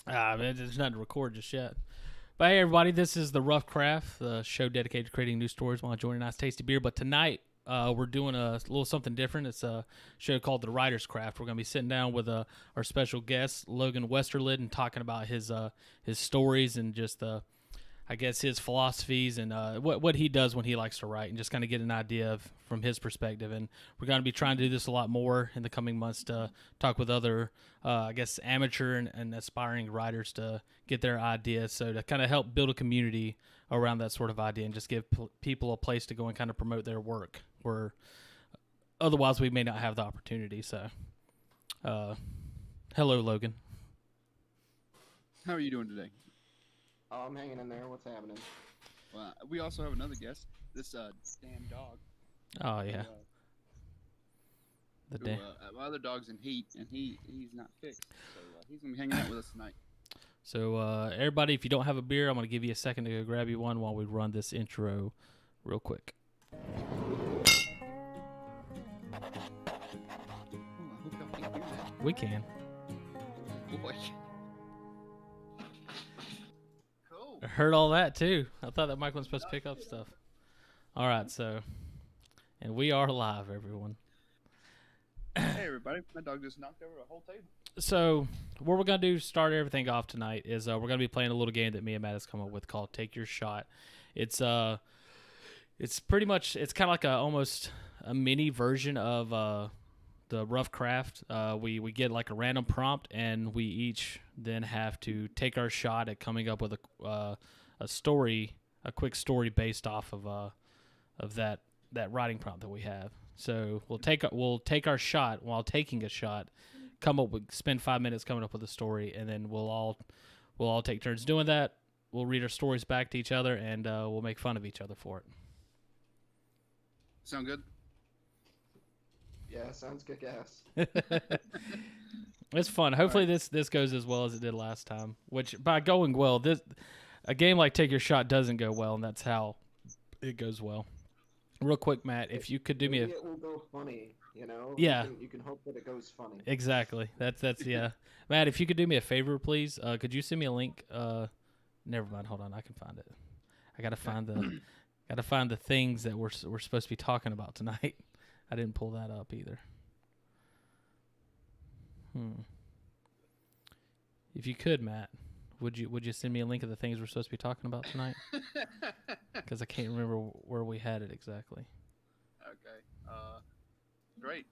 There's nothing to record just yet. But hey, everybody, this is the Rough Craft, the show dedicated to creating new stories while enjoying a nice, tasty beer. But tonight, we're doing a little something different. It's a show called The Writer's Craft. We're going to be sitting down with our special guest, Logan Westerlind, and talking about his stories and just his philosophies and what he does when he likes to write, and just kind of get an idea from his perspective. And we're going to be trying to do this a lot more in the coming months to talk with other, amateur and aspiring writers to get their ideas. So to kind of help build a community around that sort of idea and just give people a place to go and kind of promote their work where otherwise we may not have the opportunity. So, hello, Logan. How are you doing today? Oh, I'm hanging in there. What's happening? Well, we also have another guest. This damn dog. Oh yeah. My other dog's in heat, and he's not fixed, so he's gonna be hanging out with us tonight. So everybody, if you don't have a beer, I'm gonna give you a second to go grab you one while we run this intro, real quick. Oh, I hope y'all can hear that. We can. Boy. Cool. I heard all that too. I thought that mic wasn't supposed to pick up stuff. All right, and we are live, everyone. Hey everybody, my dog just knocked over a whole table. So what we're going to do to start everything off tonight is we're going to be playing a little game that me and Matt has come up with called Take Your Shot. It's pretty much, it's kind of like almost a mini version of the Rough Craft. We get like a random prompt, and we each then have to take our shot at coming up with a story, a quick story based off of that writing prompt that we have. So we'll take our shot while taking a shot, spend 5 minutes coming up with a story, and then we'll all take turns doing that. We'll read our stories back to each other, and we'll make fun of each other for it. Sound good? Yeah, sounds kick-ass. It's fun. Hopefully this goes as well as it did last time. Which by going well, a game like Take Your Shot doesn't go well, and that's how it goes well. Real quick, Matt, if you could do me it will go funny, you know? Yeah. You can hope that it goes funny. Exactly. That's yeah. Matt, if you could do me a favor, please. Could you send me a link? Never mind. Hold on. I can find it. I gotta find the things that we're supposed to be talking about tonight. I didn't pull that up either. If you could, Matt, would you send me a link of the things we're supposed to be talking about tonight? Because I can't remember where we had it exactly. Okay. Great.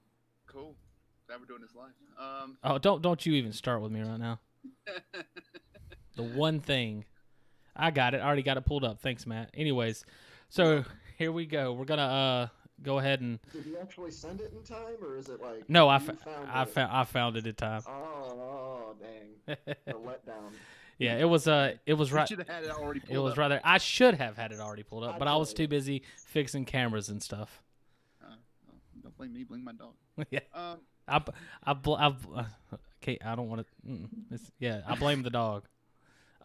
Cool. Glad we're doing this live. Oh, don't you even start with me right now. The one thing. I got it. I already got it pulled up. Thanks, Matt. Anyways, so here we go. We're gonna go ahead and. Did you actually send it in time, or is it like? No, I found it in time. Oh dang! The letdown. Yeah, it was right. You should have had it already pulled up. It was right there. I should have had it already pulled up, but I was too busy fixing cameras and stuff. Don't blame me. Blame my dog. Yeah. Okay, I don't want to. I blame the dog.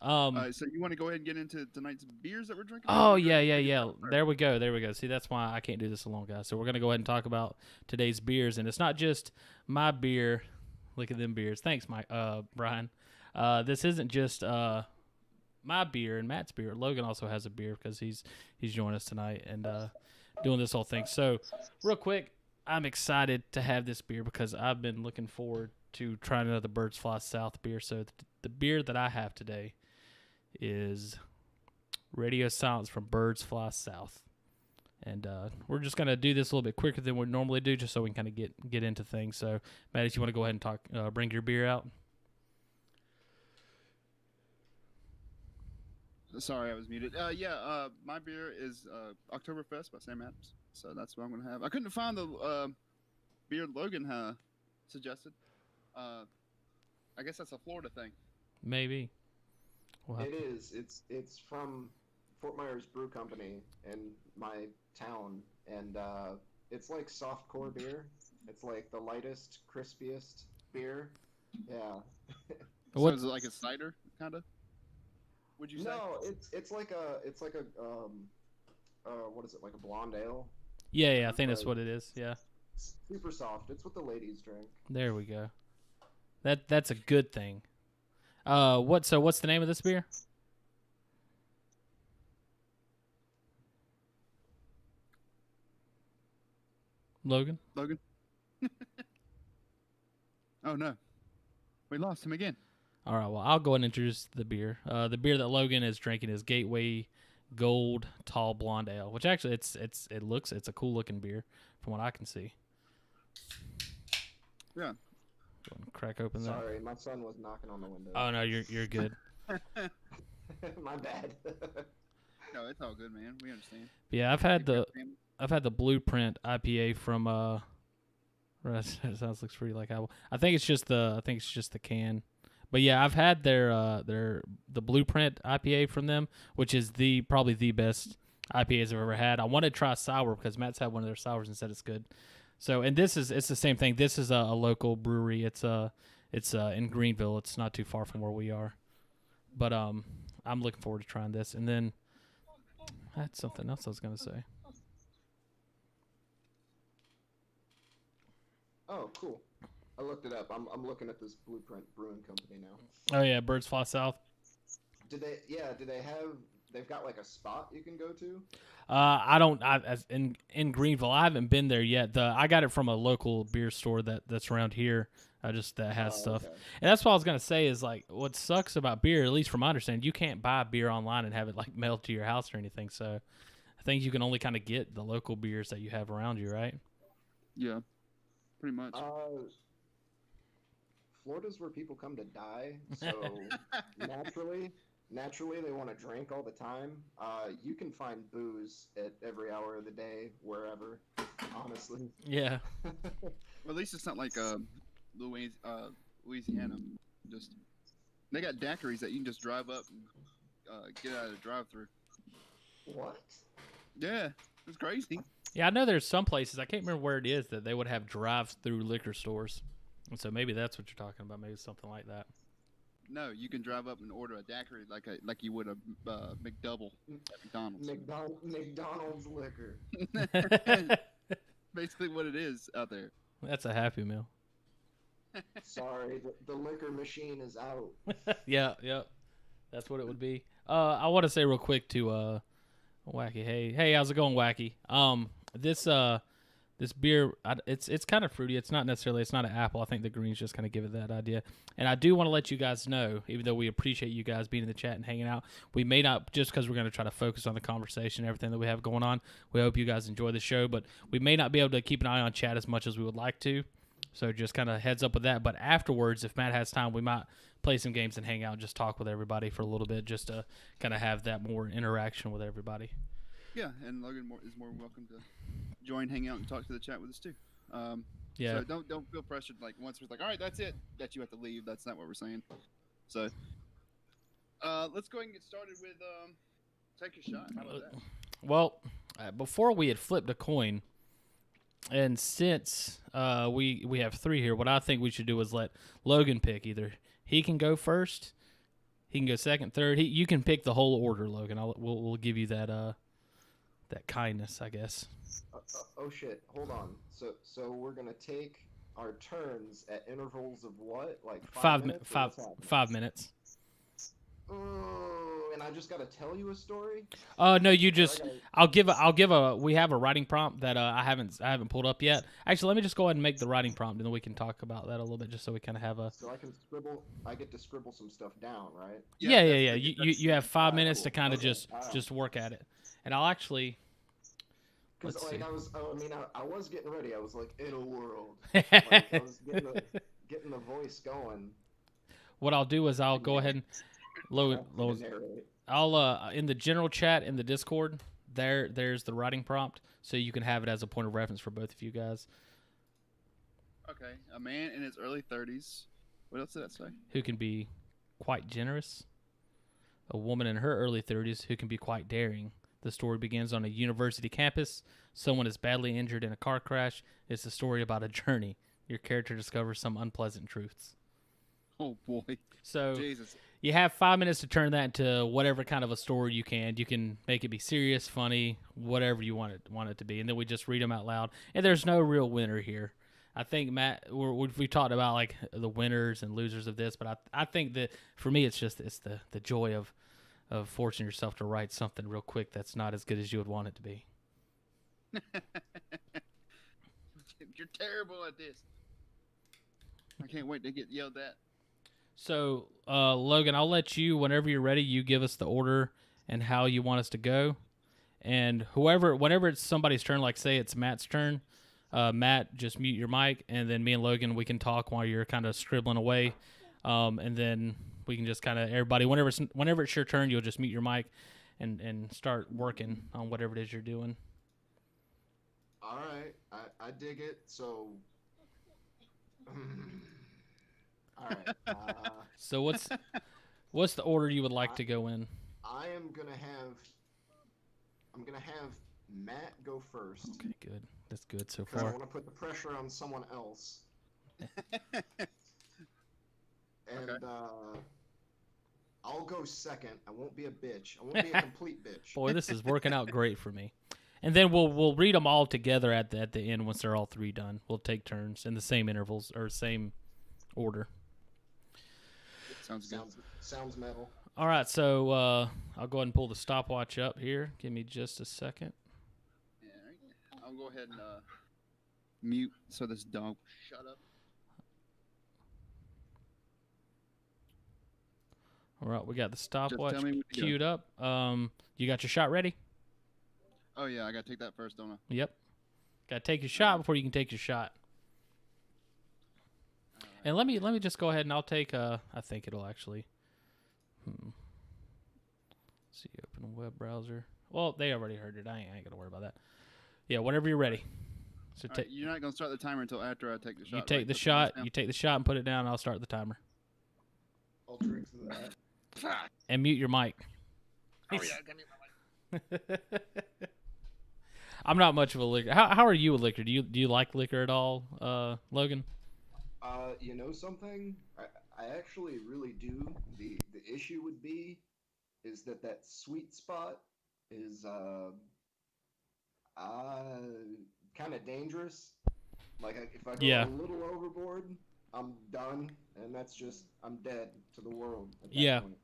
So you want to go ahead and get into tonight's beers that we're drinking? Oh yeah. There we go. See, that's why I can't do this alone, guys. So we're gonna go ahead and talk about today's beers, and it's not just my beer. Look at them beers. Thanks, Brian. This isn't just my beer and Matt's beer. Logan also has a beer because he's joining us tonight and doing this whole thing. So real quick, I'm excited to have this beer because I've been looking forward to trying another Birds Fly South beer. So the beer that I have today is Radio Silence from Birds Fly South. And we're just going to do this a little bit quicker than we normally do just so we can kind of get into things. So, Matt, if you want to go ahead and bring your beer out. Sorry, I was muted. My beer is Oktoberfest by Sam Adams. So that's what I'm going to have. I couldn't find the beer Logan suggested. I guess that's a Florida thing. Maybe. It is. It's from Fort Myers Brew Company in my town, and it's like soft core beer. It's like the lightest, crispiest beer. Yeah. So is it like a cider, kind of? Would you say? No, it's like a what is it, like a blonde ale? Yeah, I think that's what it is. Yeah. Super soft. It's what the ladies drink. There we go. That's a good thing. What's the name of this beer? Logan? Logan. Oh no, we lost him again. All right, well, I'll go and introduce the beer. The beer that Logan is drinking is Gateway Gold Tall Blonde Ale, which actually it's a cool looking beer from what I can see. Yeah. Go and crack open that. Sorry, my son was knocking on the window. Oh no, you're good. My bad. No, it's all good, man. We understand. But yeah, I've had the Blueprint IPA from that sounds looks pretty like apple. I think it's just the can. But yeah, I've had the Blueprint IPA from them, which is probably the best IPAs I've ever had. I wanted to try sour because Matt's had one of their sours and said it's good. So, and it's the same thing. This is a local brewery. It's in Greenville. It's not too far from where we are. But I'm looking forward to trying this. And then that's something else I was gonna say. Oh, cool. I looked it up. I'm looking at this Blueprint Brewing Company now. Oh yeah, Birds Fly South. They've got like a spot you can go to? In Greenville, I haven't been there yet. I got it from a local beer store that's around here. That has stuff. Okay. And that's what I was gonna say is like what sucks about beer, at least from my understanding, you can't buy beer online and have it like mailed to your house or anything. So I think you can only kind of get the local beers that you have around you, right? Yeah, pretty much. Florida's where people come to die, so naturally they want to drink all the time. You can find booze at every hour of the day, wherever, honestly. Yeah. Well, at least it's not like Louisiana. Just they got daiquiris that you can just drive up and get out of the drive-through. What? Yeah, it's crazy. Yeah, I know there's some places, I can't remember where it is, that they would have drive-through liquor stores. And so maybe that's what you're talking about, maybe something like that. No, you can drive up and order a daiquiri like you would a McDouble at McDonald's. McDonald's liquor. Basically what it is out there. That's a Happy Meal. Sorry, the liquor machine is out. Yeah, that's what it would be. I want to say real quick to Wacky. Hey, how's it going, Wacky? This beer, it's kind of fruity. It's not an apple. I think the greens just kind of give it that idea. And I do want to let you guys know, even though we appreciate you guys being in the chat and hanging out, we may not, just because we're going to try to focus on the conversation and everything that we have going on, we hope you guys enjoy the show, but we may not be able to keep an eye on chat as much as we would like to. So just kind of heads up with that. But afterwards, if Matt has time, we might play some games and hang out and just talk with everybody for a little bit, just to kind of have that more interaction with everybody. Yeah, and Logan is more welcome to join, hang out, and talk to the chat with us too. Yeah. So don't feel pressured. Like once we're like, all right, that's it, that you have to leave. That's not what we're saying. So let's go ahead and get started with take a shot. How about that? Well, before we had flipped a coin, and since we have three here, what I think we should do is let Logan pick. Either he can go first, he can go second, third. You can pick the whole order, Logan. We'll give you that kindness, I guess. Oh shit! Hold on. So we're gonna take our turns at intervals of what? Like 5 minutes? 5 minutes. Oh, and I just gotta tell you a story? No, you just. I'll give a. We have a writing prompt that I haven't pulled up yet. Actually, let me just go ahead and make the writing prompt, and then we can talk about that a little bit, just so we kind of have a. So I can scribble. I get to scribble some stuff down, right? Yeah. You have 5 minutes to kind of just work at it, and I'll actually. Because like I was getting ready. I was like, in a world. I was getting the voice going. What I'll do is I'll go ahead and Logan, I'll in the general chat in the Discord there's the writing prompt, so you can have it as a point of reference for both of you guys. Okay, a man in his early 30s. What else did that say? Who can be quite generous. A woman in her early 30s who can be quite daring. The story begins on a university campus. Someone is badly injured in a car crash. It's a story about a journey. Your character discovers some unpleasant truths. Oh, boy. So Jesus. You have 5 minutes to turn that into whatever kind of a story you can. You can make it be serious, funny, whatever you want it to be. And then we just read them out loud. And there's no real winner here. I think Matt, we talked about like the winners and losers of this, but I think that for me it's the joy of forcing yourself to write something real quick that's not as good as you would want it to be. You're terrible at this. I can't wait to get yelled at. So, Logan, I'll let you, whenever you're ready, you give us the order and how you want us to go. And whenever it's somebody's turn, like say it's Matt's turn, Matt, just mute your mic, and then me and Logan, we can talk while you're kind of scribbling away. And then we can just kind of, everybody, whenever it's your turn, you'll just mute your mic and start working on whatever it is you're doing. All right, I dig it. So, all right. So what's the order you would like to go in? I'm gonna have Matt go first. Okay, good. That's good so Because I far. want to put the pressure on someone else. And Okay. I'll go second. I won't be a bitch. I won't be a complete bitch. Boy, this is working out great for me. And then we'll read them all together at the end once they're all three done. We'll take turns in the same intervals or same order. Sounds good. Sounds metal. All right, so I'll go ahead and pull the stopwatch up here. Give me just a second. Yeah, right. I'll go ahead and mute so this dog shut up. All right, we got the stopwatch tell me when to go. queued up. You got your shot ready? Oh yeah, I gotta take that first, don't I? Yep. Got to take your shot before you can take your shot. And let me just go ahead and I'll take. I think it'll actually. See, open a web browser. Well, they already heard it. I ain't gonna worry about that. Yeah, whenever you're ready. So All right, you're not gonna start the timer until after I take the shot. you take right? the That's shot. what You take the shot and put it down. And I'll start the timer. I'll drink to that. And mute your mic. Oh yeah, give me my mic. I'm not much of a liquor. How are you with liquor? Do you like liquor at all, Logan? You know something? I actually really do. The issue would be is that sweet spot is kind of dangerous. Like if I go Yeah. a little overboard, I'm done, and that's just I'm dead to the world. At that Yeah. point.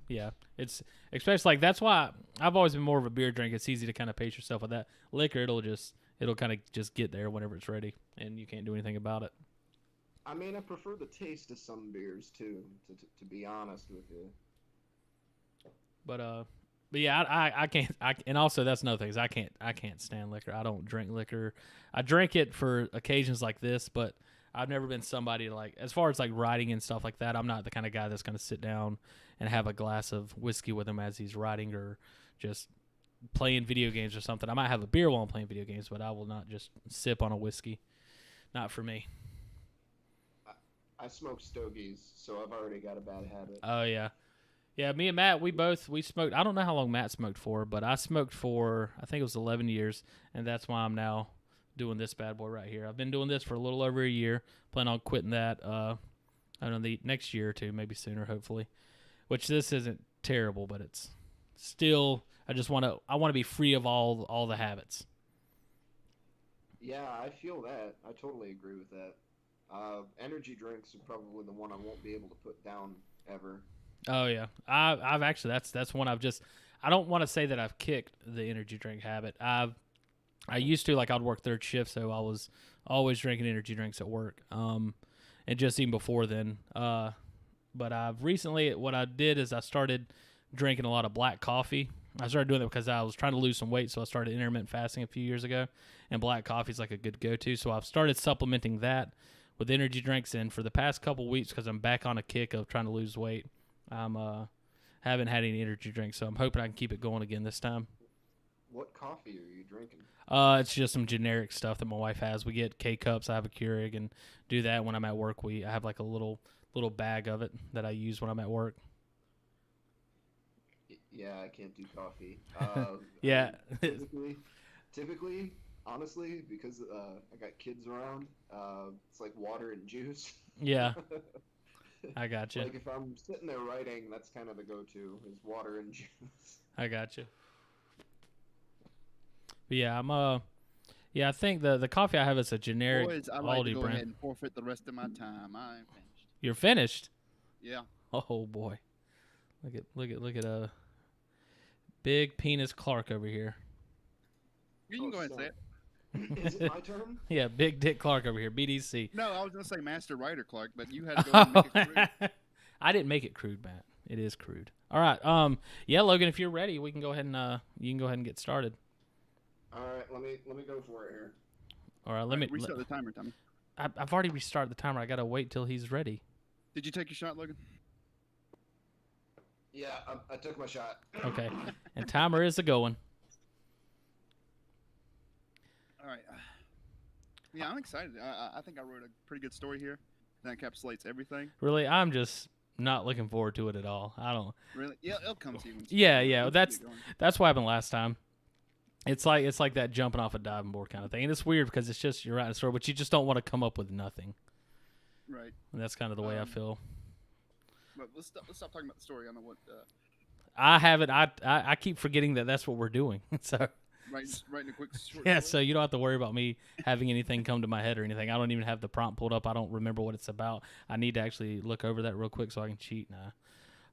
Yeah, it's especially like that's why I've always been more of a beer drinker. It's easy to kind of pace yourself with that. Liquor, it'll kind of just get there whenever it's ready, and you can't do anything about it. I mean, I prefer the taste of some beers too. To be honest with you. But yeah, I can't. And also that's another thing is I can't stand liquor. I don't drink liquor. I drink it for occasions like this, but I've never been somebody like as far as like writing and stuff like that. I'm not the kind of guy that's going to sit down and have a glass of whiskey with him as he's writing or just playing video games or something. I might have a beer while I'm playing video games, but I will not just sip on a whiskey. Not for me. I smoke stogies, so I've already got a bad habit. Oh yeah. Yeah, me and Matt, we smoked. I don't know how long Matt smoked for, but I smoked for I think it was 11 years, and that's why I'm now doing this bad boy right here. I've been doing this for a little over a year. Plan on quitting that. I don't know, the next year or two, maybe sooner, hopefully. Which this isn't terrible, but it's still. I want to be free of all the habits. Yeah, I feel that. I totally agree with that. Energy drinks are probably the one I won't be able to put down ever. Oh yeah, I've actually that's one I've just. I don't want to say that I've kicked the energy drink habit. I used to, like, I'd work third shift, so I was always drinking energy drinks at work. And just even before then. But I've recently, what I did is I started drinking a lot of black coffee. I started doing it because I was trying to lose some weight, so I started intermittent fasting a few years ago. And black coffee is like a good go-to. So I've started supplementing that with energy drinks. And for the past couple weeks, because I'm back on a kick of trying to lose weight, haven't had any energy drinks. So I'm hoping I can keep it going again this time. What coffee are you drinking? It's just some generic stuff that my wife has. We get K-Cups. I have a Keurig and do that when I'm at work. I have like a little bag of it that I use when I'm at work. Yeah, I can't do coffee. Yeah. I mean, typically, honestly, because I got kids around, it's like water and juice. Yeah. I got you. Like if I'm sitting there writing, that's kind of the go-to is water and juice. I got you. But yeah, Yeah, I think the coffee I have is a generic Boys, I like to Aldi go brand. ahead and forfeit the rest of my time. I am finished. You're finished. Yeah. Oh boy, look at big penis Clark over here. You can go ahead and say it. Is it my turn? Yeah, big dick Clark over here. BDC. No, I was gonna say Master Writer Clark, but you had to go ahead and make it crude. I didn't make it crude, Matt. It is crude. All right. Yeah, Logan, if you're ready, we can go ahead and you can go ahead and get started. All right, let me go for it here. All right, let me Restart the timer, Tommy. I've already restarted the timer. I gotta wait till he's ready. Did you take your shot, Logan? Yeah, I took my shot. Okay, and timer is a going. All right. Yeah, I'm excited. I think I wrote a pretty good story here that encapsulates everything. Really, I'm just not looking forward to it at all. I don't. Really? Yeah, it'll come to you. Yeah. That's what happened last time. It's like that jumping off a diving board kind of thing, and it's weird because it's just you're writing a story, but you just don't want to come up with nothing. Right. And that's kind of the way I feel. But let's stop talking about the story. I don't know what. I haven't. I keep forgetting that that's what we're doing. So. Writing a quick short Yeah, story? so you don't have to worry about me having anything come to my head or anything. I don't even have the prompt pulled up. I don't remember what it's about. I need to actually look over that real quick so I can cheat now.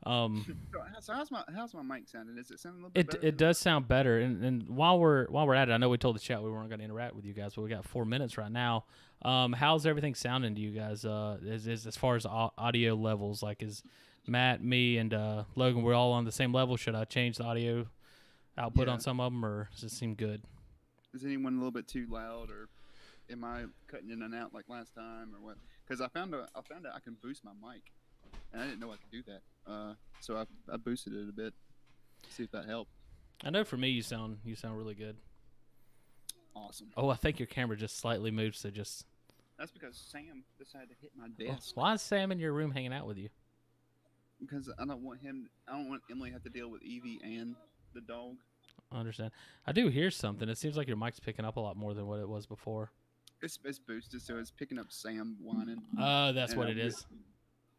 So how's my mic sounding? Is it sounding a little bit better? It does sound better. And while we're at it, I know we told the chat we weren't going to interact with you guys, but we got 4 minutes right now. How's everything sounding to you guys? As far as audio levels, like is Matt, me, and Logan, we're all on the same level? Should I change the audio output on some of them, or does it seem good? Is anyone a little bit too loud, or am I cutting in and out like last time, or what? Because I found out I can boost my mic, and I didn't know I could do that. So I boosted it a bit. See if that helped. I know for me, you sound really good. Awesome. Oh, I think your camera just slightly moved, so just. That's because Sam decided to hit my desk. Why is Sam in your room hanging out with you? Because I don't want Emily to have to deal with Evie and the dog. I understand. I do hear something. It seems like your mic's picking up a lot more than what it was before. It's boosted, so it's picking up Sam whining. Oh, that's what it is.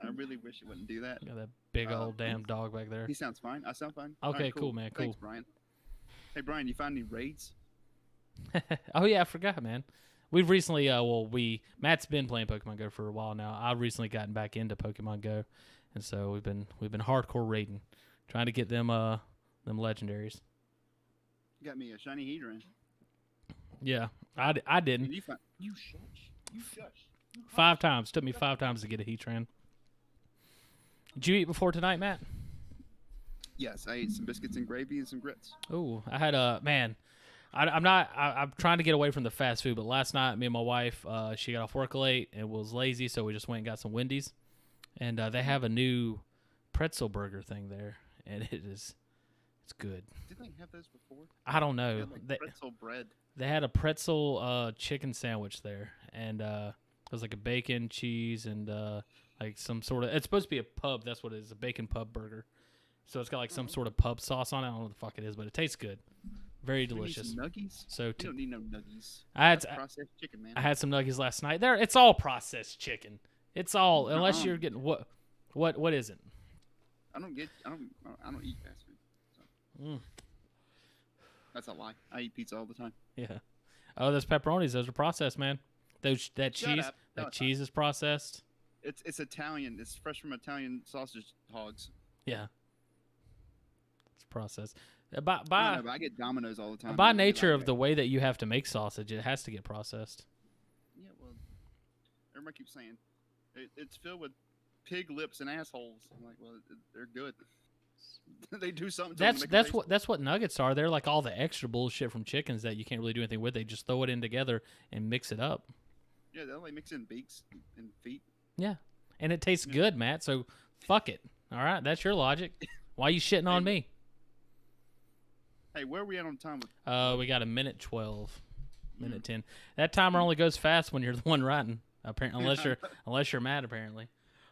I really wish it wouldn't do that. Got that big old damn dog back there. He sounds fine. I sound fine. Okay, All right, cool, man. Cool. Thanks, Brian. Hey, Brian, you find any raids? Oh yeah, I forgot, man. We've recently, Matt's been playing Pokemon Go for a while now. I've recently gotten back into Pokemon Go, and so we've been hardcore raiding, trying to get them legendaries. You got me a shiny Heatran. Yeah, I didn't. You shush. 5 times. Took me 5 times to get a Heatran. Did you eat before tonight, Matt? Yes, I ate some biscuits and gravy and some grits. Oh, I had a man. I'm trying to get away from the fast food, but last night me and my wife, she got off work late and was lazy, so we just went and got some Wendy's, and they have a new pretzel burger thing there, and it's good. Did they have those before? I don't know. They had, like, pretzel bread. They had a pretzel chicken sandwich there, and it was like a bacon, cheese, and like some sort of. It's supposed to be a pub. That's what it is, a bacon pub burger. So it's got like some sort of pub sauce on it. I don't know what the fuck it is, but it tastes good. Very delicious. Nuggies? So you don't need no nuggies. That's processed chicken, man. I had some nuggies last night. It's all processed chicken. It's all unless you're getting what isn't. I don't eat fast food. So. That's a lie. I eat pizza all the time. Yeah. Oh, those pepperonis. Those are processed, man. That cheese is processed. It's Italian. It's fresh from Italian sausage hogs. Yeah. It's processed. I get Domino's all the time. By nature of the way that you have to make sausage, it has to get processed. Yeah, well, everybody keeps saying it's filled with pig lips and assholes. I'm like, well, they're good. They do something. That's what nuggets are. They're like all the extra bullshit from chickens that you can't really do anything with. They just throw it in together and mix it up. Yeah, they'll like mix in beaks and feet. Yeah, and it tastes good, Matt. So fuck it. All right, that's your logic. Why are you shitting on me? Hey, where are we at on time? We got a minute 12, minute 10. That timer only goes fast when you're the one writing. Apparently, unless you're Matt. Apparently,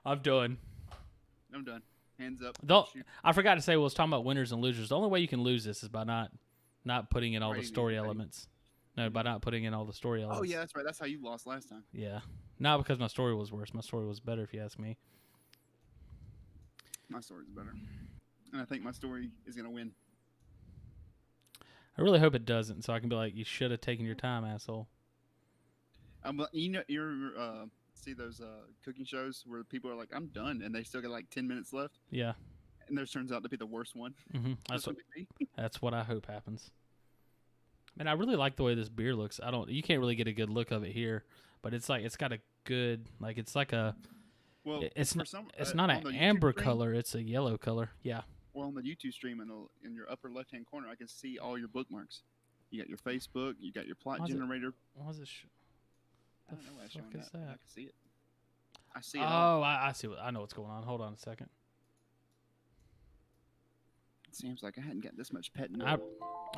I'm done. Hands up. I forgot to say, I was talking about winners and losers. The only way you can lose this is by not putting in all the story elements. No, by not putting in all the story elements. Oh yeah, that's right. That's how you lost last time. Yeah, not because my story was worse. My story was better, if you ask me. My story's better, and I think my story is gonna win. I really hope it doesn't, so I can be like, you should have taken your time, asshole. You see those cooking shows where people are like, "I'm done," and they still got like 10 minutes left, Yeah. and theirs turns out to be the worst one. That's This what would be me. that's what I hope happens. Man, I really like the way this beer looks. You can't really get a good look of it here, but it's like it's got a good like it's like a Well, it's for not some, it's not on an the YouTube amber stream, color, it's a yellow color. Yeah. well, on the YouTube stream in your upper left hand corner, I can see all your bookmarks. You got your Facebook, you got your plot Why is it- generator. What was it? I don't know why it's showing fuck is that. I that? can see it. I see it all. Oh, I see. I know what's going on. Hold on a second. It seems like I hadn't got this much pet. I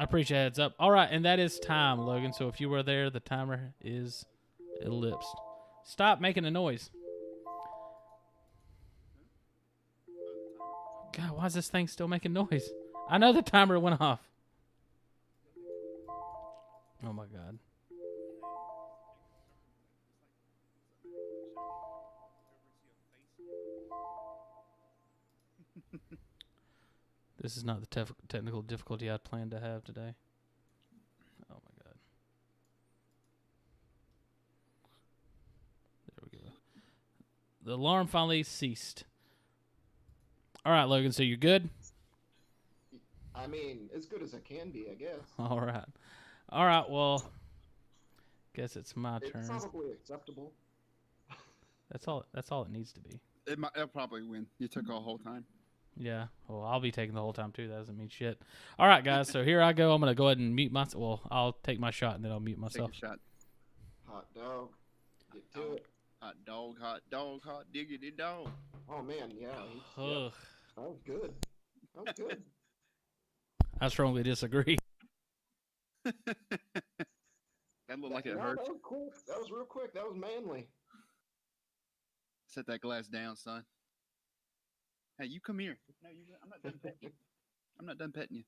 appreciate heads up. All right, and that is time, Logan. So if you were there, the timer is ellipsed. Stop making a noise. God, why is this thing still making noise? I know the timer went off. Oh my God. This is not the technical difficulty I planned to have today. Oh my God. There we go. The alarm finally ceased. All right, Logan, so you're good? I mean, as good as I can be, I guess. All right. All right, well, guess it's my It's turn. probably acceptable. That's all it needs to be. It'll probably win. You took all whole time. Yeah. Well, I'll be taking the whole time too. That doesn't mean shit. All right, guys. So here I go. I'm gonna go ahead and mute myself. Well, I'll take my shot and then I'll mute myself. Take your shot. Hot dog. Get to it. Hot dog, hot diggity dog. Oh man, yeah. Ugh. That was good. That was good. I strongly disagree. That looked like it No, hurt. that was cool. That was real quick. That was manly. Set that glass down, son. Hey, you come here. No, I'm not done petting you. I'm not done petting you.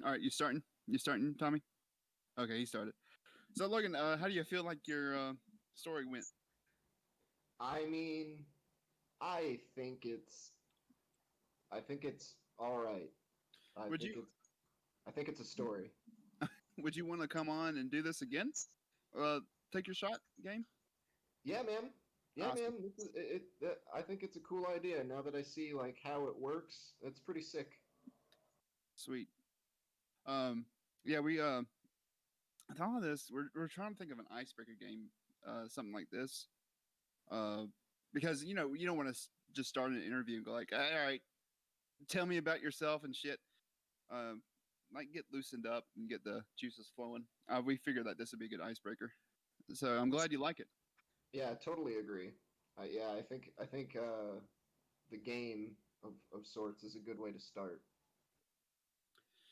All right, you starting? You starting, Tommy? Okay, he started. So, Logan, how do you feel like your story went? I mean, I think it's all right. I think it's a story. Would you want to come on and do this again? Take your shot game? Yeah, man. Yeah, Awesome. man. This is, I think it's a cool idea. Now that I see like how it works, it's pretty sick. Sweet. Yeah, we thought of this. We're trying to think of an icebreaker game, something like this. Because you don't want to just start an interview and go like, all right, tell me about yourself and shit. Like get loosened up and get the juices flowing. We figured that this would be a good icebreaker. So I'm glad you like it. Yeah, I totally agree. Yeah, I think the game of sorts is a good way to start.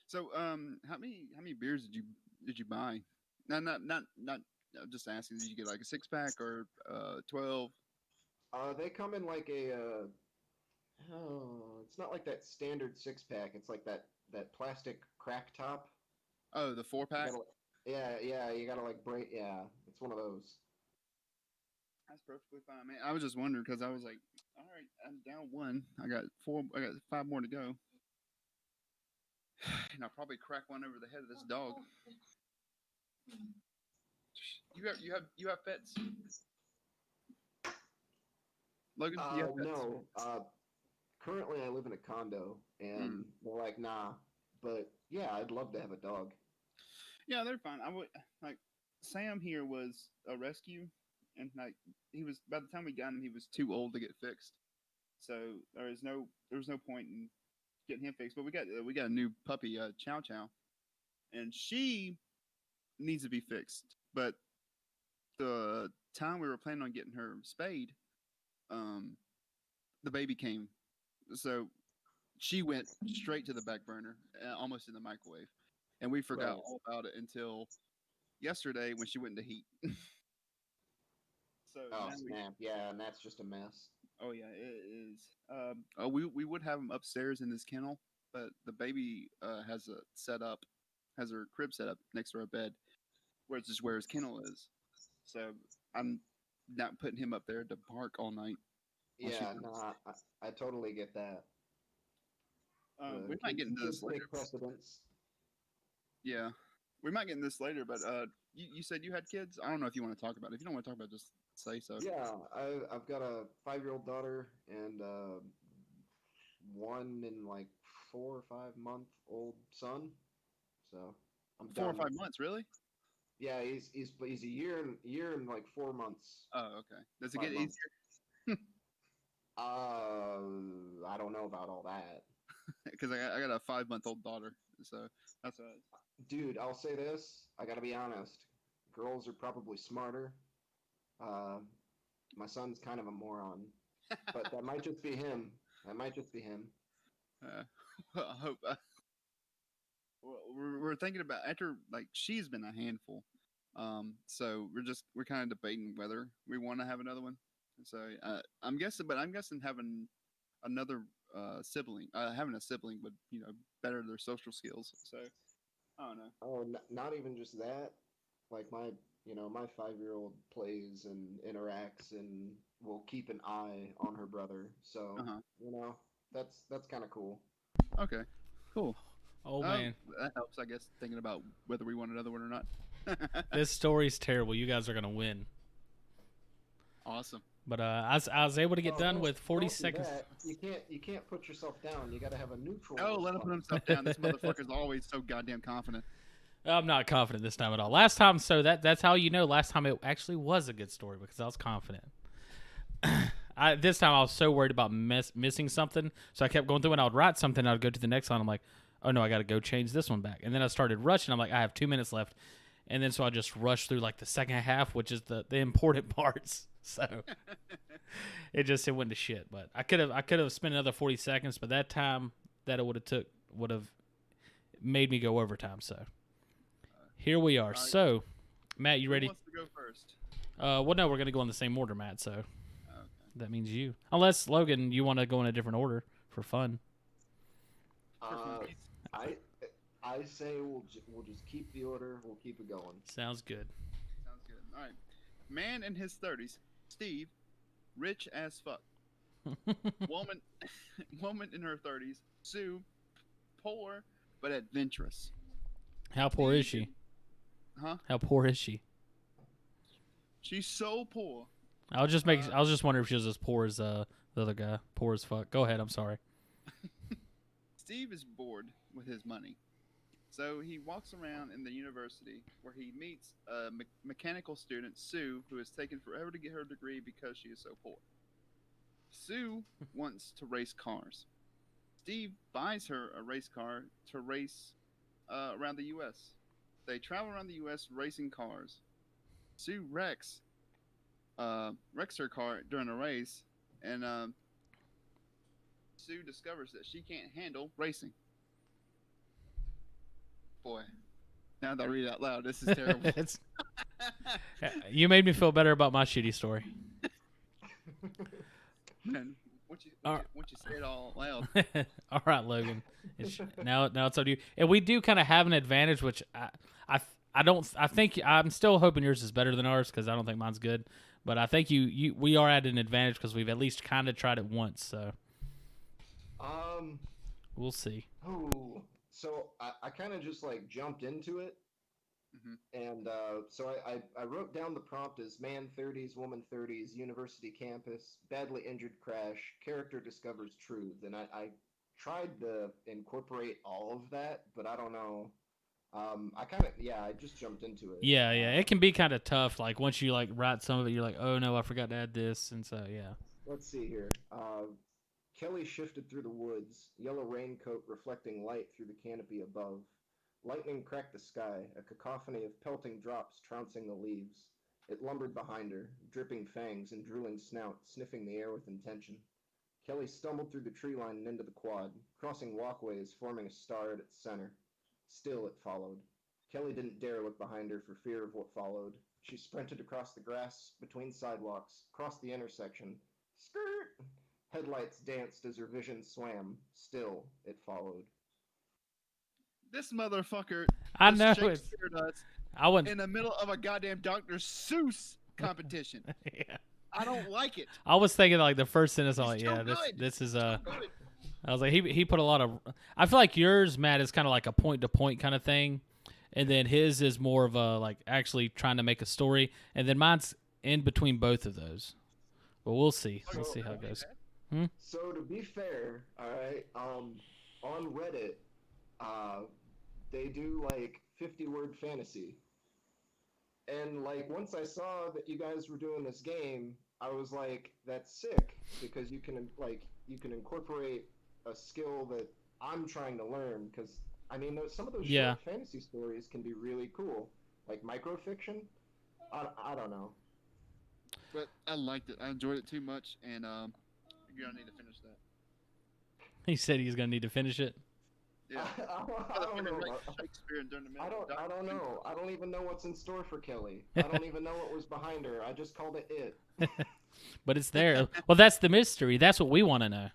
So how many beers did you buy? No, not. I'm just asking. Did you get like a 6-pack or 12? They come in like a it's not like that standard 6-pack. It's like that plastic crack top. Oh, the 4-pack. Yeah. You gotta like break. Yeah, it's one of those. That's perfectly fine, man. I was just wondering because I was like, all right, I'm down one. I got 5 more to go, and I'll probably crack one over the head of this dog. You have pets, Logan? You have pets? No. Currently, I live in a condo, and we're like, nah. But yeah, I'd love to have a dog. Yeah, they're fine. I would like Sam here was a rescue, and like he was by the time we got him, he was too old to get fixed. So there was no point in getting him fixed. But we got a new puppy, Chow Chow, and she needs to be fixed. But the time we were planning on getting her spayed, the baby came, so she went straight to the back burner, almost in the microwave, and we forgot all about it until yesterday when she went into heat. So oh snap! Yeah, and that's just a mess. Oh yeah, it is. We would have him upstairs in this kennel, but the baby has her crib set up next to our bed, where it's just where his kennel is. So I'm not putting him up there to bark all night. Yeah, no, I totally get that. We might get into this kids later. take precedence. Yeah, we might get into this later. But you said you had kids. I don't know if you want to talk about it. If you don't want to talk about it, just say so. Yeah, I've got a 5-year-old daughter and 1 and like 4 or 5 month old son. So I'm 4 or done. 5 months, really? Yeah, he's a year and like 4 months. Oh, okay. Does it 5 get months. easier? I don't know about all that. Because I got a 5-month-old daughter, so that's what. Dude, I'll say this. I gotta be honest. Girls are probably smarter. My son's kind of a moron, but that might just be him. That might just be him. Well, I hope. Well, we're thinking about after like she's been a handful, so we're kind of debating whether we want to have another one. So I'm guessing having another having a sibling would better their social skills. So I don't know. Oh, not even just that. Like my 5-year-old plays and interacts and will keep an eye on her brother. So that's kind of cool. Okay, cool. Oh man, that helps. I guess thinking about whether we want another one or not. this story's terrible. You guys are gonna win. Awesome. But I was able to get done with 40 seconds. You can't put yourself down. You got to have a neutral. Oh, let him put himself down. This motherfucker's always so goddamn confident. I'm not confident this time at all. Last time, so that's how you know. Last time it actually was a good story because I was confident. This time I was so worried about missing something, so I kept going through and I would write something. I would go to the next one. I'm like, oh no, I got to go change this one back. And then I started rushing. I'm like, I have 2 minutes left, and then so I just rushed through like the second half, which is the important parts. So it went to shit. But I could have spent another 40 seconds, but that time that it would have made me go overtime. So here we are. So Matt, you ready? Who wants to go first? Well, no, we're gonna go in the same order, Matt. So Okay. that means you, unless Logan, you want to go in a different order for fun. I say we'll just keep the order. We'll keep it going. Sounds good. Sounds good. All right. Man in his 30s, Steve, rich as fuck. Woman in her 30s, Sue, poor but adventurous. How poor is she? Huh? How poor is she? She's so poor. I was just wondering if she was as poor as the other guy. Poor as fuck. Go ahead. I'm sorry. Steve is bored with his money. So he walks around in the university where he meets a mechanical student, Sue, who has taken forever to get her degree because she is so poor. Sue wants to race cars. Steve buys her a race car to race around the U.S. They travel around the U.S. racing cars. Sue wrecks her car during a race, and Sue discovers that she can't handle racing. Boy, now that I read it out loud, this is terrible. You made me feel better about my shitty story. Man, once you say it all loud. All right, Logan. Now it's up to you. And we do kind of have an advantage, which I think I'm still hoping yours is better than ours because I don't think mine's good. But I think we are at an advantage because we've at least kind of tried it once. So we'll see. Oh, so I kind of just like jumped into it. Mm-hmm. And so I wrote down the prompt as man 30s, woman 30s, university campus, badly injured crash, character discovers truth. And I tried to incorporate all of that, but I don't know. I just jumped into it. Yeah, it can be kind of tough. Like once you like write some of it, you're like, oh no, I forgot to add this, and so yeah. Let's see here. Kelly shifted through the woods, yellow raincoat reflecting light through the canopy above. Lightning cracked the sky, a cacophony of pelting drops trouncing the leaves. It lumbered behind her, dripping fangs and drooling snout, sniffing the air with intention. Kelly stumbled through the tree line and into the quad, crossing walkways, forming a star at its center. Still it followed. Kelly didn't dare look behind her for fear of what followed. She sprinted across the grass, between sidewalks, crossed the intersection. Skirt! Headlights danced as her vision swam. Still it followed. This motherfucker I know Shakespeare'd us in the middle of a goddamn Dr. Seuss competition. Yeah. I don't like it. I was thinking like the first sentence, I'm like, It's yeah, so this is good. I was like, he put a lot of. I feel like yours, Matt, is kind of like a point to point kind of thing, and then his is more of a like actually trying to make a story, and then mine's in between both of those. But we'll see. We'll see how it goes. So to be fair, all right, on Reddit, they do like 50-word fantasy, and like once I saw that you guys were doing this game, I was like, that's sick because you can incorporate a skill that I'm trying to learn. Because I mean, some of those short fantasy stories can be really cool, like microfiction. I don't know. But I liked it. I enjoyed it too much, and you're gonna need to finish that. He said he's gonna need to finish it. Yeah. I don't know. Shakespeare during the I don't know. I don't even know what's in store for Kelly. I don't even know what was behind her. I just called it. But it's there. Well, that's the mystery. That's what we want to know.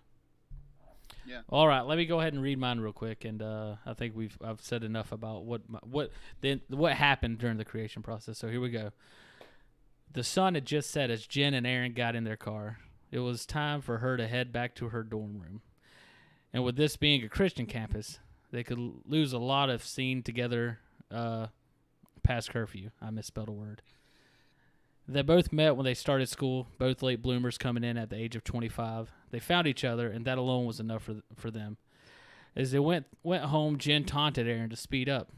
Yeah. All right, let me go ahead and read mine real quick, and I think I've said enough about what happened during the creation process. So here we go. The sun had just set as Jen and Aaron got in their car. It was time for her to head back to her dorm room. And with this being a Christian campus, they could lose a lot of seeing together past curfew. I misspelled a word. They both met when they started school, both late bloomers coming in at the age of 25. They found each other, and that alone was enough for them. As they went home, Jen taunted Aaron to speed up.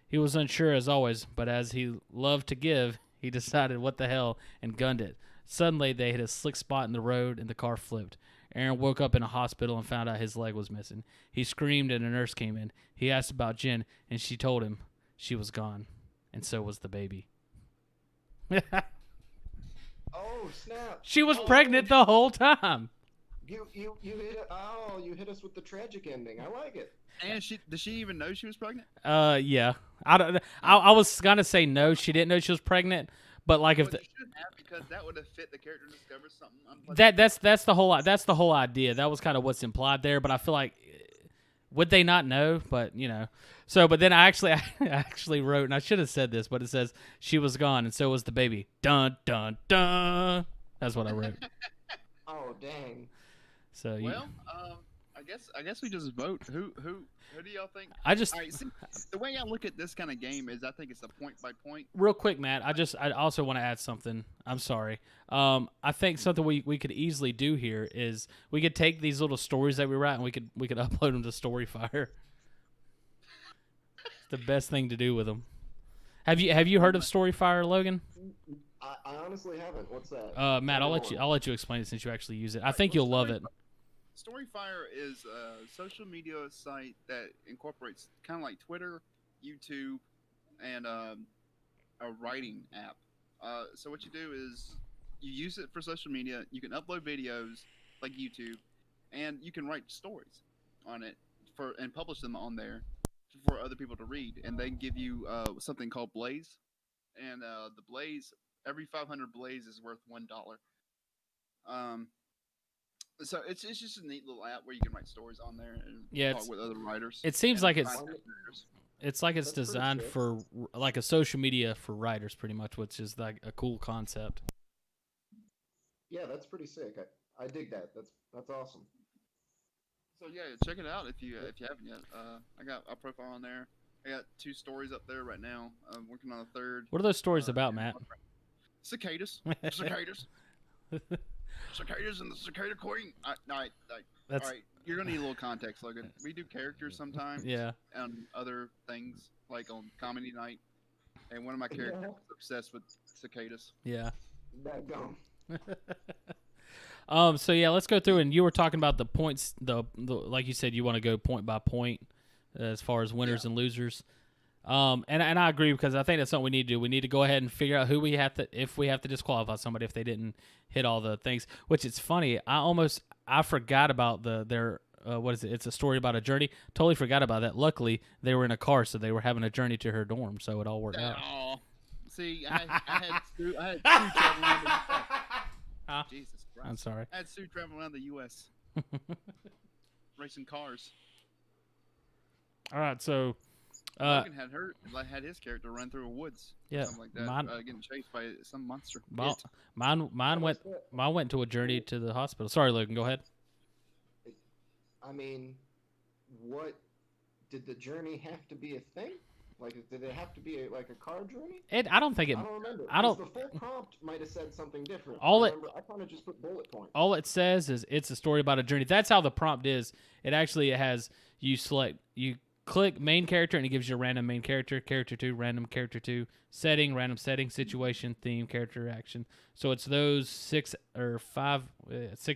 He was unsure as always, but as he loved to give, he decided what the hell and gunned it. Suddenly, they hit a slick spot in the road, and the car flipped. Aaron woke up in a hospital and found out his leg was missing. He screamed, and a nurse came in. He asked about Jen, and she told him she was gone, and so was the baby. Oh, snap. She was pregnant the whole time. You hit us with the tragic ending. I like it. And did she even know she was pregnant? Yeah. I was gonna say no, she didn't know she was pregnant, but like if you should have, because that would have fit the character discover something that's the whole idea. That was kind of what's implied there, but I feel like would they not know? But you know. So, but then I actually wrote, and I should have said this, but it says she was gone, and so was the baby. Dun dun dun. That's what I wrote. Oh dang. So well, I guess we just vote. Who do y'all think? All right, see, the way I look at this kind of game is I think it's a point by point. Real quick, Matt. I also want to add something. I'm sorry. I think something we could easily do here is we could take these little stories that we write and we could upload them to Storyfire. It's the best thing to do with them. Have you heard of Storyfire, Logan? I honestly haven't. What's that? Matt, I'll let you explain it since you actually use it. I think you'll love it. Storyfire is a social media site that incorporates kind of like Twitter, YouTube, and a writing app. So what you do is you use it for social media. You can upload videos like YouTube, and you can write stories on it and publish them on there for other people to read. And they give you something called Blaze, and the Blaze, every 500 Blaze is worth $1. So it's just a neat little app where you can write stories on there and talk with other writers. It seems like it's designed for like a social media for writers, pretty much, which is like a cool concept. Yeah, that's pretty sick. I dig that. That's awesome. So yeah, check it out if you haven't yet. I got a profile on there. I got 2 stories up there right now. I'm working on a third. What are those stories about, Matt? Cicadas. Cicadas. Cicadas and the cicada queen. All right, you're gonna need a little context, Logan. We do characters sometimes, and other things like on comedy night, and one of my characters is obsessed with cicadas. Yeah. That gum. So yeah, let's go through. And you were talking about the points. The like you said, you want to go point by point as far as winners and losers. And I agree, because I think that's something we need to do. We need to go ahead and figure out if we have to disqualify somebody if they didn't hit all the things. Which it's funny, I forgot about their what is it? It's a story about a journey. Totally forgot about that. Luckily, they were in a car, so they were having a journey to her dorm, so it all worked out. See, I had Sue traveling around the U.S. Jesus Christ! I'm sorry. I had Sue traveling around the U.S. racing cars. All right, so. Logan had his character run through a woods. Yeah, something like that. Getting chased by some monster. Mine went to a journey to the hospital. Sorry, Logan, go ahead. I mean, what did the journey have to be a thing? Like, did it have to be like a car journey? I don't think it. I don't remember. I don't. The full prompt might have said something different. All Remember, I kind of just put bullet points. All it says is it's a story about a journey. That's how the prompt is. It has you click main character and it gives you a random main character, character 2, random character 2, setting, random setting, situation, theme, character, action. So it's those 6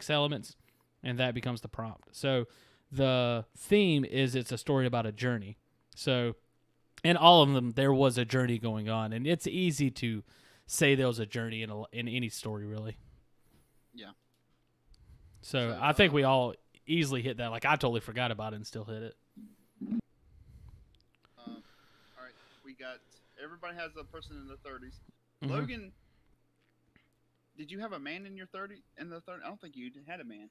elements, and that becomes the prompt. So the theme is it's a story about a journey. So in all of them, there was a journey going on, and it's easy to say there was a journey in any story, really. Yeah. So I think we all easily hit that. Like, I totally forgot about it and still hit it. All right, we got everybody has a person in their 30s. Mm-hmm. Logan, did you have a man in your 30? In the 30? I don't think you had a man.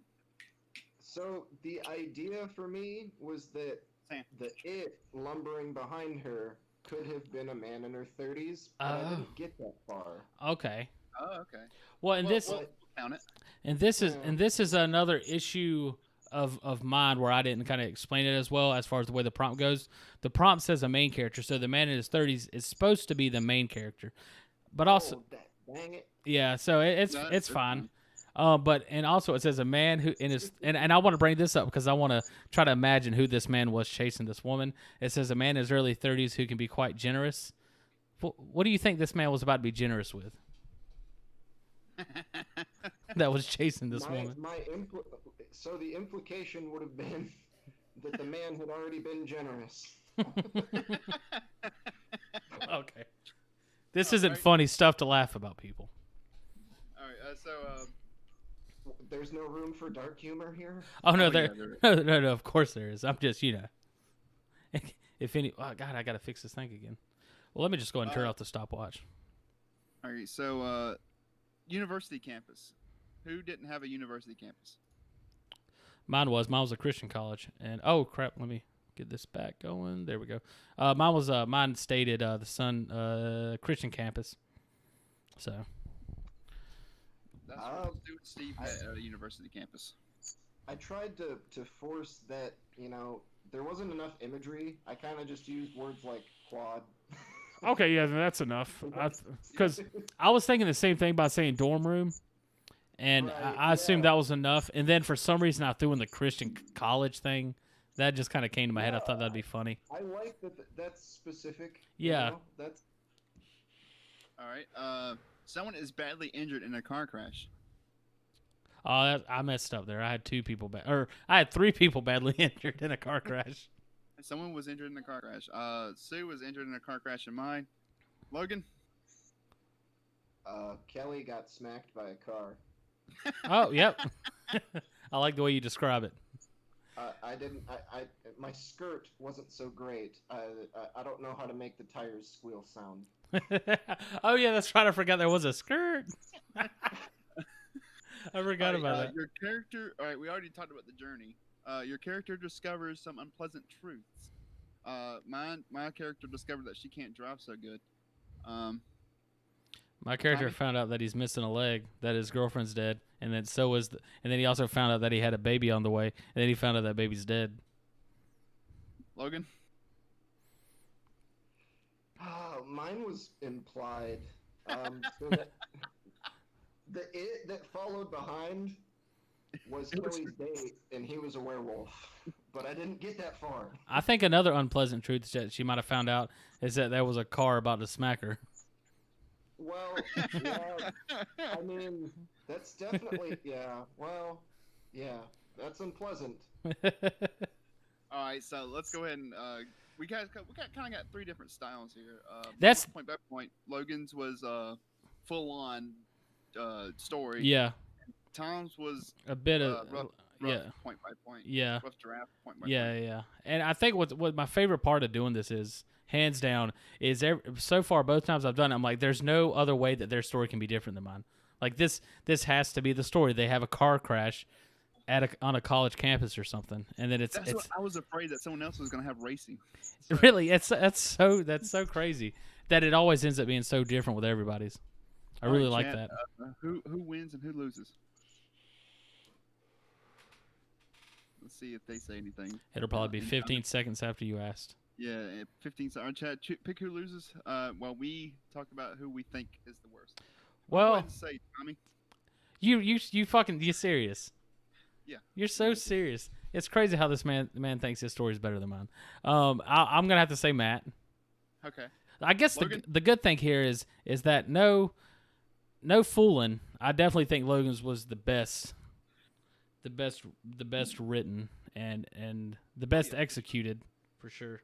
So the idea for me was that the it lumbering behind her could have been a man in her 30s, but I didn't get that far. Okay. Oh, okay. Well, We'll count it. And this is another issue of mine where I didn't kind of explain it as well as far as the way the prompt goes. The prompt says a main character, so the man in his 30s is supposed to be the main character, but also dang it. Yeah, so it's fine. But also it says a man who in his and I want to bring this up because I want to try to imagine who this man was chasing this woman. It says a man in his early 30s who can be quite generous. What do you think this man was about to be generous with? That was chasing this woman. So the implication would have been that the man had already been generous. Okay. This isn't funny stuff to laugh about, people. All right, there's no room for dark humor here? Oh, no, no, of course there is. I'm just, if any... Oh, God, I got to fix this thing again. Well, let me just go ahead and turn off the stopwatch. All right, so university campus. Who didn't have a university campus? Mine was a Christian college. And, oh, crap, let me get this back going. There we go. Mine stayed at the Sun Christian campus. So... That's what Steve had at a university campus. I tried to force that, there wasn't enough imagery. I kind of just used words like quad. Okay, yeah, that's enough. Because I was thinking the same thing by saying dorm room, and right, I assumed that was enough. And then for some reason I threw in the Christian college thing. That just kind of came to my head. I thought that'd be funny. I like that. That's specific. Yeah. That's all right. Someone is badly injured in a car crash. Oh, I messed up there. I had 3 people badly injured in a car crash. Someone was injured in a car crash. Sue was injured in a car crash in mine. Logan? Kelly got smacked by a car. Oh, yep. I like the way you describe it. My skirt wasn't so great. I don't know how to make the tires squeal sound. Oh yeah, that's right. I forgot there was a skirt. I forgot about that. Your character. All right, we already talked about the journey. Your character discovers some unpleasant truths. My character discovered that she can't drive so good. My character found out that he's missing a leg, that his girlfriend's dead, and then and then he also found out that he had a baby on the way, and then he found out that baby's dead. Logan? Mine was implied. So the it that followed behind was Kelly's date, and he was a werewolf. But I didn't get that far. I think another unpleasant truth that she might have found out is that there was a car about to smack her. Well, yeah, I mean, that's definitely, that's unpleasant. All right, so let's go ahead and we kind of got 3 different styles here. That's point by point. Logan's was full on story. Yeah. Tom's was a bit of rough point by point. Yeah. Rough draft point by point. Yeah. And I think what my favorite part of doing this is, hands down, is so far both times I've done it, I'm like, there's no other way that their story can be different than mine. Like this has to be the story. They have a car crash on a college campus or something, and then it's. What I was afraid that someone else was going to have racing. So. Really, that's so crazy that it always ends up being so different with everybody's. I really like that. Who wins and who loses? Let's see if they say anything. It'll probably be in 15 seconds after you asked. Yeah, 15 seconds. Chat, pick who loses. While we talk about who we think is the worst. Go ahead Well, and say, Tommy. you serious? Yeah. You're so serious. It's crazy how this man thinks his story is better than mine. I'm gonna have to say Matt. Okay. I guess Logan? the good thing here is that no fooling. I definitely think Logan's was the best written and the best executed for sure.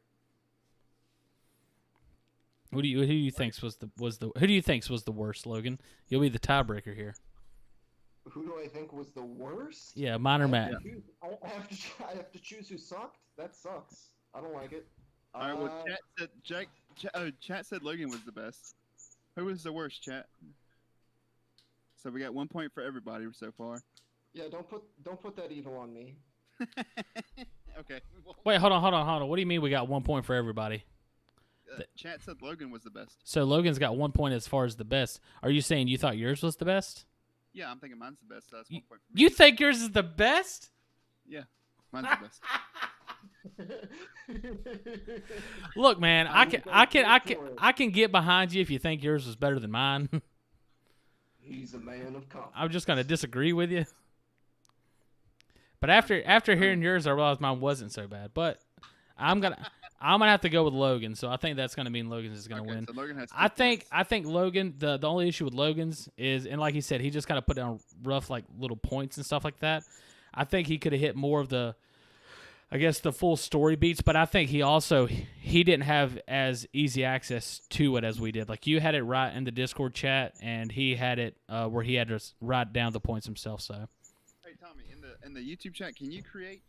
Who do you think was the worst, Logan? You'll be the tiebreaker here. Who do I think was the worst? Yeah, mine or Matt. I have to choose who sucked. That sucks. I don't like it. All right. Well, chat said Logan was the best. Who was the worst, chat? So we got 1 point for everybody so far. Yeah, don't put that evil on me. Okay. Wait, hold on. What do you mean we got 1 point for everybody? Chat said Logan was the best. So Logan's got 1 point as far as the best. Are you saying you thought yours was the best? Yeah, I'm thinking mine's the best. So that's 1 point for me. You think yours is the best? Yeah, mine's the best. Look, man, I can get behind you if you think yours was better than mine. He's a man of confidence. I'm just gonna disagree with you. But after hearing yours, I realized mine wasn't so bad. But I'm gonna have to go with Logan. So I think that's gonna mean Logan's is gonna win. So Logan has I think Logan. The only issue with Logan's is, and like he said, he just kind of put down rough like little points and stuff like that. I think he could have hit more of the, I guess, the full story beats, but I think he didn't have as easy access to it as we did. Like you had it right in the Discord chat, and he had it where he had to write down the points himself. So, hey Tommy, in the YouTube chat, can you create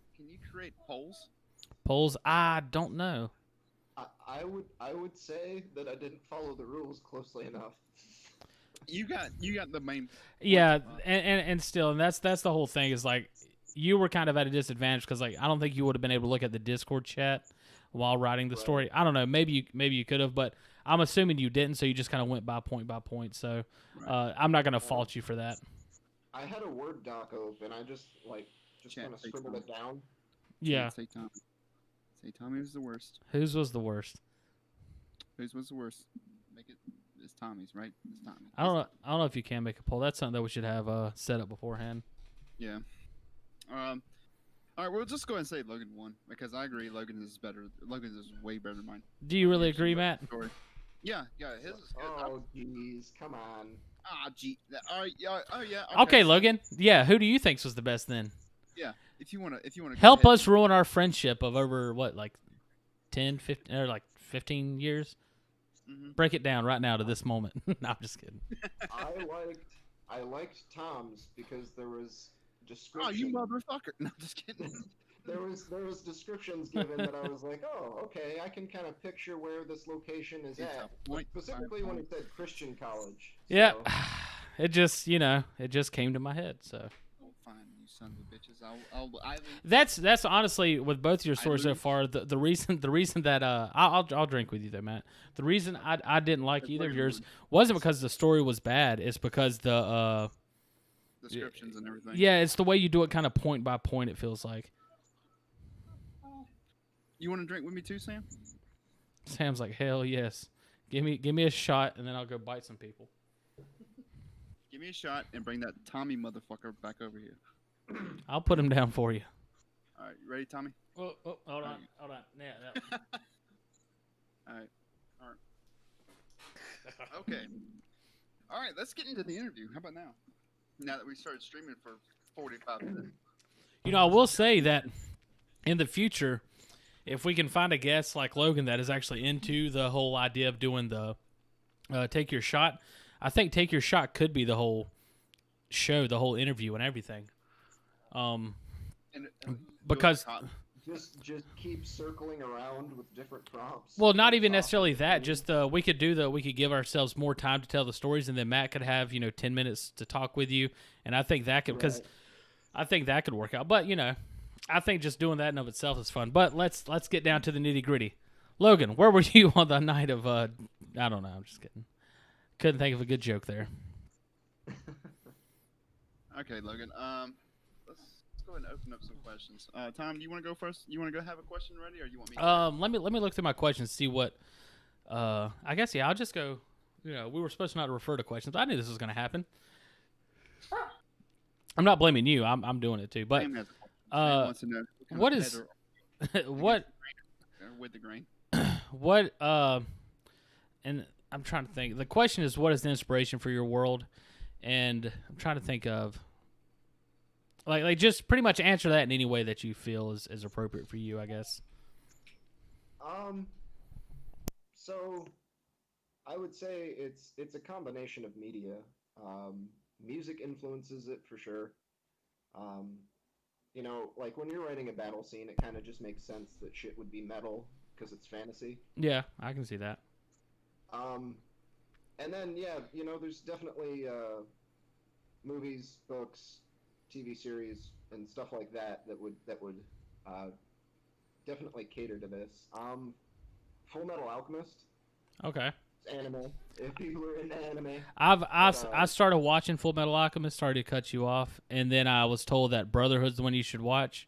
polls? Polls? I don't know. I would say that I didn't follow the rules closely enough. You got the main. Yeah, and still, and that's the whole thing is like. You were kind of at a disadvantage because, like, I don't think you would have been able to look at the Discord chat while writing the story. I don't know. Maybe you could have, but I'm assuming you didn't, so you just kind of went by point. So I'm not going to fault you for that. I had a Word doc open. I just kind of scribbled it down. Yeah. Say Tommy. Say Tommy was the worst. Whose was the worst? Whose was the worst? Make it. It's Tommy's, right? It's Tommy's. I don't know if you can make a poll. That's something that we should have set up beforehand. Yeah. All right, we'll just go ahead and say Logan won because I agree Logan is better. Logan is way better than mine. Do you really agree, Matt? Yeah, his is good. Oh, jeez, come on. Gee. All right, yeah, oh yeah. Okay, Logan. Yeah, who do you think was the best then? Yeah, if you wanna help us ruin our friendship of over what, like 10, 15, or like 15 years. Mm-hmm. Break it down right now to this moment. No, I'm just kidding. I liked Tom's because there was description. Oh, you motherfucker! No, just kidding. there was descriptions given that I was like, oh, okay, I can kind of picture where this location is at. Specifically when it said Christian college. Yeah, so. It just came to my head. So. Oh, fine, you son of a bitches. That's honestly with both your stories so far. The reason that I'll drink with you though, Matt. The reason I didn't like either of yours wasn't because the story was bad. It's because the descriptions and everything. Yeah, it's the way you do it, kind of point by point. It feels like. You want to drink with me too, Sam? Sam's like, hell yes. Give me a shot, and then I'll go bite some people. Give me a shot and bring that Tommy motherfucker back over here. I'll put him down for you. All right, you ready, Tommy? Oh, hold on. Yeah. All right. Okay. All right, let's get into the interview. How about now? Now that we started streaming for 45 minutes. I will say that in the future, if we can find a guest like Logan that is actually into the whole idea of doing the Take Your Shot, I think Take Your Shot could be the whole show, the whole interview and everything. Because just keep circling around with different prompts. Well, not even necessarily that. Just we could give ourselves more time to tell the stories, and then Matt could have 10 minutes to talk with you, and I think that could work out. But I think just doing that in of itself is fun. But let's get down to the nitty gritty. Logan, where were you on the night of? I don't know. I'm just kidding. Couldn't think of a good joke there. Okay, Logan. Let's go ahead and open up some questions. Tom, do you want to go first? You want to go have a question ready, or you want me? Let me look through my questions, see what. I guess I'll just go. We were supposed not to refer to questions, but I knew this was going to happen. I'm not blaming you. I'm doing it too. But Sam wants to know what is what with the grain? What and I'm trying to think. The question is, what is the inspiration for your world? And I'm trying to think of like just pretty much answer that in any way that you feel is appropriate for you, I guess. So I would say it's a combination of media. Music influences it for sure. Like when you're writing a battle scene, it kind of just makes sense that shit would be metal because it's fantasy. Yeah, I can see that. And then there's definitely movies, books, TV series, and stuff like that would definitely cater to this. Full Metal Alchemist. Okay. Anime. If people are into anime. I started watching Full Metal Alchemist. Sorry to cut you off, and then I was told that Brotherhood's the one you should watch,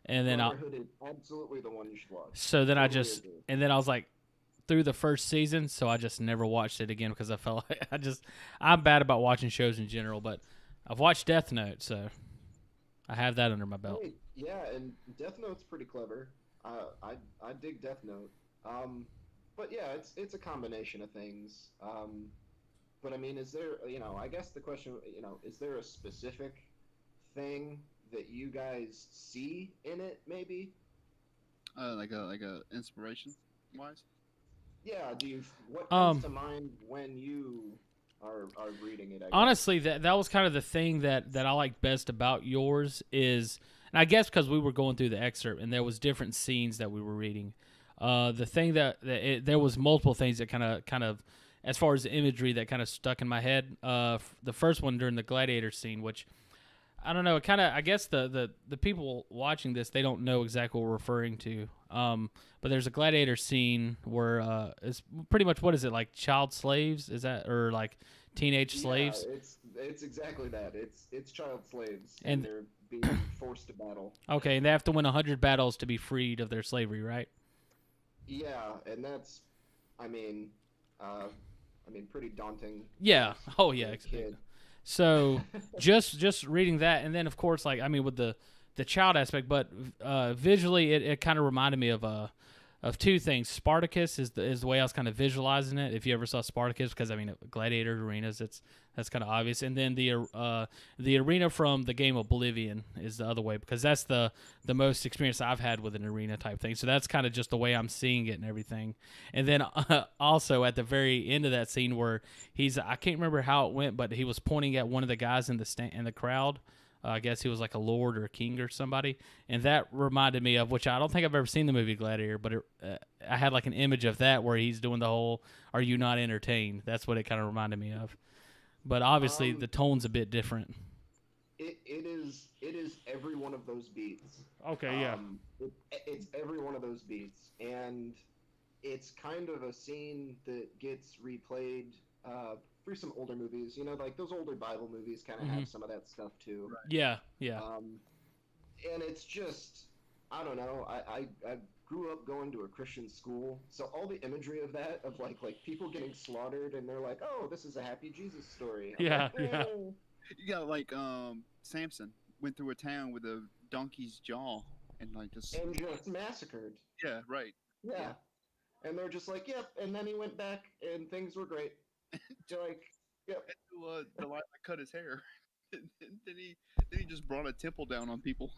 and then Brotherhood is absolutely the one you should watch. So then I was like, through the first season, so I just never watched it again because I felt like I'm bad about watching shows in general, but I've watched Death Note, so I have that under my belt. Hey, yeah, and Death Note's pretty clever. I dig Death Note. But yeah, it's a combination of things. But I mean, is there, I guess the question, is there a specific thing that you guys see in it, maybe? Like a inspiration wise? Yeah, what comes to mind when you are reading it? I guess? Honestly, that was kind of the thing that I liked best about yours is, and I guess because we were going through the excerpt and there was different scenes that we were reading. The thing there was multiple things that kind of, as far as the imagery that kind of stuck in my head. The first one during the gladiator scene, which I don't know, it kind of, I guess the people watching this, they don't know exactly what we're referring to. But there's a gladiator scene where it's pretty much, what is it, like child slaves? Is that, or like teenage slaves? Yeah, it's exactly that. It's child slaves, and they're being forced to battle. Okay, and they have to win 100 battles to be freed of their slavery, right? Yeah, and that's, I mean, pretty daunting. Yeah. Oh, yeah. Kid. So just reading that, and then of course, like, I mean, with the child aspect, but visually, it kind of reminded me of two things. Spartacus is the way I was kind of visualizing it. If you ever saw Spartacus, because I mean, gladiator arenas, that's kind of obvious. And then the arena from the game Oblivion is the other way, because that's the most experience I've had with an arena type thing. So that's kind of just the way I'm seeing it and everything. And then also at the very end of that scene where I can't remember how it went, but he was pointing at one of the guys in the crowd. I guess he was like a lord or a king or somebody, and that reminded me of, which I don't think I've ever seen the movie Gladiator, but I had like an image of that where he's doing the whole "Are you not entertained?" That's what it kind of reminded me of. But obviously, the tone's a bit different. It is every one of those beats. Okay, yeah. It's every one of those beats, and it's kind of a scene that gets replayed through some older movies, like those older Bible movies kind of have some of that stuff too. Right. Yeah, yeah. And it's just, I don't know. I grew up going to a Christian school, so all the imagery of that, of like people getting slaughtered, and they're like, "Oh, this is a happy Jesus story." Yeah, like, yeah. You got like Samson went through a town with a donkey's jaw and just massacred. Yeah, right. Yeah. And they're just like, "Yep." And then he went back, and things were great. Like, yep. Delilah cut his hair. then he just brought a temple down on people.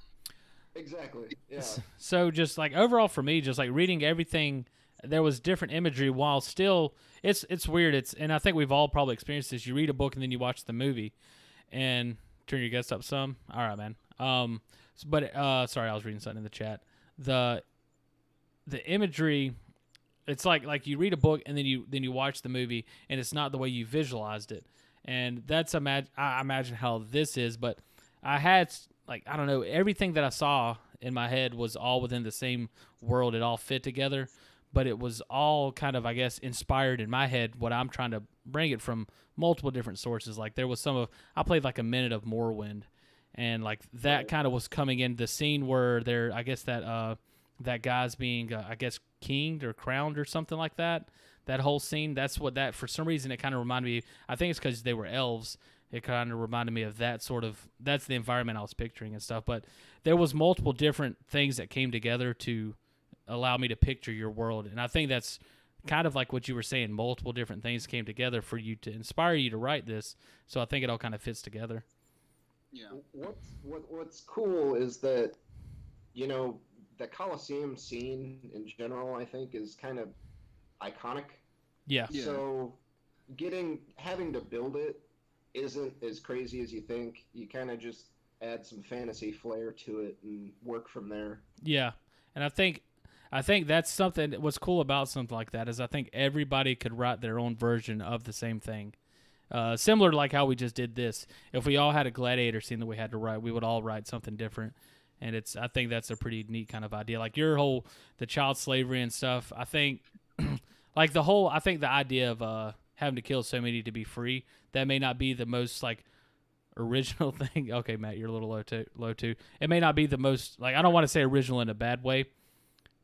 Exactly. Yeah. So just like overall for me, just like reading everything, there was different imagery while still it's weird. And I think we've all probably experienced this. You read a book and then you watch the movie, and turn your guests up some. All right, man. Sorry, I was reading something in the chat. The imagery. It's like you read a book and then you watch the movie, and it's not the way you visualized it, and that's I imagine how this is. But I had, like, I don't know, everything that I saw in my head was all within the same world. It all fit together, but it was all kind of, I guess, inspired in my head. What I'm trying to bring it from multiple different sources. Like there was I played like a minute of Morrowind, and like that Right. kind of was coming in the scene where there, I guess that guy's being I guess kinged or crowned or something like that. That whole scene, that's what that for some reason it kind of reminded me. I think it's because they were elves. It kind of reminded me of that sort of. That's the environment I was picturing and stuff. But there was multiple different things that came together to allow me to picture your world, and I think that's kind of like what you were saying. Multiple different things came together for you to inspire you to write this. So I think it all kind of fits together. Yeah. What's cool is that, you know, the Coliseum scene in general, I think, is kind of iconic. Yeah. Yeah. So having to build it isn't as crazy as you think. You kind of just add some fantasy flair to it and work from there. Yeah, and I think that's something. What's cool about something like that is I think everybody could write their own version of the same thing. Similar to like how we just did this. If we all had a gladiator scene that we had to write, we would all write something different. And I think that's a pretty neat kind of idea. Like your whole the child slavery and stuff. I think like I think the idea of having to kill so many to be free, that may not be the most like original thing. Okay, Matt, you're a little low too. It may not be the most like I don't want to say original in a bad way,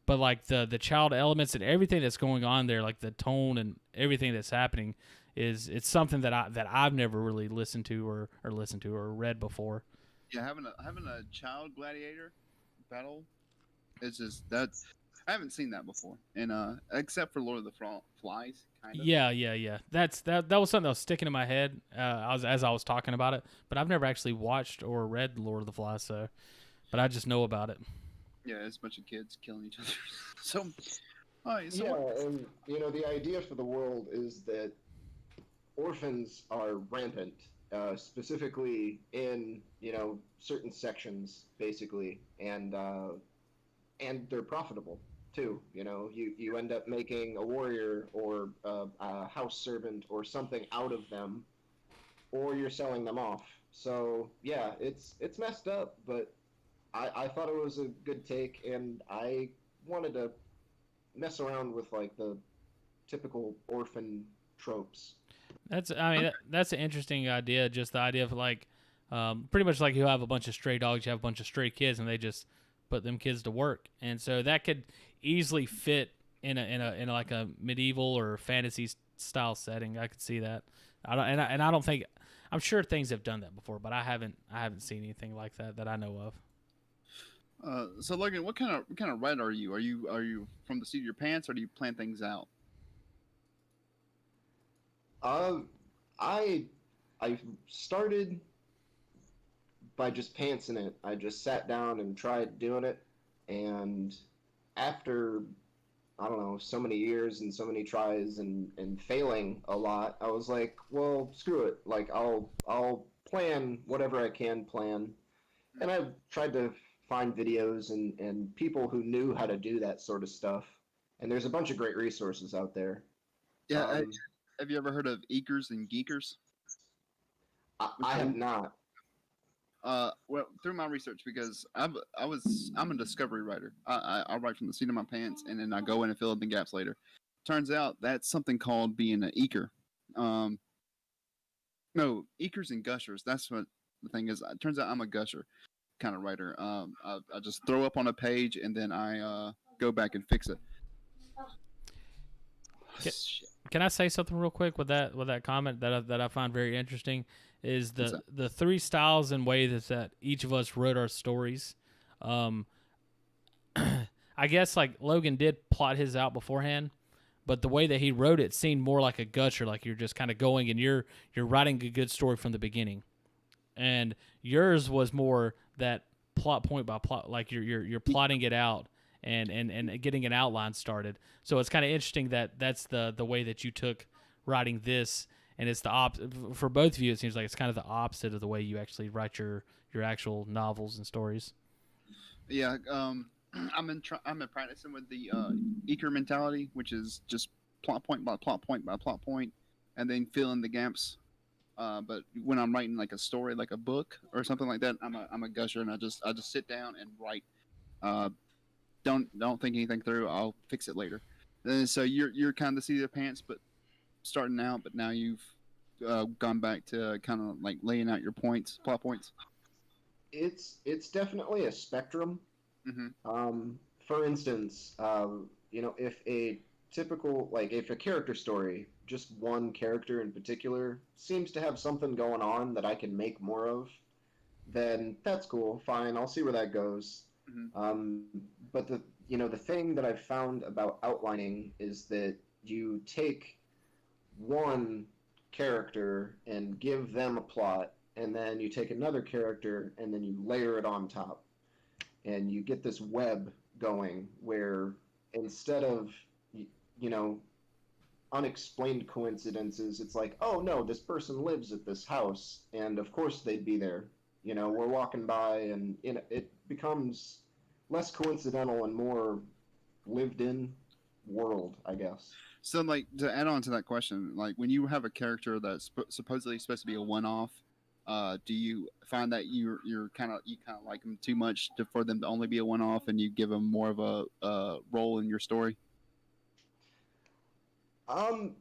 but like the child elements and everything that's going on there, like the tone and everything that's happening, it's something that I've never really listened to or read before. Yeah, having a child gladiator battle is just that's I haven't seen that before, and except for Lord of the Flies, kind of. Yeah. That was something that was sticking in my head as I was talking about it, but I've never actually watched or read Lord of the Flies, so but I just know about it. Yeah, it's a bunch of kids killing each other. So, all right, so Yeah, what, and you know, the idea for the world is that orphans are rampant, specifically in, you know, certain sections, basically, and they're profitable too. You know, you end up making a warrior or a house servant or something out of them, or you're selling them off. So yeah, it's messed up, but I thought it was a good take, and I wanted to mess around with like the typical orphan tropes. That's an interesting idea. Just the idea of like, pretty much like you have a bunch of stray dogs, you have a bunch of stray kids, and they just put them kids to work, and so that could easily fit in a like a medieval or fantasy style setting. I could see that. I don't think I'm sure things have done that before, but I haven't seen anything like that I know of. so Logan, what kind of writer are you? Are you from the seat of your pants, or do you plan things out? Uh, I I started by just pantsing it. I just sat down and tried doing it, and after I don't know, so many years and so many tries and failing a lot, I was like, well, screw it. Like I'll plan whatever I can plan. And I've tried to find videos and people who knew how to do that sort of stuff. And there's a bunch of great resources out there. Yeah, Um, have you ever heard of Eekers and Geekers? I have not. Well, through my research, because I'm a discovery writer. I write from the seat of my pants, and then I go in and fill in the gaps later. Turns out that's something called being an eeker. Um, no, eekers and gushers. That's what the thing is. It turns out I'm a gusher kind of writer. I just throw up on a page, and then I go back and fix it. Can, Shit. can I say something real quick with that comment that I find very interesting? Is What's the three styles and ways that each of us wrote our stories. Um, I guess like Logan did plot his out beforehand, but the way that he wrote it seemed more like a gusher, like you're just kind of going and you're writing a good story from the beginning. And yours was more that plot point by plot, like you're plotting it out and getting an outline started. So it's kind of interesting that that's the way that you took writing this, and it's the for both of you. It seems like it's kind of the opposite of the way you actually write your actual novels and stories. Yeah, I'm in practicing with the eaker mentality, which is just plot point by plot point by plot point, and then fill in the gaps. But when I'm writing like a story, like a book or something like that, I'm a gusher, and I just sit down and write. Uh, don't think anything through. I'll fix it later. And so you're kind of the seat of the pants, but starting out. But now you've gone back to kind of like laying out your points, plot points. It's definitely a spectrum. Mm-hmm. For instance, if a if a character story, just one character in particular, seems to have something going on that I can make more of, then that's cool. Fine, I'll see where that goes. Mm-hmm. Um, but the thing that I've found about outlining is that you take one character and give them a plot, and then you take another character and then you layer it on top, and you get this web going where instead of you know unexplained coincidences, it's like, oh no, this person lives at this house, and of course they'd be there. We're walking by, and it becomes less coincidental and more lived in world, I guess. So, like, to add on to that question, like when you have a character that's supposedly supposed to be a one-off, do you find that you kind of like them too much for them to only be a one-off, and you give them more of a role in your story? Um,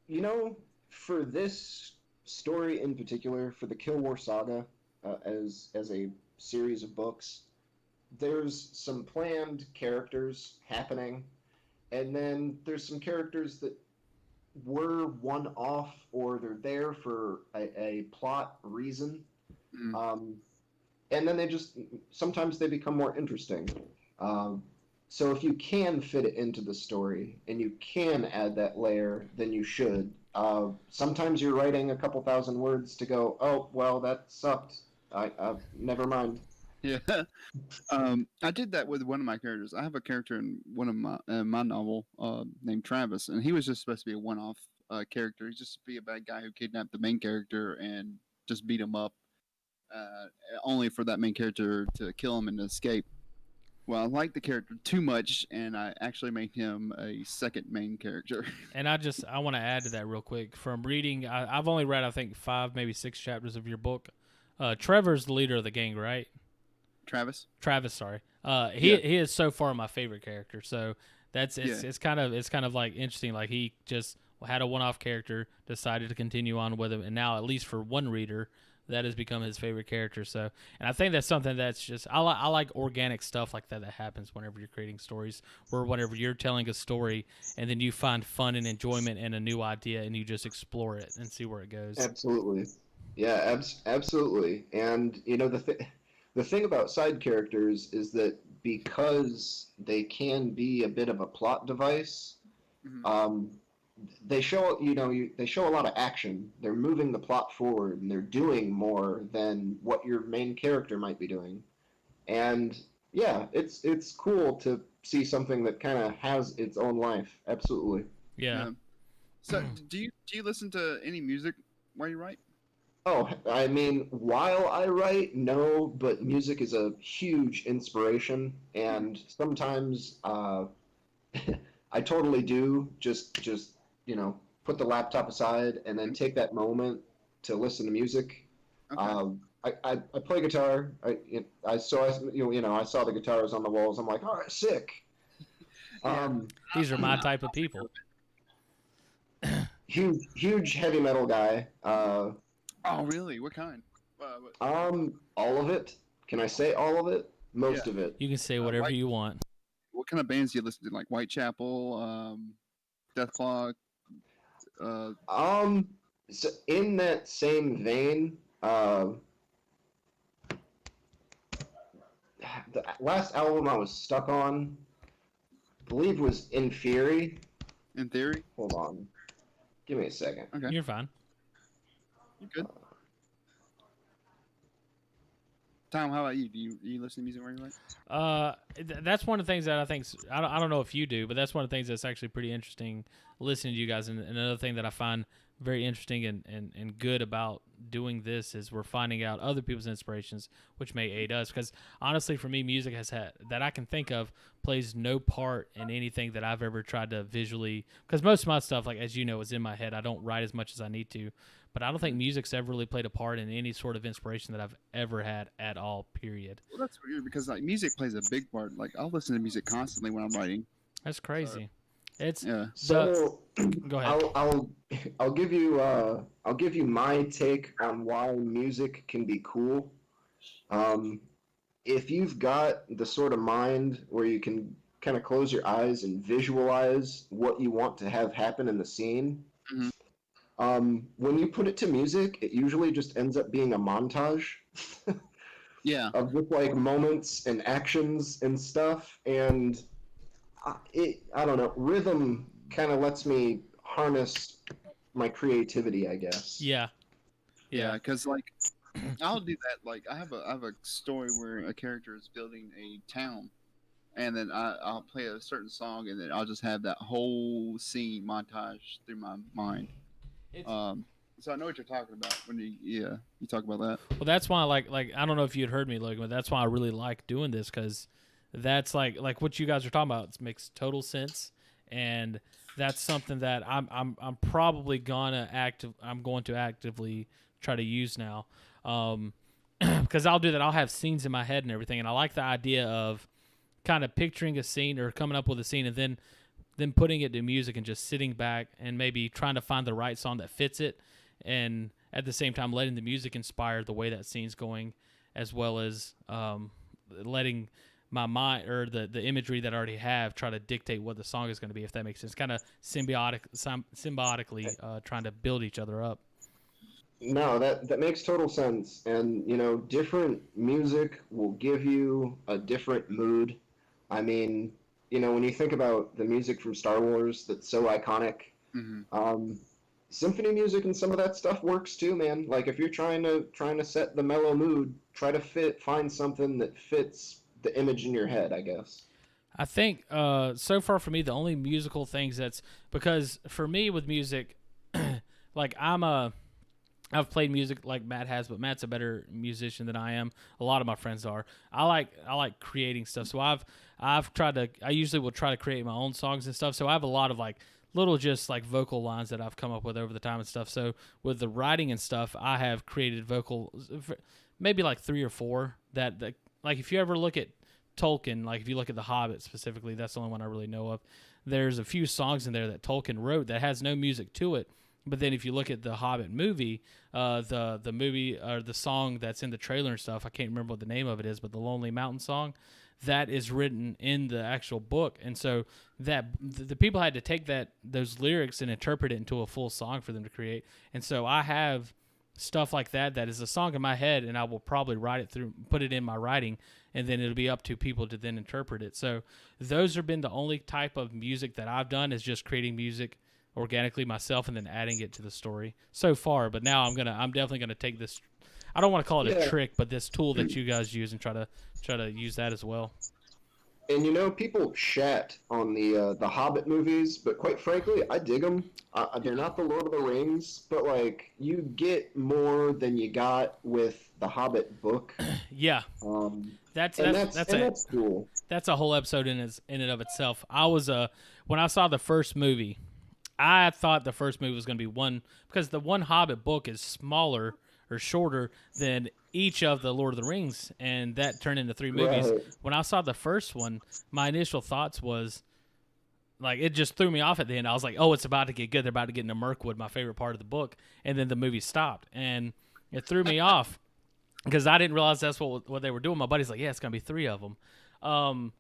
you know, for this story in particular, for the Kill War Saga, as a series of books, there's some planned characters happening, and then there's some characters that were one off, or they're there for a plot reason. Mm. And then they just sometimes they become more interesting. Um, so if you can fit it into the story and you can add that layer, then you should. Sometimes you're writing a couple thousand words to go, oh well, that sucked. Never mind. Yeah. I did that with one of my characters. I have a character in one of my novel named Travis, and he was just supposed to be a one-off character. He's just to be a bad guy who kidnapped the main character and just beat him up, uh, only for that main character to kill him and escape. Well, I liked the character too much, and I actually made him a second main character. And I want to add to that real quick. From reading, I've only read I think 5, maybe 6 chapters of your book. Trevor's the leader of the gang, right? Travis. Sorry. He is so far my favorite character. So it's kind of like interesting. Like he just had a one-off character, decided to continue on with him, and now at least for one reader, that has become his favorite character. So, and I think that's something that's just I like organic stuff like that happens whenever you're creating stories, or whenever you're telling a story and then you find fun and enjoyment and a new idea and you just explore it and see where it goes. Absolutely. Yeah, absolutely. And the thing about side characters is that because they can be a bit of a plot device, Mm-hmm. they show they show a lot of action. They're moving the plot forward, and they're doing more than what your main character might be doing. And yeah, it's cool to see something that kind of has its own life. Absolutely. Yeah. So, do you listen to any music while you write? Oh, I mean, while I write, no, but music is a huge inspiration, and sometimes I totally do just put the laptop aside and then take that moment to listen to music. Okay. I play guitar. I saw the guitars on the walls. I'm like, all right, sick. These are my type of people. Huge heavy metal guy. Oh, really? What kind? All of it. Can I say all of it? Most of it. You can say whatever you want. What kind of bands do you listen to? Like Whitechapel, Deathclaw? So in that same vein, the last album I was stuck on, I believe, was In Theory. In Theory? Hold on. Give me a second. Okay. You're fine. You good? Tom, how about you? Do you listen to music where you write? That's one of the things that I think I don't know if you do, but that's one of the things that's actually pretty interesting listening to you guys. And another thing that I find very interesting and good about doing this is we're finding out other people's inspirations, which may aid us. Because honestly, for me, music has had that I can think of plays no part in anything that I've ever tried to visually. Because most of my stuff, like as you know, is in my head. I don't write as much as I need to. But I don't think music's ever really played a part in any sort of inspiration that I've ever had at all, period. Well, that's weird because like music plays a big part. Like I'll listen to music constantly when I'm writing. That's crazy. It's Yeah. So go ahead. I'll give you my take on why music can be cool. If you've got the sort of mind where you can kind of close your eyes and visualize what you want to have happen in the scene, Mhm. when you put it to music, it usually just ends up being a montage Yeah. of just like moments and actions and stuff. And I don't know, rhythm kind of lets me harness my creativity, I guess. Yeah. Yeah, because like I'll do that. Like I have a story where a character is building a town, and then I'll play a certain song, and then I'll just have that whole scene montage through my mind. It's, Um, so I know what you're talking about when you talk about that. well, that's why like I don't know if you'd heard me, Logan, but that's why I really like doing this, because that's like what you guys are talking about. It makes total sense, and that's something that I'm probably I'm going to actively try to use now, because I'll do that. I'll have scenes in my head and everything, and I like the idea of kind of picturing a scene or coming up with a scene, and then putting it to music and just sitting back and maybe trying to find the right song that fits it, and at the same time letting the music inspire the way that scene's going, as well as letting my mind or the imagery that I already have try to dictate what the song is going to be, if that makes sense. Kind of symbiotically trying to build each other up. No, that makes total sense. And, you know, different music will give you a different mood. I mean, you know, when you think about the music from Star Wars that's so iconic, Hmm. um, symphony music and some of that stuff works too, man. Like if you're trying to set the mellow mood, try to find something that fits the image in your head, I guess. I think so far for me, the only musical things that's, because for me with music, like I've played music like Matt has, but Matt's a better musician than I am. A lot of my friends are. I like creating stuff. So I usually will try to create my own songs and stuff. So I have a lot of like little just like vocal lines that I've come up with over the time and stuff. So with the writing and stuff, I have created maybe like 3 or 4 that like if you ever look at Tolkien, like if you look at The Hobbit specifically, that's the only one I really know of. There's a few songs in there that Tolkien wrote that has no music to it. But then if you look at the Hobbit movie, the movie or the song that's in the trailer and stuff, I can't remember what the name of it is, but the Lonely Mountain song, that is written in the actual book. And so that the people had to take those lyrics and interpret it into a full song for them to create. And so I have stuff like that is a song in my head, and I will probably put it in my writing, and then it'll be up to people to then interpret it. So those have been the only type of music that I've done, is just creating music organically myself and then adding it to the story so far. But now I'm definitely gonna take this, I don't want to call it a trick, but this tool that you guys use, and try to use that as well. And you know, people shat on the Hobbit movies, but quite frankly, I dig them. They're not the Lord of the Rings, but like you get more than you got with the Hobbit book. Yeah, that's cool. That's a whole episode in and of itself. I was when I saw the first movie, I thought the first movie was going to be one, because the one Hobbit book is smaller or shorter than each of the Lord of the Rings, and that turned into 3 movies. Right. When I saw the first one, my initial thoughts was, like, it just threw me off at the end. I was like, oh, it's about to get good. They're about to get into Mirkwood, my favorite part of the book. And then the movie stopped, and it threw me off because I didn't realize that's what they were doing. My buddy's like, yeah, it's going to be 3 of them.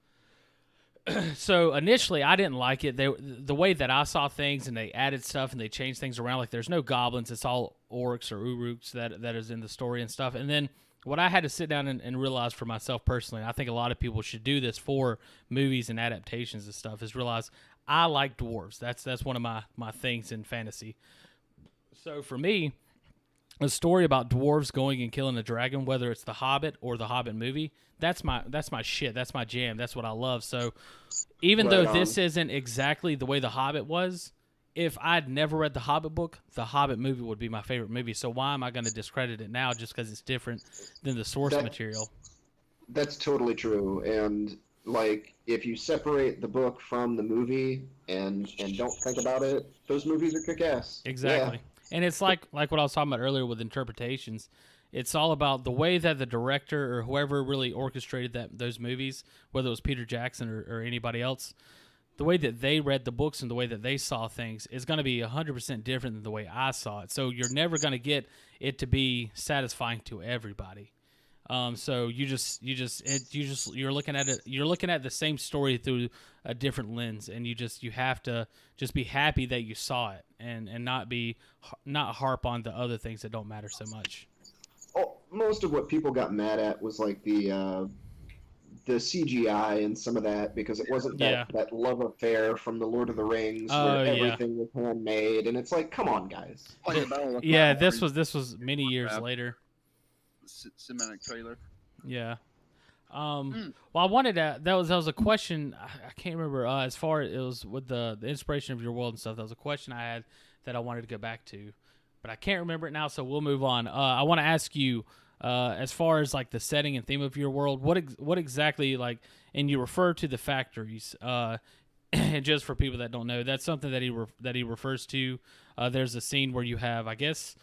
So initially, I didn't like it. The way that I saw things, and they added stuff and they changed things around. Like there's no goblins; it's all orcs or uruks that is in the story and stuff. And then what I had to sit down and realize for myself personally, and I think a lot of people should do this for movies and adaptations and stuff, is realize I like dwarves. That's one of my things in fantasy. So for me, a story about dwarves going and killing a dragon, whether it's The Hobbit or the Hobbit movie, that's my shit. That's my jam. That's what I love. So even though this isn't exactly the way The Hobbit was, if I'd never read the Hobbit book, the Hobbit movie would be my favorite movie. So why am I going to discredit it now just because it's different than the source material? That's totally true. And like, if you separate the book from the movie and don't think about it, those movies are kick-ass. Exactly. Yeah. And it's like what I was talking about earlier with interpretations. It's all about the way that the director or whoever really orchestrated those movies, whether it was Peter Jackson or anybody else, the way that they read the books and the way that they saw things is going to be 100% different than the way I saw it. So you're never going to get it to be satisfying to everybody. So you're looking at it. You're looking at the same story through a different lens, and you have to just be happy that you saw it, and not harp on the other things that don't matter so much. Oh, most of what people got mad at was like the CGI and some of that, because it wasn't that love affair from the Lord of the Rings Oh where yeah. everything was handmade, and it's like, come on, guys. Like the Battle of the Yeah, Platform this was many years later. cinematic trailer. Yeah. Well, I wanted to. That was a question. I can't remember. As far as it was with the inspiration of your world and stuff. That was a question I had that I wanted to go back to, but I can't remember it now. So we'll move on. I want to ask you, as far as like the setting and theme of your world, what exactly like, and you refer to the factories. And just for people that don't know, that's something that he refers to. There's a scene where you have, I guess,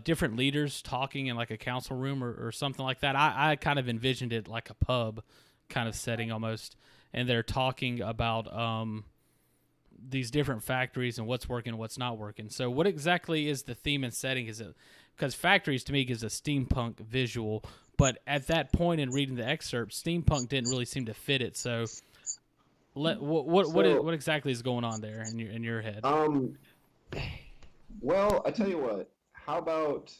different leaders talking in like a council room or something like that. I kind of envisioned it like a pub kind of setting almost, and they're talking about these different factories and what's working and what's not working. So what exactly is the theme and setting? Is it because factories to me gives a steampunk visual, but at that point in reading the excerpt, steampunk didn't really seem to fit it. So what exactly is going on there in your head? Well, I tell you what. How about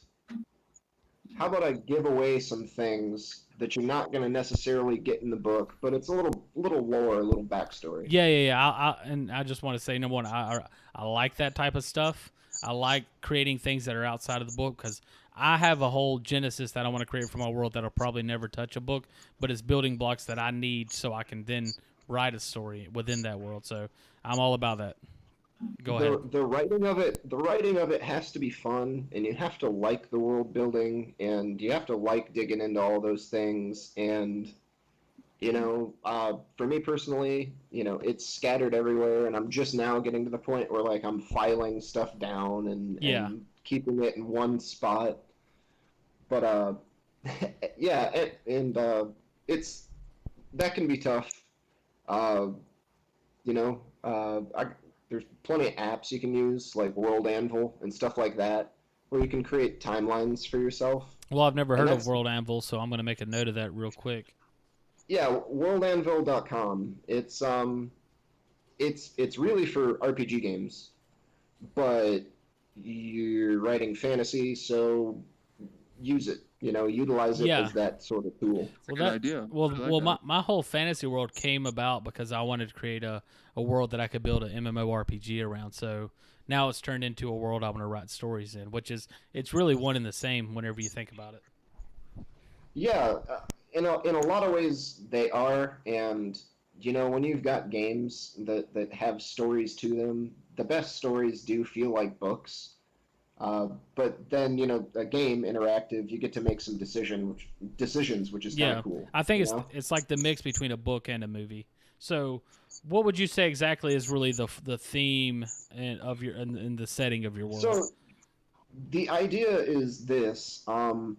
I give away some things that you're not going to necessarily get in the book, but it's a little lore, a little backstory. Yeah. And I just want to say, number one, I like that type of stuff. I like creating things that are outside of the book because I have a whole genesis that I want to create for my world that'll probably never touch a book, but it's building blocks that I need so I can then write a story within that world. So I'm all about that. Go ahead. The writing of it has to be fun, and you have to like the world building, and you have to like digging into all those things. And for me personally, it's scattered everywhere, and I'm just now getting to the point where like I'm filing stuff down and keeping it in one spot. But yeah, and it's that can be tough. Uh, there's plenty of apps you can use, like World Anvil and stuff like that, where you can create timelines for yourself. Well, I've never heard of World Anvil, so I'm going to make a note of that real quick. Yeah, worldanvil.com. It's really for RPG games, but you're writing fantasy, so use it. Utilize it as that sort of tool. Well, good idea. Well, my whole fantasy world came about because I wanted to create a world that I could build an MMORPG around. So now it's turned into a world I want to write stories in, it's really one and the same whenever you think about it. Yeah, in a lot of ways they are, and when you've got games that have stories to them, the best stories do feel like books. But then, a game interactive, you get to make some decisions, which is kind of cool. I think it's like the mix between a book and a movie. So, what would you say exactly is really the theme of your and the setting of your world? So, the idea is this: you're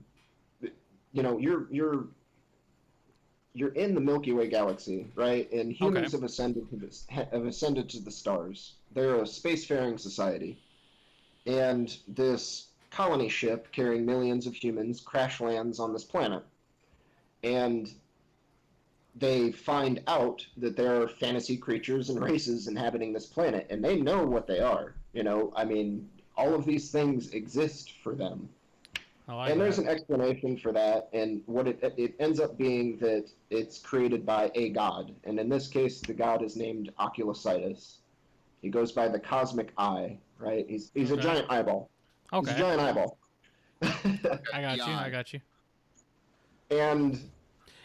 in the Milky Way galaxy, right? And humans have ascended to the stars. They're a spacefaring society. And this colony ship carrying millions of humans crash lands on this planet. And they find out that there are fantasy creatures and races inhabiting this planet, and they know what they are. All of these things exist for them. There's an explanation for that, and what it ends up being that it's created by a god. And in this case, the god is named Oculositis. He goes by the Cosmic Eye. Right? He's a giant eyeball. Okay. He's a giant eyeball. I got you. And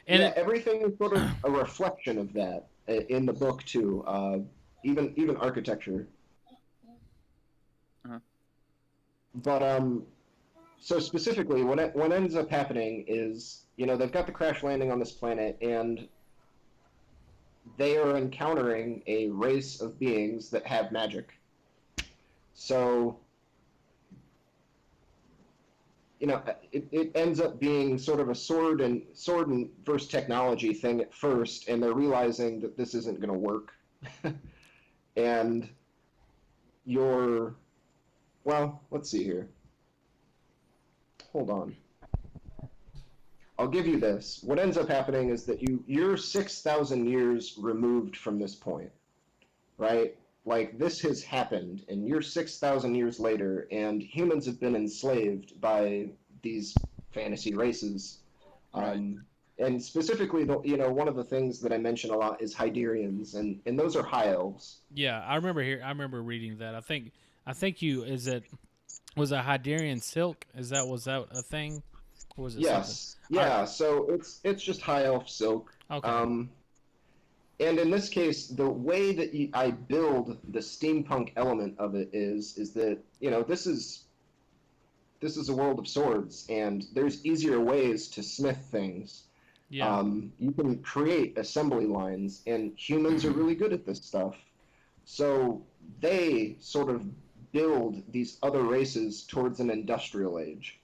everything is sort of a reflection of that in the book too. Even architecture. Uh-huh. But so specifically, what ends up happening is they've got the crash landing on this planet, and they are encountering a race of beings that have magic. So, it ends up being sort of a sword and versus technology thing at first, and they're realizing that this isn't going to work. And let's see here. Hold on. I'll give you this. What ends up happening is that you're 6,000 years removed from this point, right? Like this has happened, and you're 6,000 years later, and humans have been enslaved by these fantasy races. Um, and specifically, one of the things that I mention a lot is Hyderians, and those are high elves. Yeah, I remember reading that. I think was it Hyderian silk? Was that a thing? Or was it something? Yes, yeah. So it's just high elf silk. Okay. And in this case, the way that I build the steampunk element of it is that this is a world of swords, and there's easier ways to smith things. Yeah. You can create assembly lines, and humans are really good at this stuff. So they sort of build these other races towards an industrial age.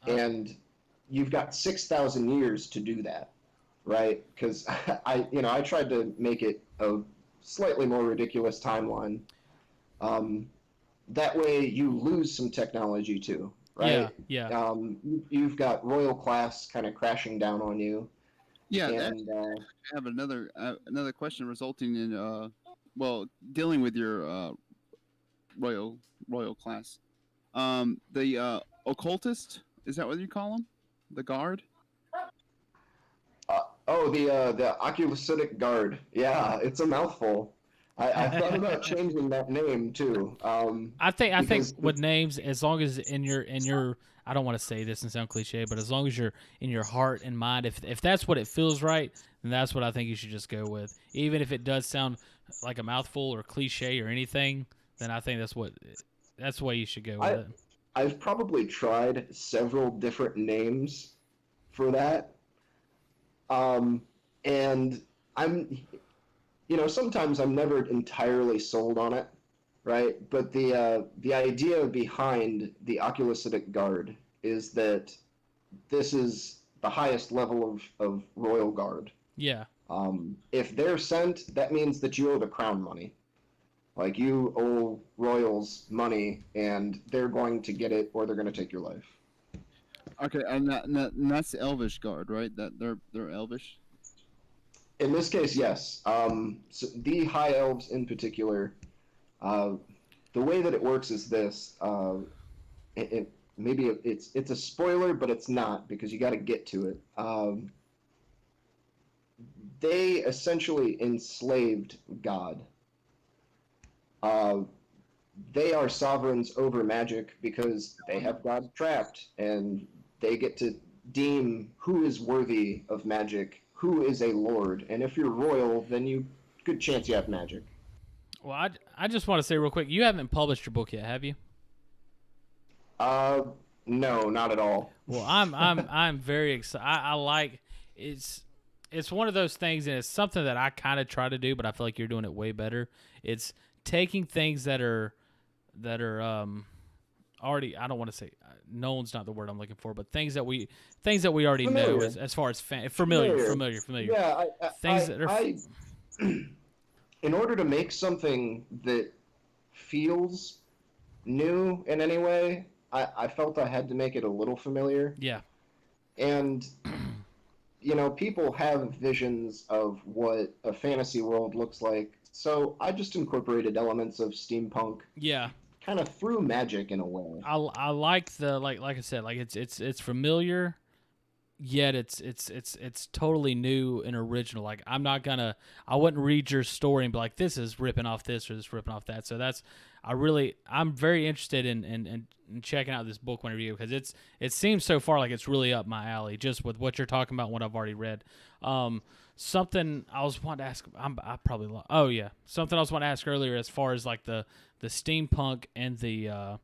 And you've got 6,000 years to do that, right? Because I tried to make it a slightly more ridiculous timeline. That way you lose some technology too, right? Yeah. You've got royal class kind of crashing down on you. Yeah, and I have another question resulting in dealing with your royal class. The occultist, is that what you call them? The guard? The Oculicitic Guard. Yeah, it's a mouthful. I thought about changing that name too. I think with names, as long as in your I don't want to say this and sound cliche, but as long as you're in your heart and mind, if that's what it feels right, then that's what I think you should just go with. Even if it does sound like a mouthful or cliche or anything, then I think that's the way you should go with it. I've probably tried several different names for that. And sometimes I'm never entirely sold on it, right? But the idea behind the Oculicitic Guard is that this is the highest level of Royal Guard. Yeah. If they're sent, that means that you owe the crown money. Like, you owe royals money, and they're going to get it, or they're going to take your life. Okay, and that's the Elvish Guard, right? That they're Elvish. In this case, yes. So the High Elves in particular, the way that it works is this. Maybe it's a spoiler, but it's not, because you got to get to it. They essentially enslaved God. They are sovereigns over magic because they have God trapped, and they get to deem who is worthy of magic, who is a lord, and if you're royal, then good chance you have magic. Well, I just want to say real quick, you haven't published your book yet, have you? No, not at all. Well, I'm very excited. I like it's one of those things, and it's something that I kind of try to do, but I feel like you're doing it way better. It's taking things that are already, I don't want to say known's not the word I'm looking for, but things that we already familiar. know as far as familiar. Yeah, things that are in order to make something that feels new in any way, I felt I had to make it a little familiar. Yeah. And people have visions of what a fantasy world looks like. So I just incorporated elements of steampunk. Yeah. Kind of through magic in a way. I like the like I said, like it's familiar, yet it's totally new and original. Like I wouldn't read your story and be like, this is ripping off this or this ripping off that. So I'm very interested in checking out this book whenever you, because it seems so far like it's really up my alley, just with what you're talking about and what I've already read. Something I was wanting to ask, something I was wanting to ask earlier, as far as like the steampunk and the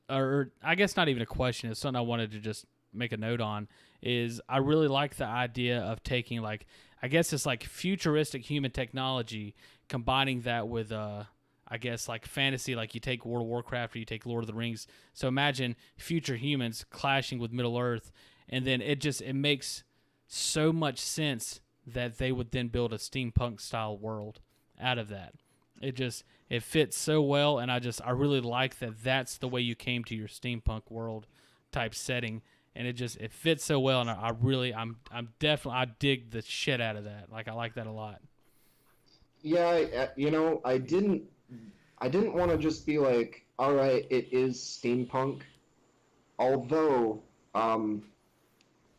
or I guess not even a question, it's something I wanted to just make a note on, is I really like the idea of taking, like, I guess it's like futuristic human technology, combining that with I guess like fantasy, like you take World of Warcraft or you take Lord of the Rings. So imagine future humans clashing with Middle Earth, and then it makes so much sense that they would then build a steampunk style world out of that. It fits so well, and I really like that that's the way you came to your steampunk world type setting, and it fits so well, and I'm definitely, I dig the shit out of that. Like, I like that a lot. Yeah, I didn't want to just be like, all right, it is steampunk, although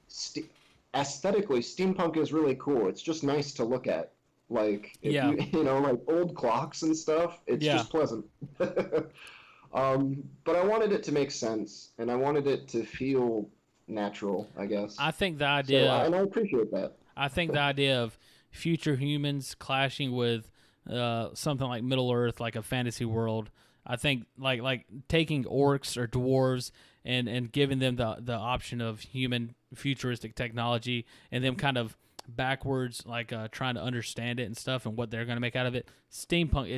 st- aesthetically, steampunk is really cool. It's just nice to look at. Like, if Yeah. like old clocks and stuff, it's just pleasant. But I wanted it to make sense, and I wanted it to feel natural, I guess. I think the idea, and I appreciate that. I think the idea of future humans clashing with something like Middle Earth, like a fantasy world. I think like taking orcs or dwarves and giving them the option of human futuristic technology, and them kind of backwards, like trying to understand it and stuff, and what they're going to make out of it. Steampunk,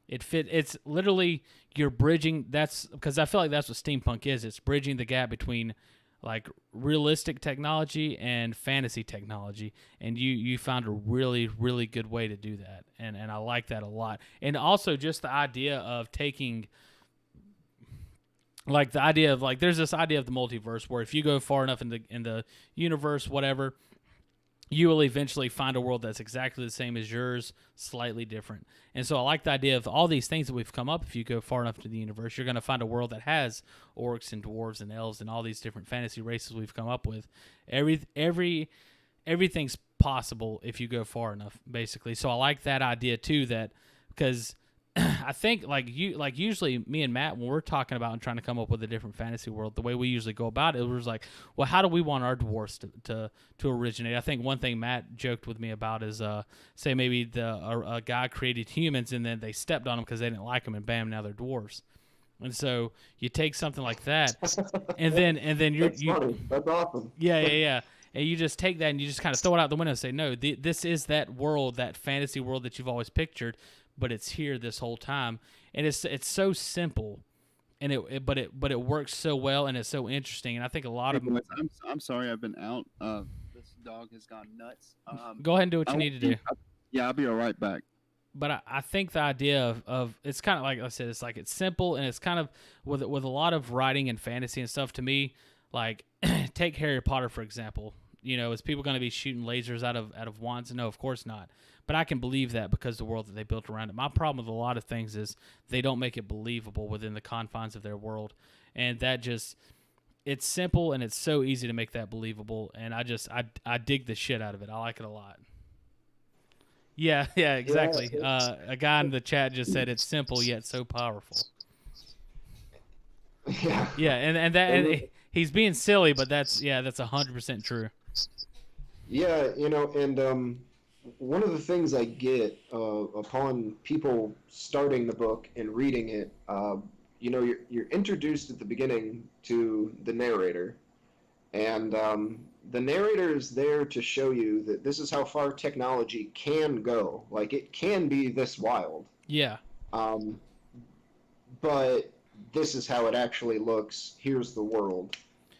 it's literally, you're bridging. That's because I feel like that's what steampunk is. It's bridging the gap between like realistic technology and fantasy technology, and you found a really, really good way to do that, and I like that a lot. And also just the idea of taking, like, the idea of, like, there's this idea of the multiverse where if you go far enough in the universe, whatever, you will eventually find a world that's exactly the same as yours, slightly different. And so I like the idea of all these things that we've come up. If you go far enough to the universe, you're going to find a world that has orcs and dwarves and elves and all these different fantasy races we've come up with. Everything's possible if you go far enough, basically. So I like that idea too, that because I think usually me and Matt, when we're talking about and trying to come up with a different fantasy world, the way we usually go about it was like, well, how do we want our dwarves to originate? I think one thing Matt joked with me about is say maybe a guy created humans and then they stepped on them because they didn't like them, and bam, now they're dwarves. And so you take something like that, and then you're funny. That's awesome. Yeah. And you just take that and you just kind of throw it out the window and say, no, this is that world, that fantasy world that you've always pictured, but it's here this whole time. And it's so simple, and it works so well, and it's so interesting. And I think a lot of I'm sorry, I've been out. This dog has gone nuts. Go ahead and do what you need to do. Yeah, I'll be right back. But I think the idea of it's kind of like I said, it's simple, and it's kind of with a lot of writing and fantasy and stuff. To me, like take Harry Potter for example. Is people going to be shooting lasers out of wands? No, of course not. But I can believe that because of the world that they built around it. My problem with a lot of things is they don't make it believable within the confines of their world. And that just, it's simple and it's so easy to make that believable. And I dig the shit out of it. I like it a lot. Yeah, exactly. A guy in the chat just said it's simple yet so powerful. Yeah. Yeah, and he's being silly, but that's 100% true. Yeah, and one of the things I get upon people starting the book and reading it, you're introduced at the beginning to the narrator, and the narrator is there to show you that this is how far technology can go. Like, it can be this wild. Yeah. But this is how it actually looks. Here's the world.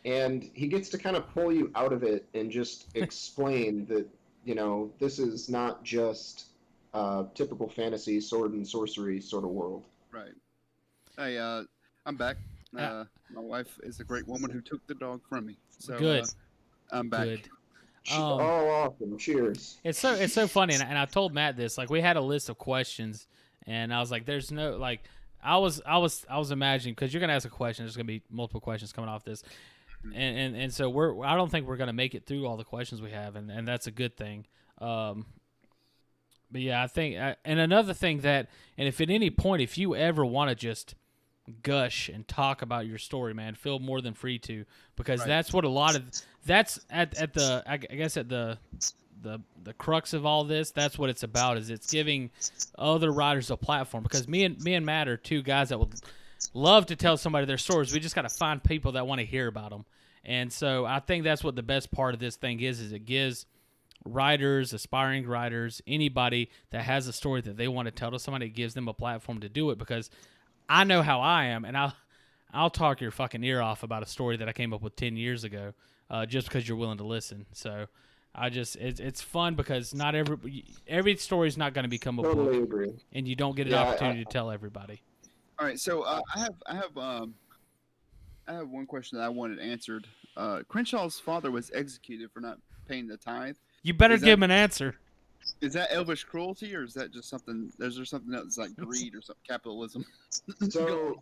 And he gets to kind of pull you out of it and just explain that, this is not just typical fantasy, sword and sorcery sort of world. Right. Hey, I'm back. My wife is a great woman who took the dog from me. So good. I'm back. Good. Awesome. Cheers. It's so funny, and I told Matt this. Like, we had a list of questions, and I was like, "There's no like." I was imagining, because you're gonna ask a question. There's gonna be multiple questions coming off this. And so I don't think we're gonna make it through all the questions we have, and that's a good thing. But yeah, I think, and another thing and if at any point, if you ever want to just gush and talk about your story, man, feel more than free to, because Right. that's what that's at the crux of all this. That's what it's about. Is it's giving other writers a platform, because me and Matt are two guys that would love to tell somebody their stories. We just got to find people that want to hear about them. And so I think that's what the best part of this thing is it gives writers, aspiring writers, anybody that has a story that they want to tell to somebody, it gives them a platform to do it, because I know how I am, and I'll talk your fucking ear off about a story that I came up with 10 years ago, just because you're willing to listen. So it's fun, because not every story is not going to become a Totally book, agree. and you don't get an opportunity to tell everybody. All right, so I have I have one question that I wanted answered. Crenshaw's father was executed for not paying the tithe. You better Is give that- him an answer. Is that elvish cruelty, or is that just something? Is there something else like greed or something, capitalism? So,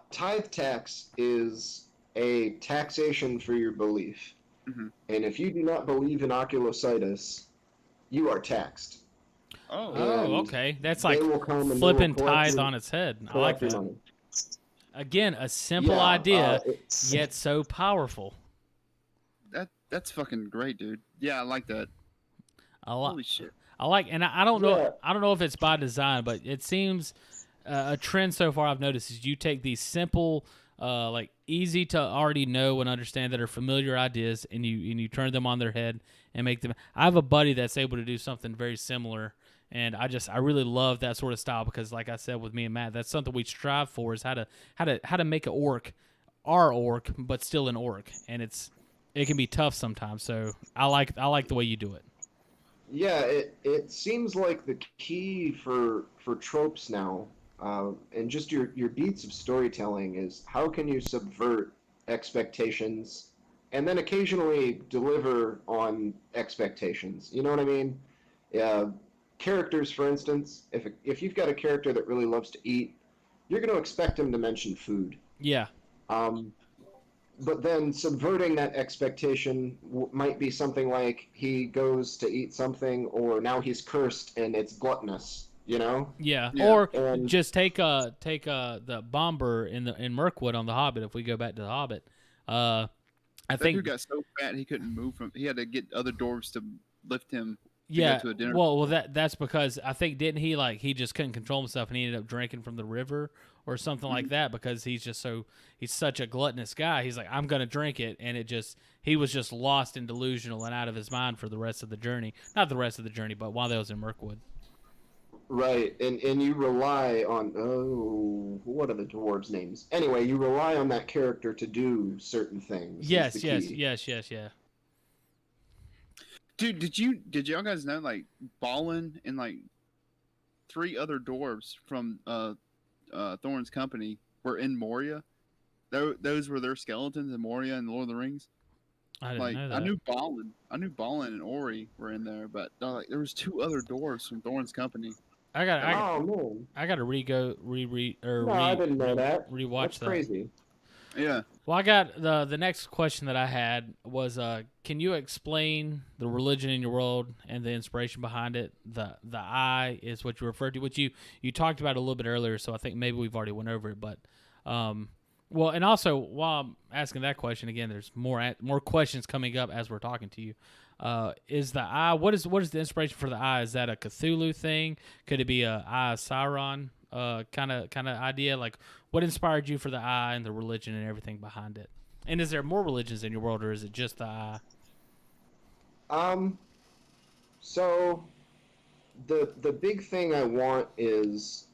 tithe tax is a taxation for your belief. Mhm. And if you do not believe in oculositis, you are taxed. Oh, Oh, And okay. That's they like will come and they flipping will collect tithe your- on its head. I like collect your that. money. Again, a simple Yeah, idea, it's- yet so powerful. that's fucking great, dude. Yeah, I like that. I like. Holy shit. I like, and I don't know. Yeah. I don't know if it's by design, but it seems a trend so far I've noticed is you take these simple, like easy to already know and understand that are familiar ideas, and you turn them on their head and make them. I have a buddy that's able to do something very similar, and I really love that sort of style because, like I said with me and Matt, that's something we strive for is how to make an orc, our orc, but still an orc, and it can be tough sometimes. So I like the way you do it. Yeah, it seems like the key for tropes now, and just your beats of storytelling is how can you subvert expectations, and then occasionally deliver on expectations. You know what I mean? Characters, for instance, if you've got a character that really loves to eat, you're going to expect him to mention food. Yeah. But then subverting that expectation might be something like he goes to eat something, or now he's cursed and it's gluttonous. You know? Yeah. Yeah. Or And- just take the bomber in Mirkwood on the Hobbit. If we go back to the Hobbit, I That think dude got so fat he couldn't move from. He had to get other dwarves to lift him. yeah. to a dinner. Well, that's because I think didn't he just couldn't control himself and he ended up drinking from the river or something like that because he's such a gluttonous guy. He's like, I'm gonna drink it, and he was just lost and delusional and out of his mind for the rest of the journey. Not the rest of the journey, but while they was in Mirkwood. Right, and you rely on what are the dwarves' names? Anyway, you rely on that character to do certain things. is Yes, the key. yeah. Dude, did y'all guys know like Ballin and like 3 other dwarves from Thorne's company were in Moria? Those were their skeletons in Moria and Lord of the Rings. I didn't Like know that. I knew Ballin and Ori were in there, but like there was 2 other dwarves from Thorne's company. I got Oh man, I got to I didn't know that. rewatch That's that. crazy. Yeah. Well, I got the next question that I had was, can you explain the religion in your world and the inspiration behind it? The eye is what you referred to, which you talked about a little bit earlier, so I think maybe we've already went over it. But, well, and also while I'm asking that question again, there's more questions coming up as we're talking to you. Is the eye what is the inspiration for the eye? Is that a Cthulhu thing? Could it be a Eye of Sauron kind of idea? Like, what inspired you for the eye and the religion and everything behind it? And is there more religions in your world, or is it just the eye? So the big thing I want is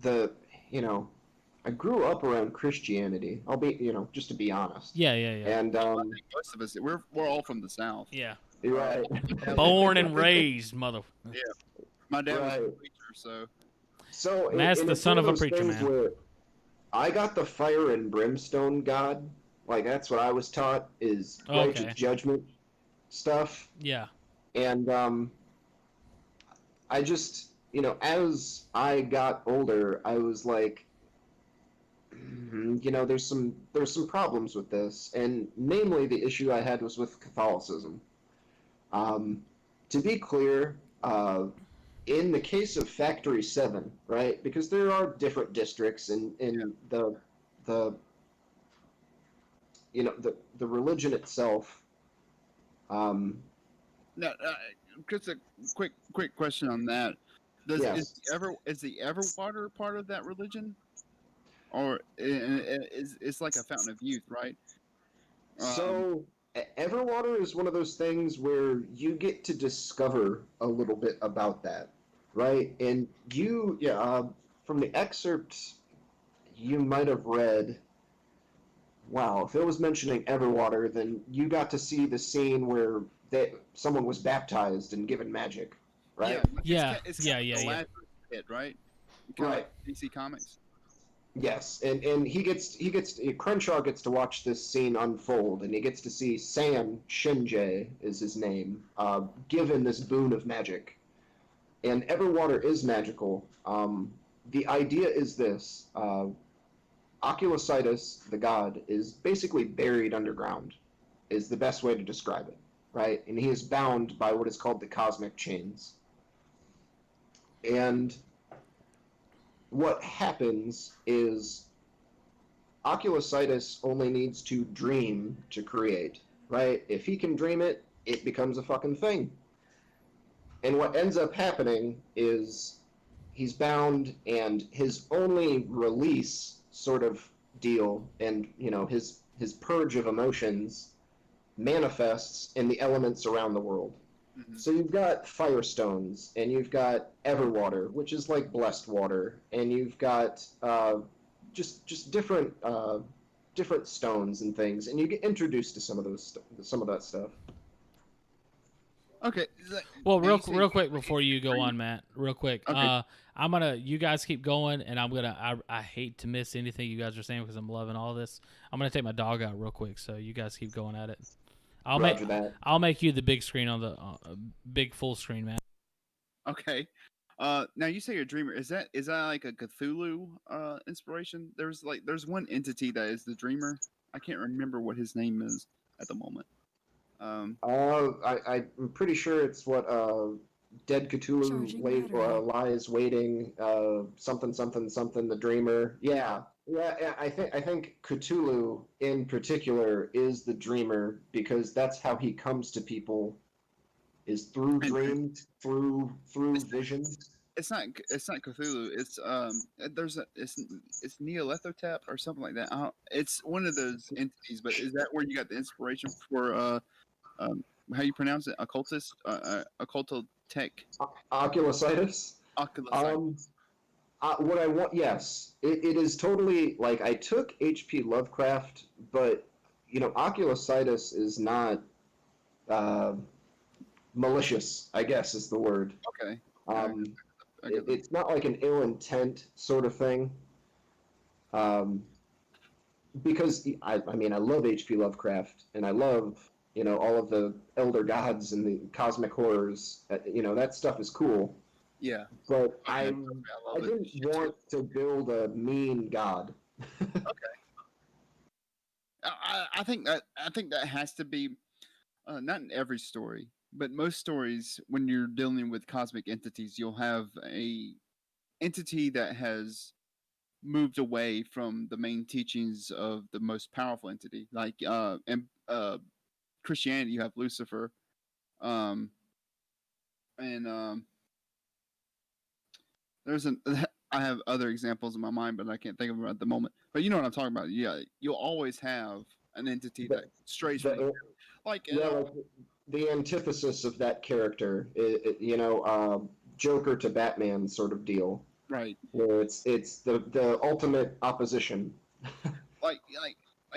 I grew up around Christianity. I'll be, just to be honest. Yeah. And I think most of us we're all from the South. Yeah. you're right. Born and raised, mother. My dad was a Right. preacher, so So Matt's and the it's son one of a those preacher, things man. where I got the fire and brimstone God. Like that's what I was taught is righteous Okay. judgment stuff. Yeah. And I just, as I got older, I was like, there's some problems with this, and namely the issue I had was with Catholicism. To be clear, in the case of Factory 7, right? Because there are different districts in the religion itself. no, just a quick question on that. Yes. Is the Everwater part of that religion, or is it's like a fountain of youth, right? So, Everwater is one of those things where you get to discover a little bit about that, right? And from the excerpt, you might have read, wow, if it was mentioning Everwater, then you got to see the scene where someone was baptized and given magic, right? Yeah, It's yeah. the Lazarus Pit, right? Kinda Right. like DC Comics. Yes, and Crenshaw gets to watch this scene unfold, and he gets to see Sam Shinji is his name, given this boon of magic, and Everwater is magical. The idea is this: Oculositis, the god, is basically buried underground, is the best way to describe it, right? And he is bound by what is called the cosmic chains. And what happens is Oculositis only needs to dream to create, right? If he can dream it, it becomes a fucking thing. And what ends up happening is he's bound, and his only release sort of deal, and his purge of emotions manifests in the elements around the world. Mm-hmm. So you've got Firestones, and you've got Everwater, which is like blessed water, and you've got just different different stones and things, and you get introduced to some of that stuff. Okay. Well, real quick before you go on, Matt. Real quick. Okay. You guys keep going, and I hate to miss anything you guys are saying because I'm loving all this. I'm gonna take my dog out real quick, so you guys keep going at it. I'll make you the big screen on the big full screen, Matt. Okay. Now you say you're a dreamer. Is that like a Cthulhu inspiration? There's one entity that is the dreamer. I can't remember what his name is at the moment. I'm pretty sure it's what Dead Cthulhu lies waiting. Something the dreamer. Yeah. I think Cthulhu in particular is the dreamer because that's how he comes to people, is through dreams, through visions. It's not Cthulhu. It's it's Neolithotep or something like that. It's one of those entities. But is that where you got the inspiration for how you pronounce it? Occultist, occultal tech. Oculositis. Oculositis. What I want, yes, it is totally like I took H.P. Lovecraft, but Oculositis is not malicious, I guess is the word. Okay. It's not like an ill intent sort of thing. Because I love H.P. Lovecraft, and I love all of the elder gods and the cosmic horrors. That stuff is cool. Yeah. But I didn't want to build a mean god. Okay. I think that has to be not in every story, but most stories when you're dealing with cosmic entities, you'll have a entity that has moved away from the main teachings of the most powerful entity. Like in Christianity, you have Lucifer, and I have other examples in my mind, but I can't think of them at the moment. But you know what I'm talking about. Yeah, you'll always have an entity that strays from like the antithesis of that character, Joker to Batman sort of deal. Right. Where it's the ultimate opposition. like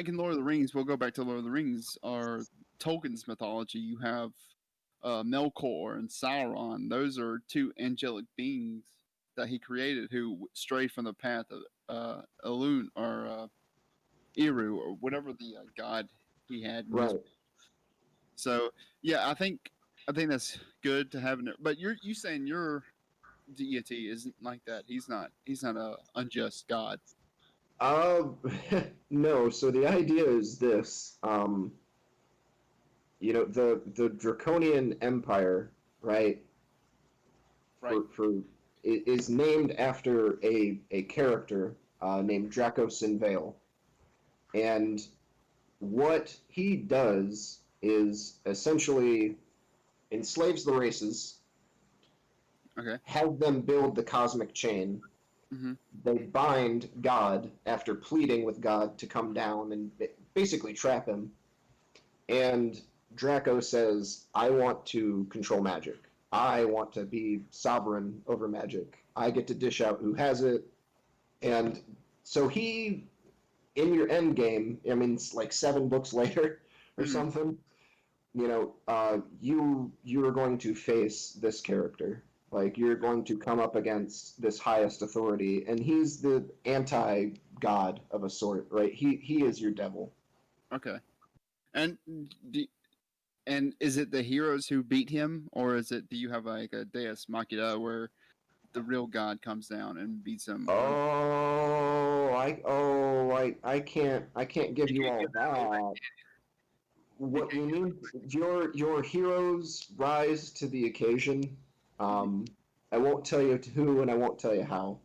in Lord of the Rings, we'll go back to Lord of the Rings or Tolkien's mythology. You have Melkor and Sauron. Those are two angelic beings that he created who strayed from the path of Elun or Eru or whatever the god he had. Right. So yeah, I think that's good to have in there. But you saying your deity isn't like that. He's not a unjust god. No. So the idea is this. The Draconian Empire, right? Right. Is named after a character named Dracos Vale, and what he does is essentially enslaves the races. Okay. Have them build the cosmic chain. Mm-hmm. They bind God after pleading with God to come down and basically trap him. And Draco says, I want to control magic. I want to be sovereign over magic. I get to dish out who has it. And so he, in your end game, it's like 7 books later or something, you are going to face this character. Like, you're going to come up against this highest authority, and he's the god of a sort, right? He is your devil. Okay. And and is it the heroes who beat him, or is it, do you have like a Deus Machina where the real god comes down and beats him? I can't give you all that. What you mean? Your heroes rise to the occasion. I won't tell you who, and I won't tell you how.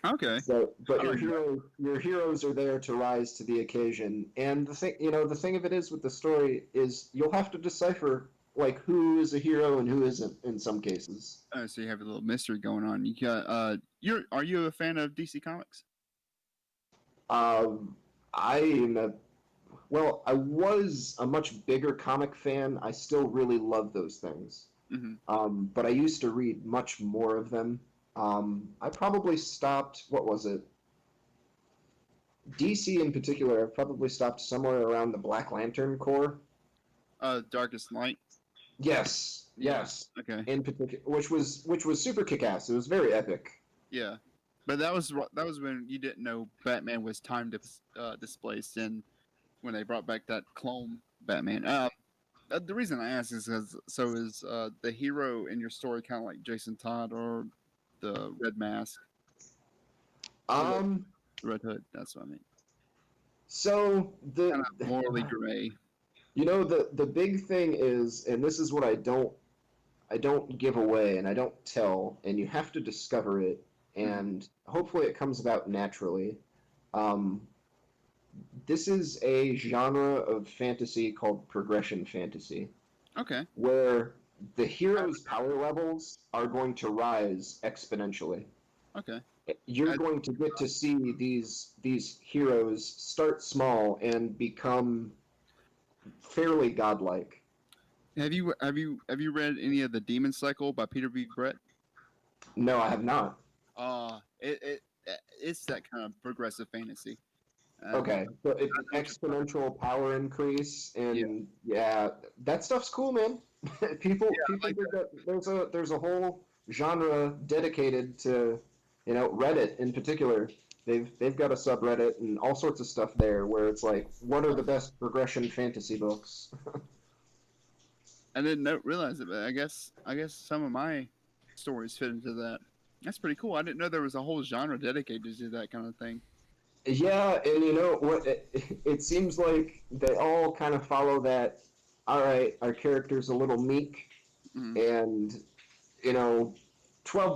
Okay. So, but I don't know. your heroes are there to rise to the occasion. And the thing of it is with the story is you'll have to decipher like who is a hero and who isn't in some cases. So you have a little mystery going on. You got are you a fan of DC Comics? I am I was a much bigger comic fan. I still really love those things. But I used to read much more of them. I probably stopped, what was it? DC in particular, I probably stopped somewhere around the Black Lantern Corps. Darkest Light. Yes. Okay. In particular, which was super kick-ass. It was very epic. Yeah, but that was when you didn't know Batman was time displaced, and when they brought back that clone Batman. The reason I ask is because is the hero in your story kind of like Jason Todd or the Red Mask? Red Hood. That's what I mean. So the kind of morally gray. You know, the big thing is, and this is what I don't give away and I don't tell, and you have to discover it, and hopefully it comes about naturally. This is a genre of fantasy called progression fantasy. Okay. Where the hero's power levels are going to rise exponentially. Okay. You're going to get to see these heroes start small and become fairly godlike. Have you read any of the Demon Cycle by Peter V. Brett? No, I have not. It's that kind of progressive fantasy. Okay, so it's exponential power increase, and yeah, that stuff's cool, man. people think that there's a whole genre dedicated to, Reddit in particular. They've got a subreddit and all sorts of stuff there where it's like, what are the best progression fantasy books? I didn't realize it, but I guess some of my stories fit into that. That's pretty cool. I didn't know there was a whole genre dedicated to that kind of thing. Yeah, and you know what? It seems like they all kind of follow that. All right, our character's a little meek, and 12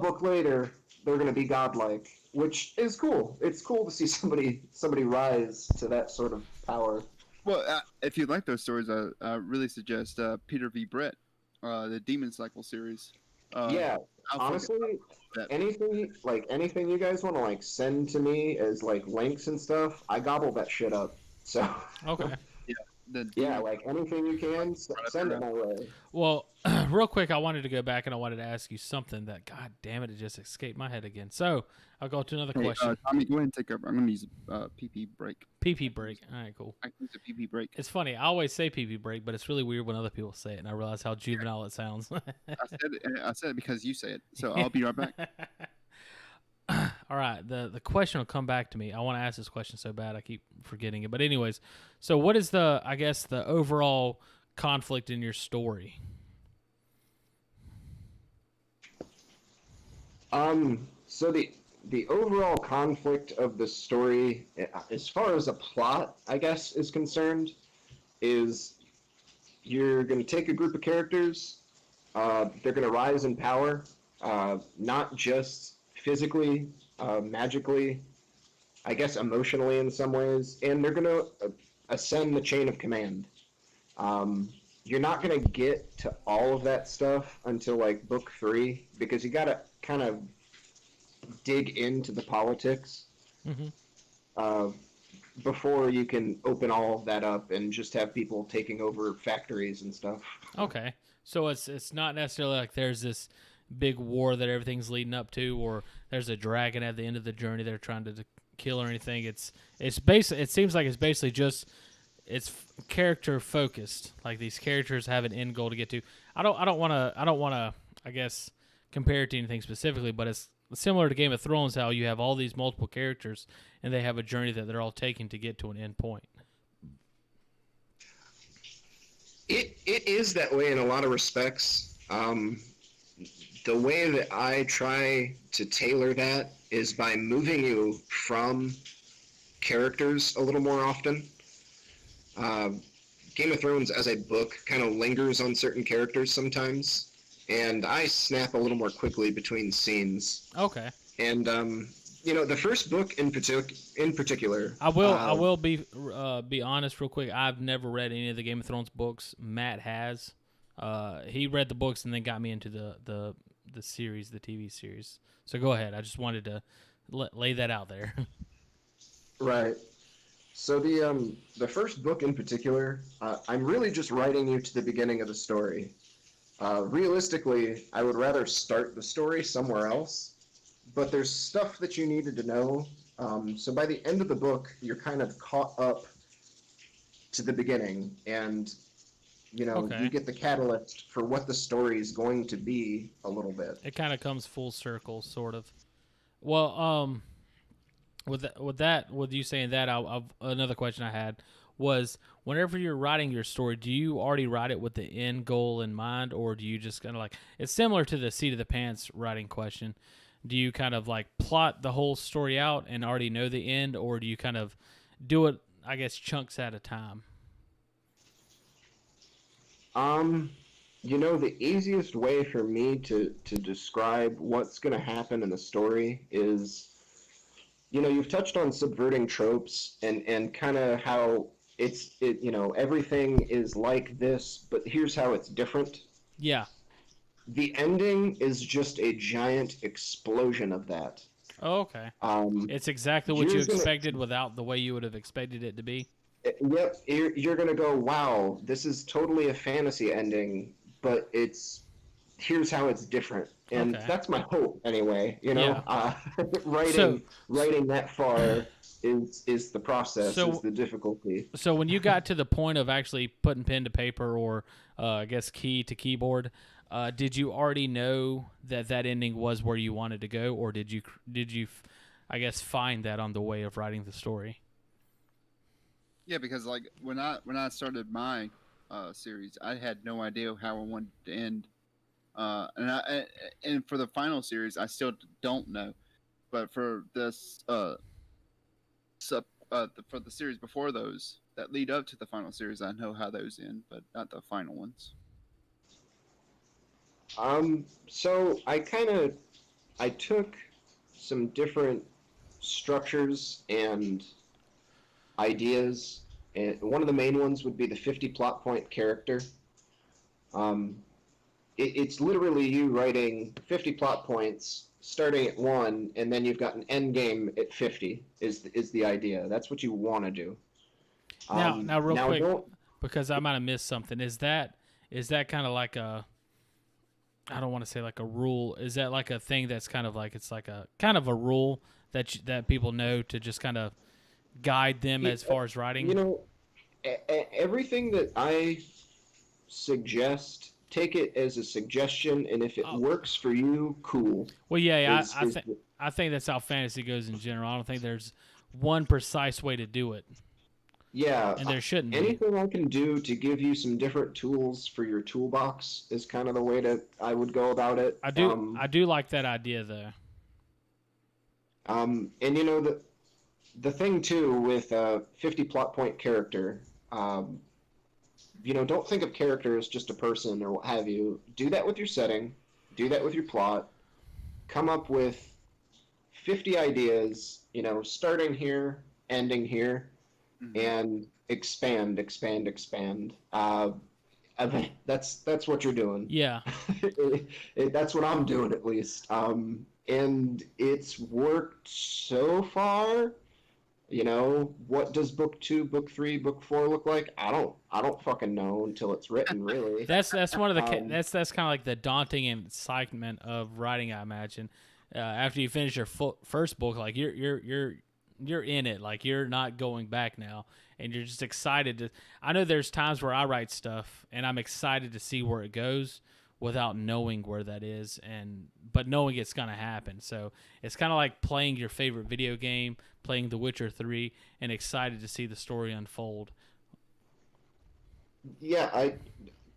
book later they're going to be godlike, which is cool. It's cool to see somebody rise to that sort of power. Well, if you like those stories, I really suggest Peter V. Brett, the Demon Cycle series. Yeah, honestly, anything you guys want to send to me as links and stuff, I gobble that shit up. So okay. Anything you can send it my way. Well, real quick, I wanted to go back and I wanted to ask you something that, god damn it just escaped my head again. So I'll go to another question. Tommy, go ahead and take over. I'm going to use a PP break. PP break. All right, cool. I can use a PP break. It's funny. I always say PP break, but it's really weird when other people say it, and I realize how juvenile it sounds. I said it because you say it, so I'll be right back. All right, the question will come back to me. I want to ask this question so bad I keep forgetting it. But anyways, so what is the overall conflict in your story? So the overall conflict of the story, as far as a plot, I guess, is concerned, is you're going to take a group of characters, they're going to rise in power, not just physically, magically, I guess emotionally in some ways, and they're going to ascend the chain of command. You're not going to get to all of that stuff until book 3, because you got to kind of dig into the politics before you can open all of that up and just have people taking over factories and stuff. Okay, so it's not necessarily like there's this big war that everything's leading up to, or there's a dragon at the end of the journey they're trying to kill or anything. It's basically, it seems like it's basically just it's character focused. Like these characters have an end goal to get to. I don't want to I guess compare it to anything specifically, but it's similar to Game of Thrones, how you have all these multiple characters and they have a journey that they're all taking to get to an end point. It is that way in a lot of respects. The way that I try to tailor that is by moving you from characters a little more often. Game of Thrones as a book kind of lingers on certain characters sometimes, and I snap a little more quickly between scenes. Okay. And the first book in particular. I will be honest real quick. I've never read any of the Game of Thrones books. Matt has. He read the books and then got me into the series, the TV series. So go ahead. I just wanted to lay that out there. Right. So the first book in particular, I'm really just writing you to the beginning of the story. Realistically, I would rather start the story somewhere else, but there's stuff that you needed to know. So by the end of the book, you're kind of caught up to the beginning, and you get the catalyst for what the story is going to be a little bit. It kind of comes full circle, sort of. Well, with you saying that, another question I had was, whenever you're writing your story, do you already write it with the end goal in mind, or do you just kind of like, it's similar to the seat of the pants writing question. Do you kind of like plot the whole story out and already know the end, or do you kind of do it, I guess, chunks at a time? The easiest way for me to describe what's going to happen in the story is, you've touched on subverting tropes and kind of how everything is like this, but here's how it's different. Yeah. The ending is just a giant explosion of that. Oh, okay. It's exactly what you expected without the way you would have expected it to be. Yep. You're going to go, wow, this is totally a fantasy ending, but here's how it's different. And that's my hope anyway, Yeah. Writing that far is the process, is the difficulty. So when you got to the point of actually putting pen to paper, or I guess key to keyboard, did you already know that ending was where you wanted to go, or did you I guess find that on the way of writing the story? Yeah, because like when I started my series, I had no idea how I wanted to end. And for the final series, I still don't know. But for this for the series before those that lead up to the final series, I know how those end, but not the final ones. So I took some different structures and ideas, and one of the main ones would be the 50 plot point character. It's literally you writing 50 plot points, starting at 1, and then you've got an end game at 50. Is the idea? That's what you want to do. Now, real quick, because I might have missed something. Is that kind of like a, I don't want to say like a rule. Is that like a thing that's kind of like, it's like a kind of a rule that people know to just kind of guide them as far as writing? Everything that I suggest, take it as a suggestion, and if it works for you, cool. Well, yeah, I think that's how fantasy goes in general. I don't think there's one precise way to do it. Yeah, and there shouldn't be. Anything I can do to give you some different tools for your toolbox is kind of the way that I would go about it. I do like that idea though. And the thing too with a 50 plot point character, don't think of character as just a person or what have you. Do that with your setting, do that with your plot, come up with 50 ideas, starting here, ending here, and expand. That's what you're doing. Yeah. That's what I'm doing, at least. And it's worked so far. What does book 2, book 3, book 4 look like? I don't fucking know until it's written, really. That's one of the that's kind of like the daunting excitement of writing, I imagine. After you finish your first book, like you're in it, like you're not going back now, and you're just excited to. I know there's times where I write stuff and I'm excited to see where it goes, without knowing where that is, but knowing it's gonna happen. So it's kind of like playing your favorite video game, playing The Witcher 3, and excited to see the story unfold. Yeah, I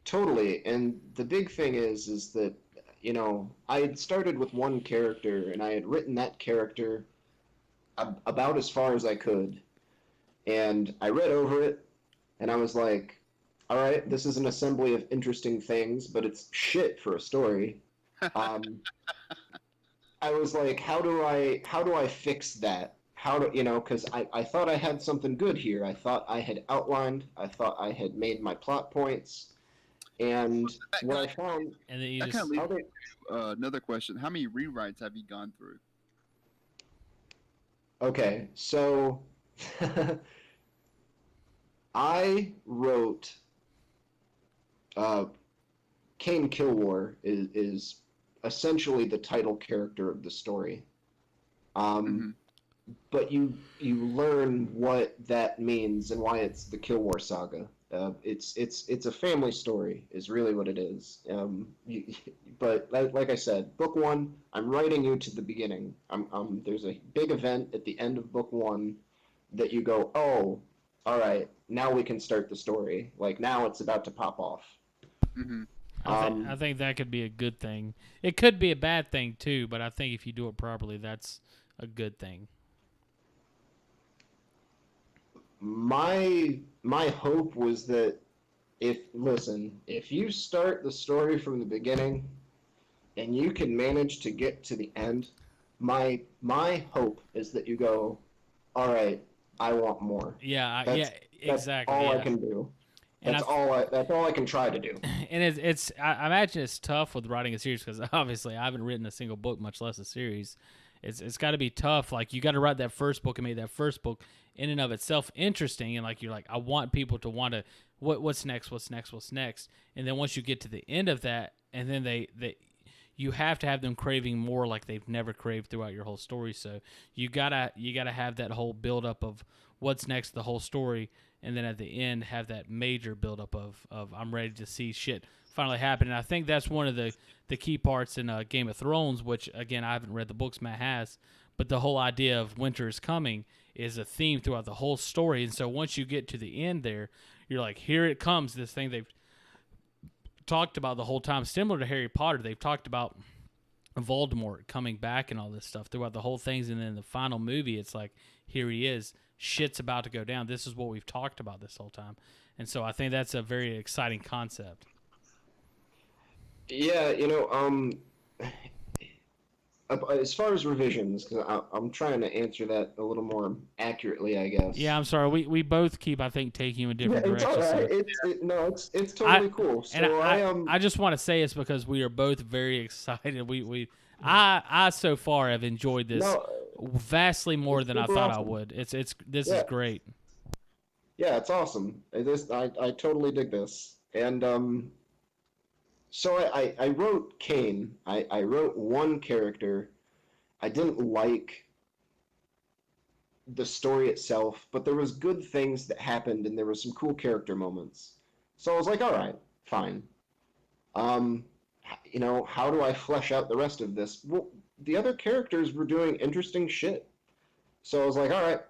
totally. And the big thing is that, I had started with one character and I had written that character about as far as I could. And I read over it and I was like, all right, this is an assembly of interesting things, but it's shit for a story. I was like, how do I fix that? Because I thought I had something good here. I thought I had outlined, I thought I had made my plot points. And what I found, And then you That just kind of leads to another question. How many rewrites have you gone through? okay, so I wrote Cain Kilwar is essentially the title character of the story. Mhm. But you learn what that means and why it's the Kilwar saga. It's a family story is really what it is. But like I said, book one, I'm writing you to the beginning. There's a big event at the end of book one that you go, oh, all right, now we can start the story. Like now it's about to pop off. Mhm. I think that could be a good thing. It could be a bad thing too, but I think if you do it properly, that's a good thing. My hope was that if you start the story from the beginning and you can manage to get to the end, my hope is that you go, all right, I want more. Yeah, That's exactly. all yeah. I can do. And That's all I can try to do. And it's I imagine it's tough with writing a series because obviously I haven't written a single book, much less a series. It's got to be tough. Like you got to write that first book and make that first book in and of itself interesting, and like you're like, I want people to want to what's next, and then once you get to the end of that, and then they you have to have them craving more like they've never craved throughout your whole story. So you gotta have that whole build up of what's next, the whole story, and then at the end have that major build up of I'm ready to see shit finally happen. And I think that's one of the key parts in Game of Thrones, which again I haven't read the books, Matt has, but the whole idea of winter is coming is a theme throughout the whole story. And so once you get to the end there, you're like, here it comes, this thing they've talked about the whole time, similar to Harry Potter. They've talked about Voldemort coming back and all this stuff throughout the whole things, and then the final movie, it's like, here he is. Shit's about to go down. This is what we've talked about this whole time. And so I think that's a very exciting concept. Yeah, as far as revisions, because I'm trying to answer that a little more accurately, I guess. Yeah, I'm sorry. We both keep, I think, taking you in different directions. It's all right. It's totally cool. So and I just want to say it's because we are both very excited. I so far have enjoyed this vastly more than I thought I would. This is great. Yeah, it's awesome. I totally dig this. And so I wrote Cain. I wrote one character. I didn't like the story itself, but there was good things that happened and there were some cool character moments. So I was like, all right, fine. How do I flesh out the rest of this? Well, the other characters were doing interesting shit. So I was like, all right,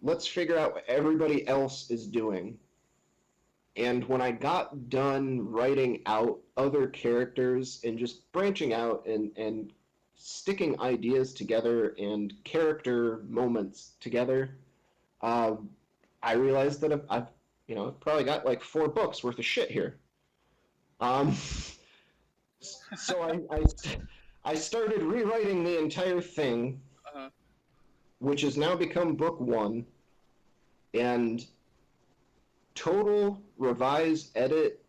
let's figure out what everybody else is doing. And when I got done writing out other characters and just branching out and sticking ideas together and character moments together, I realized that I've probably got like 4 books worth of shit here. So I started rewriting the entire thing, which has now become book 1, and total revise, edit,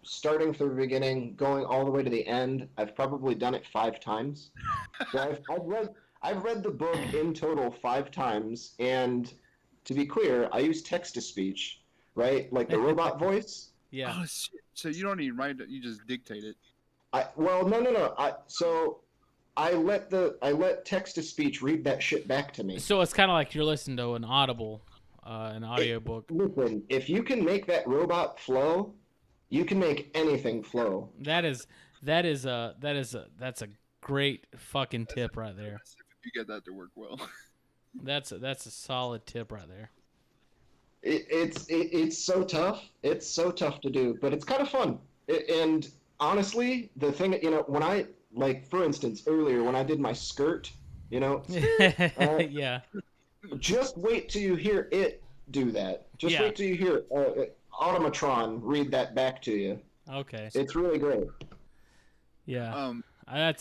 starting from the beginning, going all the way to the end. I've probably done it 5 times. So I've read the book in total 5 times, and to be clear, I use text to speech, right? Like the robot voice. Yeah. Oh shit! So you don't even write it; you just dictate it. No. So I let text to speech read that shit back to me. So it's kind of like you're listening to an audiobook. Listen, if you can make that robot flow, you can make anything flow. That is that's a great fucking tip right there. If you get that to work well. That's a solid tip right there. It's so tough. It's so tough to do, but it's kind of fun. And honestly, the thing, when I, like, for instance, earlier when I did my skirt, Yeah. just wait till you hear it do that. Just Yeah. wait till you hear Automatron read that back to you. Okay. It's really great. Yeah. Yeah,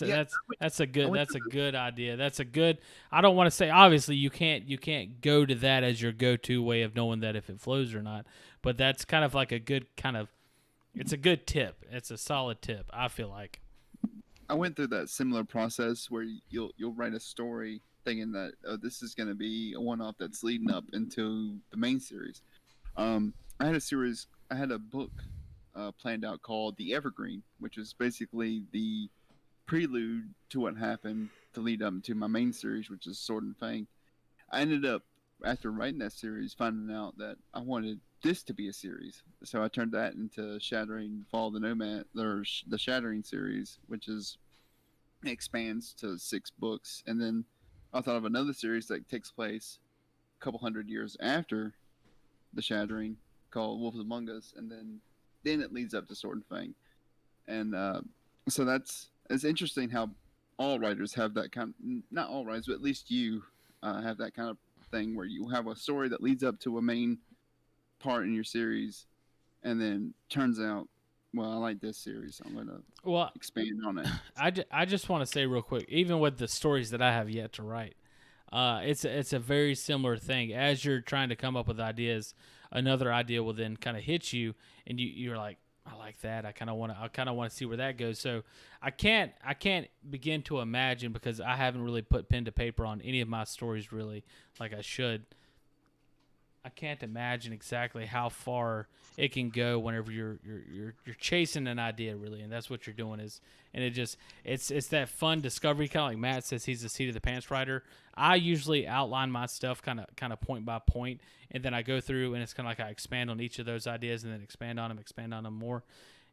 That's a good idea. That's a good. I don't want to say obviously you can't go to that as your go-to way of knowing that if it flows or not, but that's kind of like a good kind of. It's a good tip. It's a solid tip. I feel like. I went through that similar process where you'll write a story thinking that this is going to be a one-off that's leading up into the main series. I had a book planned out called The Evergreen, which is basically the prelude to what happened to lead up to my main series, which is Sword and Fang. I ended up, after writing that series, finding out that I wanted this to be a series. So I turned that into Shattering Fall of the Nomad, or the Shattering series, which expands to 6 books. And then I thought of another series that takes place a couple hundred years after the Shattering, called Wolves Among Us, and then it leads up to Sword and Fang. And so it's interesting how all writers have that kind of, not all writers, but at least you have that kind of thing where you have a story that leads up to a main part in your series, and then turns out, well, I like this series, so I'm going to expand on it. I just want to say real quick, even with the stories that I have yet to write, it's a very similar thing. As you're trying to come up with ideas, another idea will then kind of hit you, and you're like, I like that. I kind of want to see where that goes. So I can't begin to imagine, because I haven't really put pen to paper on any of my stories really like I should. I can't imagine exactly how far it can go whenever you're chasing an idea really, and that's what you're doing it's that fun discovery, kind of like Matt says he's the seat of the pants writer. I usually outline my stuff kind of point by point, and then I go through and it's kind of like I expand on each of those ideas and then expand on them more.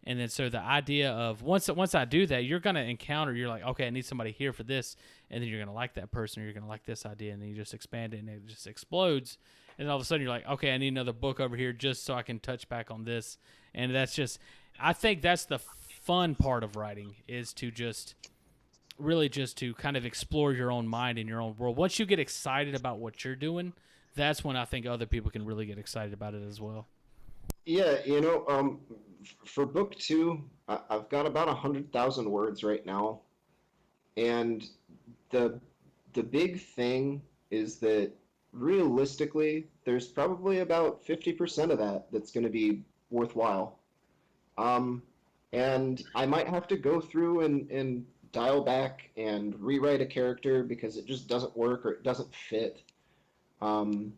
And then so the idea of once I do that, you're going to encounter, you're like, okay, I need somebody here for this, and then you're going to like that person, or you're going to like this idea, and then you just expand it and it just explodes. And all of a sudden you're like, okay, I need another book over here just so I can touch back on this. And that's just, I think that's the fun part of writing, is to just really just to kind of explore your own mind and your own world. Once you get excited about what you're doing, that's when I think other people can really get excited about it as well. Yeah, for book 2, I've got about 100,000 words right now, and the big thing is that realistically, there's probably about 50% of that that's going to be worthwhile. And I might have to go through and dial back and rewrite a character because it just doesn't work or it doesn't fit. And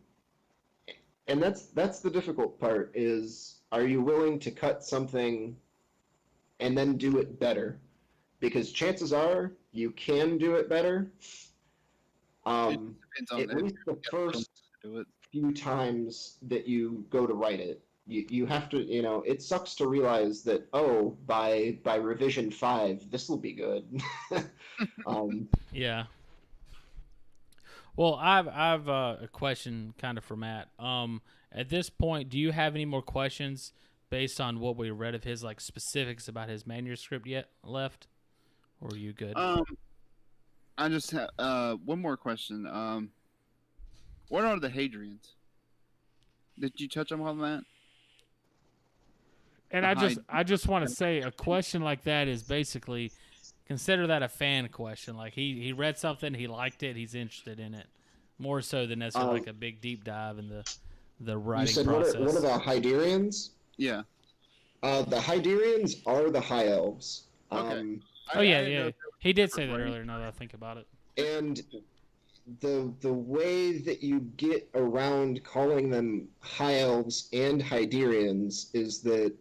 that's the difficult part, is, are you willing to cut something and then do it better? Because chances are you can do it better. At least the first few times that you go to write it, you have to, it sucks to realize that, oh, by revision 5, this will be good. Yeah. Well, I've a question kind of for Matt. At this point, do you have any more questions based on what we read of his, like, specifics about his manuscript yet left, or are you good? I just have one more question. What are the Hadrians? Did you touch on that? And I just want to say, a question like that is basically, consider that a fan question. Like, he read something, he liked it, he's interested in it, more so than necessarily like a big deep dive in the writing you said process. What are the Hyderians? Yeah. The Hyderians are the High Elves. Okay. Yeah. He did say that earlier, now that I think about it. And the way that you get around calling them High Elves and Hyderians is that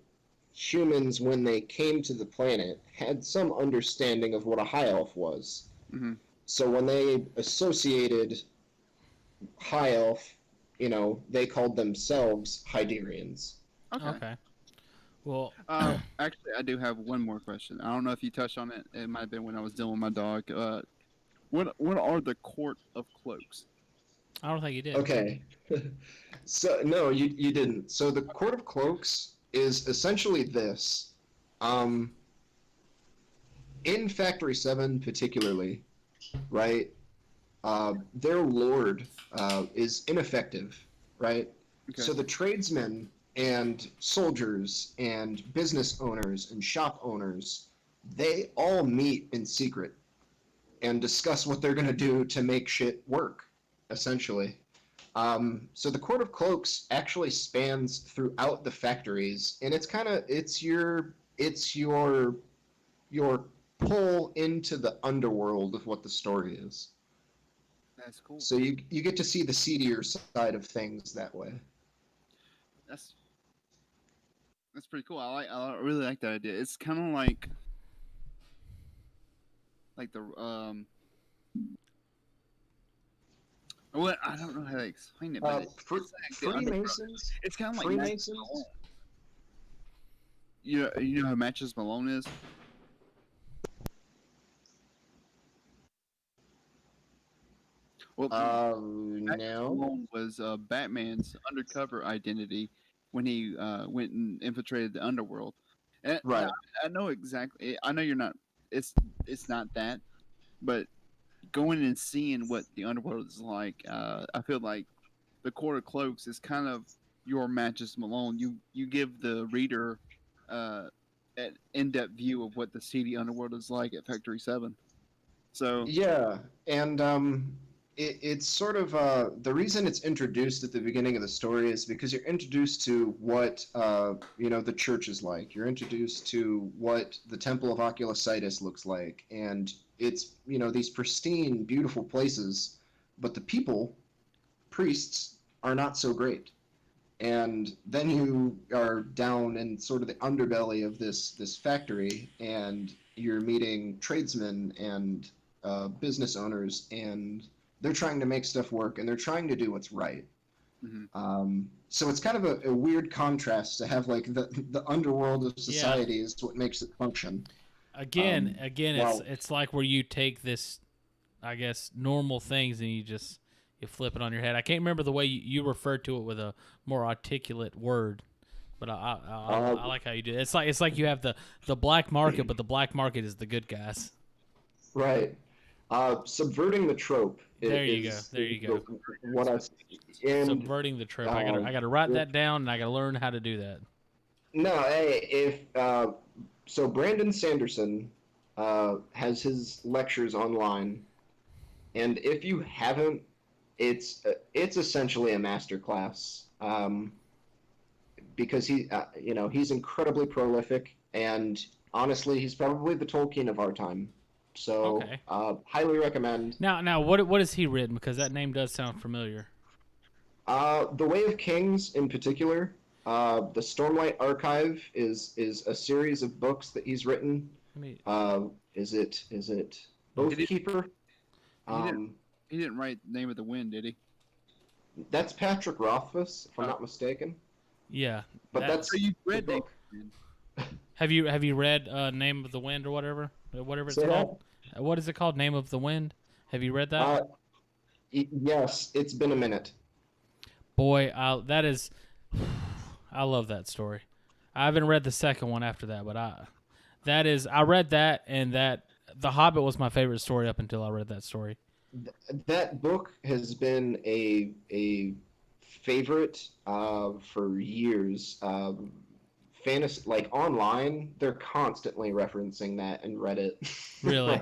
humans, when they came to the planet, had some understanding of what a High Elf was. Mm-hmm. So when they associated High Elf, they called themselves Hyderians. Okay. Well, Actually, I do have one more question. I don't know if you touched on it. It might have been when I was dealing with my dog. What are the Court of Cloaks? I don't think he did. Okay. So no, you didn't. So the Court of Cloaks is essentially this. Um, in Factory 7 particularly, right? Their lord is ineffective, right? Okay. So the tradesmen and soldiers and business owners and shop owners, they all meet in secret and discuss what they're going to do to make shit work, essentially. So the Court of Cloaks actually spans throughout the factories, and it's your pull into the underworld of what the story is. That's cool. So you get to see the seedier side of things that way. That's pretty cool. I really like that idea. It's kind of like the What I don't know how to explain it, but it's like the Freemasons. It's kind of like Freemasons. You know who Matches Malone is? Well, No. Malone was Batman's undercover identity when he went and infiltrated the underworld. And Right. I know exactly. I know you're not. It's not that, but going and seeing what the underworld is like, I feel like the Court of Cloaks is kind of your Matches Malone. You give the reader an in-depth view of what the seedy underworld is like at Factory 7. So Yeah, and it's sort of the reason it's introduced at the beginning of the story is because you're introduced to what the church is like. You're introduced to what the Temple of Oculus looks like, and it's these pristine, beautiful places, but the people, priests, are not so great. And then you are down in sort of the underbelly of this factory, and you're meeting tradesmen and business owners, and they're trying to make stuff work, and they're trying to do what's right. Mhm. So it's kind of a weird contrast to have like the underworld of society is what makes it function. Again, wow. it's like where you take this, I guess, normal things and you flip it on your head. I can't remember the way you referred to it with a more articulate word, but I like how you do it. It's like you have the black market, but the black market is the good guys. Right. Subverting the trope. There you go. There you go. What I and Subverting the trope. I gotta write that down, and I gotta learn how to do that. No, hey, if so, Brandon Sanderson has his lectures online, and if you haven't, it's essentially a masterclass. Because he's incredibly prolific, and honestly, he's probably the Tolkien of our time. So, Okay. Highly recommend. Now, what has he written? Because that name does sound familiar. The Way of Kings, in particular, the Stormlight Archive is a series of books that he's written. Is it Oathkeeper? He didn't write Name of the Wind, did he? That's Patrick Rothfuss, if I'm not mistaken. Yeah, but that's so you read the book. Have you read Name of the Wind or whatever it's called? What is it called? Name of the Wind. Have you read that? Yes, it's been a minute. Boy, I love that story. I haven't read the second one after that, but I read that, and that The Hobbit was my favorite story up until I read that story. That book has been a favorite for years. Fantasy, like online, they're constantly referencing that in Reddit. Really?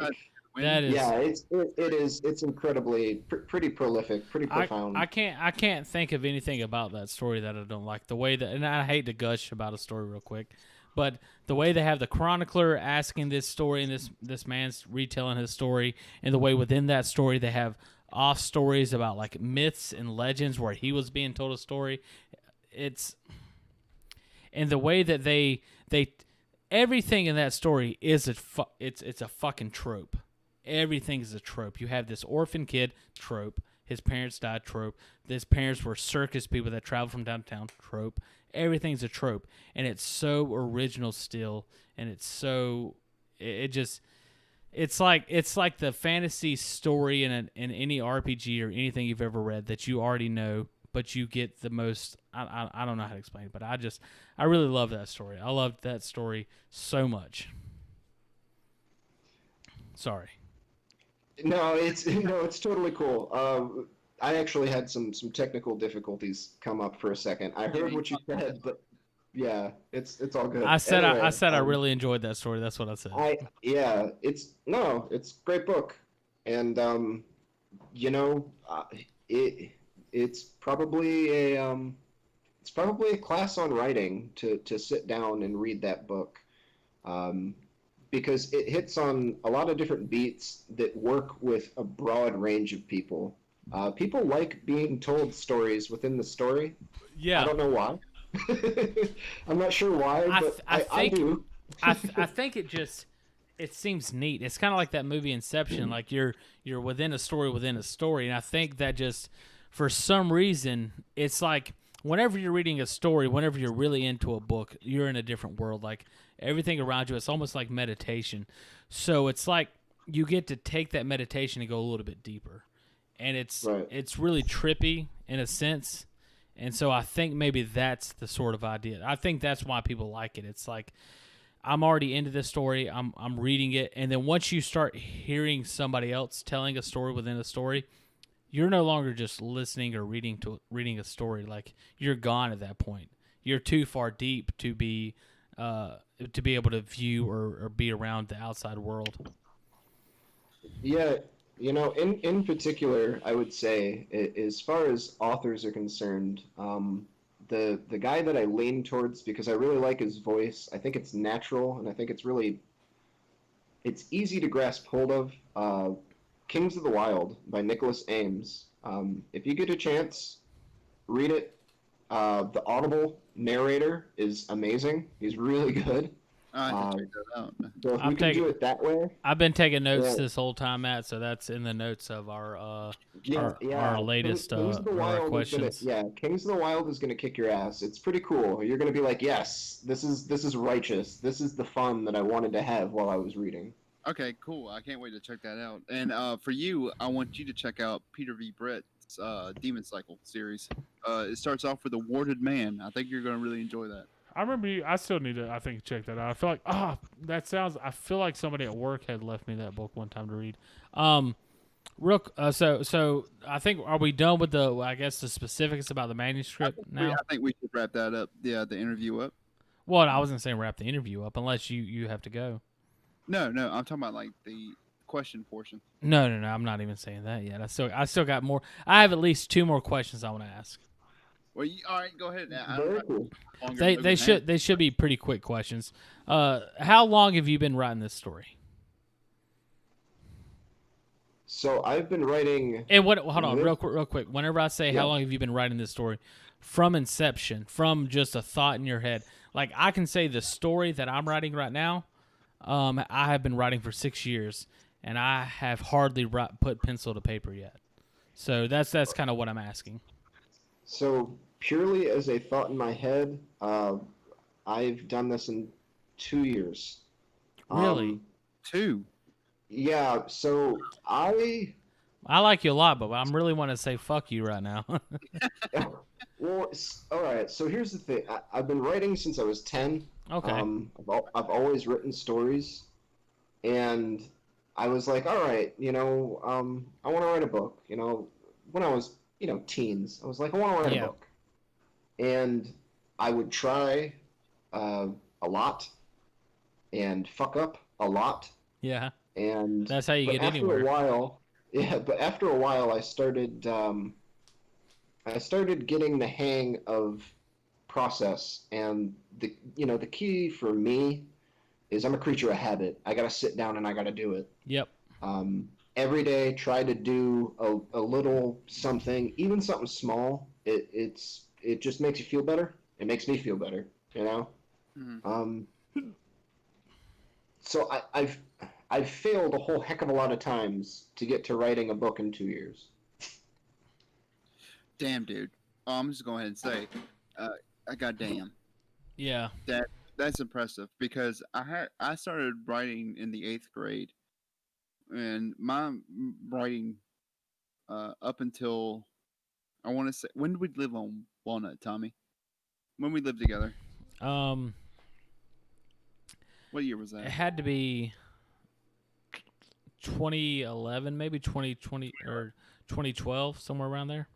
That is. Yeah, it's incredibly pretty prolific, pretty profound. I can't think of anything about that story that I don't like. The way that, and I hate to gush about a story real quick, but the way they have the chronicler asking this story and this man's retelling his story, and the way within that story they have off stories about like myths and legends where he was being told a story. And the way that they everything in that story is it's a fucking trope. Everything is a trope. You have this orphan kid trope. His parents died trope. His parents were circus people that traveled from downtown trope. everything's a trope, and it's so original still, and it's so it's like the fantasy story in any RPG or anything you've ever read that you already know, but you get the most. I don't know how to explain it, but I really love that story. I loved that story so much. Sorry. No, it's totally cool. I actually had some technical difficulties come up for a second. I heard what you said, but yeah, it's all good. I said Anyway, I really enjoyed that story. That's what I said. it's a great book, and you know, it's probably a class on writing to sit down and read that book. Because it hits on a lot of different beats that work with a broad range of people. People like being told stories within the story. Yeah. I don't know why. I'm not sure why, but I do. I think it seems neat. It's kind of like that movie Inception. Like you're within a story, and I think that just for some reason it's like whenever you're reading a story, whenever you're really into a book, you're in a different world. Like everything around you, it's almost like meditation. So it's like you get to take that meditation and go a little bit deeper, and it's really trippy in a sense. And so I think maybe that's the sort of idea. I think that's why people like it. It's like I'm already into this story. I'm reading it, and then once you start hearing somebody else telling a story within a story, you're no longer just listening or reading a story. Like you're gone at that point. You're too far deep to be able to view or be around the outside world. Yeah, in particular, I would say, as far as authors are concerned, the guy that I lean towards because I really like his voice. I think it's natural, and I think it's easy to grasp hold of. Kings of the Wild by Nicholas Ames. If you get a chance, read it. The Audible narrator is amazing. He's really good. I have to check that out. So if we can do it that way. I've been taking notes this whole time, Matt, so that's in the notes of our latest our questions. Kings of the Wild is going to kick your ass. It's pretty cool. You're going to be like, yes, this is righteous. This is the fun that I wanted to have while I was reading. Okay, cool. I can't wait to check that out. And for you, I want you to check out Peter V. Brett's Demon Cycle series. It starts off with a warded man. I think you're going to really enjoy that. I remember I still need to, I think, check that out. I feel like, I feel like somebody at work had left me that book one time to read. So I think, are we done with the specifics about the manuscript now? I think we should wrap that up, the interview up. Well, I wasn't saying wrap the interview up unless you have to go. No, I'm talking about like the question portion. No, I'm not even saying that yet. I still got more. I have at least 2 more questions I want to ask. Well, all right, go ahead. Very cool. They should be pretty quick questions. How long have you been writing this story? So I've been writing. And hold on, real quick. Whenever I say how long have you been writing this story, from inception, from just a thought in your head, like I can say the story that I'm writing right now. I have been writing for 6 years, and I have hardly put pencil to paper yet. So that's kind of what I'm asking. So purely as a thought in my head, I've done this in 2 years. Really? 2? Yeah. So I like you a lot, but I'm really want to say fuck you right now. Well, all right. So here's the thing. I've been writing since I was 10. Okay. I've always written stories, and I was like, all right, I want to write a book. When I was, teens, I was like, I want to write a book, and I would try a lot and fuck up a lot. Yeah. And that's how you get anywhere. But after a while, I started getting the hang of process, and the key for me is I'm a creature of habit. I gotta sit down and I gotta do it. Yep. Every day, try to do a little something, even something small. It just makes you feel better. It makes me feel better. Mm-hmm. So I've failed a whole heck of a lot of times to get to writing a book in 2 years. Damn, dude. I'm just going ahead and say, goddamn, Yeah. that's impressive because I started writing in the 8th grade, and my writing up until I want to say, when did we live on Walnut, Tommy? When we lived together? Um, What year was it that? had to be 2011, maybe 2020 or 2012, somewhere around there.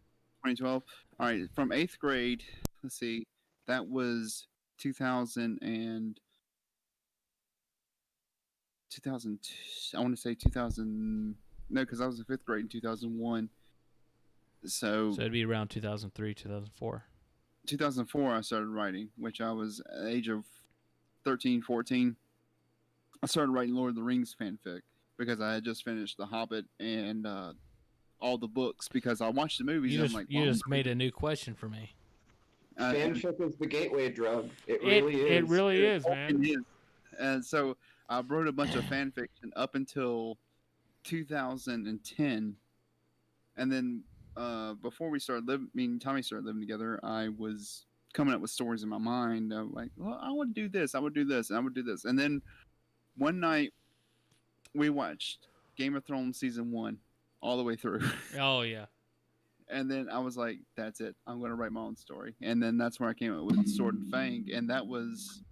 2012. All right, from 8th grade. Let's see, that was 2000 and 2000. I want to say 2000. No, because I was in 5th grade in 2001. So So it'd be around 2003, 2004. 2004, I started writing, which I was at the age of 13, 14. I started writing Lord of the Rings fanfic because I had just finished The Hobbit and all the books because I watched the movies and I'm like, You just made a new question for me. Fanfic is the gateway drug. It It really is. it really is, man. It is. And so I wrote a bunch of fan fiction up until 2010. And then before we started living, me and Tommy started living together, I was coming up with stories in my mind. Of like, well, I would do this, I would do this, and I would do this. And then one night we watched Game of Thrones season 1 all the way through. Oh yeah. And then I was like, that's it. I'm going to write my own story. And then that's where I came up with Sword and Fang. And that was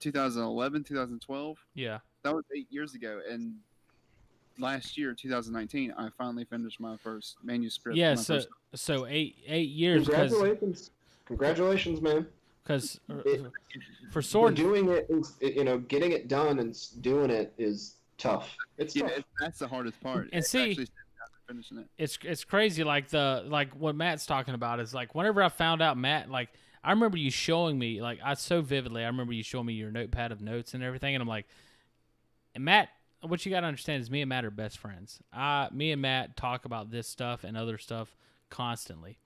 2011, 2012. Yeah. That was 8 years ago. And last year, 2019, I finally finished my first manuscript. Yeah. my first- So 8 years. Congratulations, man. Because for But sword. doing it is, getting it done and doing it is tough. It's yeah, tough. that's the hardest part. And It's see- actually finishing it. It's crazy. Like what Matt's talking about is like whenever I found out Matt, like I remember you showing me, like I so vividly, I remember you showing me your notepad of notes and everything, and I'm like, and Matt, what you got to understand is me and Matt are best friends. Me and Matt talk about this stuff and other stuff constantly.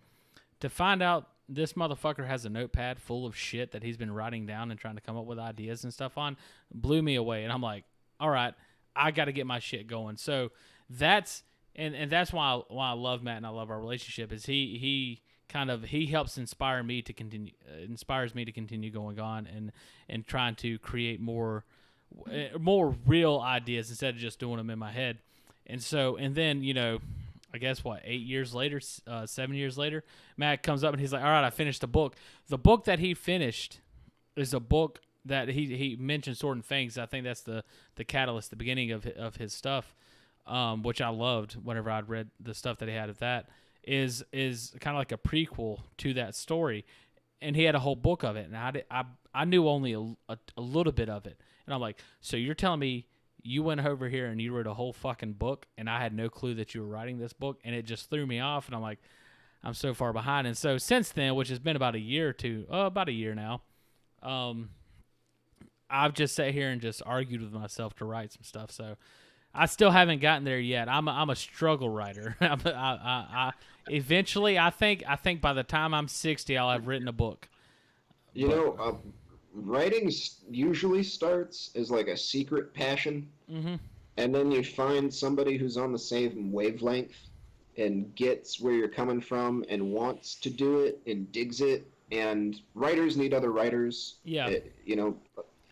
To find out this motherfucker has a notepad full of shit that he's been writing down and trying to come up with ideas and stuff on blew me away, and I'm like, all right, I got to get my shit going. So that's. And that's why I love Matt and I love our relationship is he helps inspires me to continue going on and trying to create more real ideas instead of just doing them in my head. And then I guess 8 years later, 7 years later, Matt comes up and he's like, all right, I finished the book. The book that he finished is a book that he mentioned Sword and Fangs. I think that's the catalyst, the beginning of his stuff. Which I loved whenever I'd read the stuff that he had of that, is kind of like a prequel to that story. And he had a whole book of it, and I knew only a little bit of it. And I'm like, so you're telling me you went over here and you wrote a whole fucking book, and I had no clue that you were writing this book, and it just threw me off, and I'm like, I'm so far behind. And so since then, which has been about a year now, I've just sat here and just argued with myself to write some stuff. So I still haven't gotten there yet. I'm a struggle writer. Eventually, I think by the time I'm 60, I'll have written a book. Writing usually starts as like a secret passion, and then you find somebody who's on the same wavelength and gets where you're coming from and wants to do it and digs it. And writers need other writers. Yeah.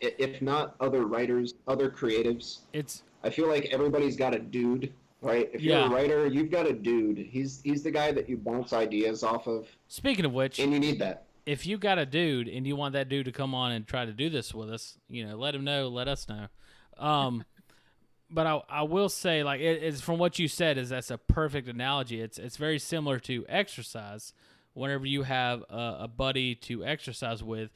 If not other writers, other creatives. I feel like everybody's got a dude, right? If you're a writer, you've got a dude. He's the guy that you bounce ideas off of. Speaking of which, and you need that. If you got a dude and you want that dude to come on and try to do this with us, let him know, let us know. But I will say, like, it's from what you said, that's a perfect analogy. It's very similar to exercise. Whenever you have a buddy to exercise with,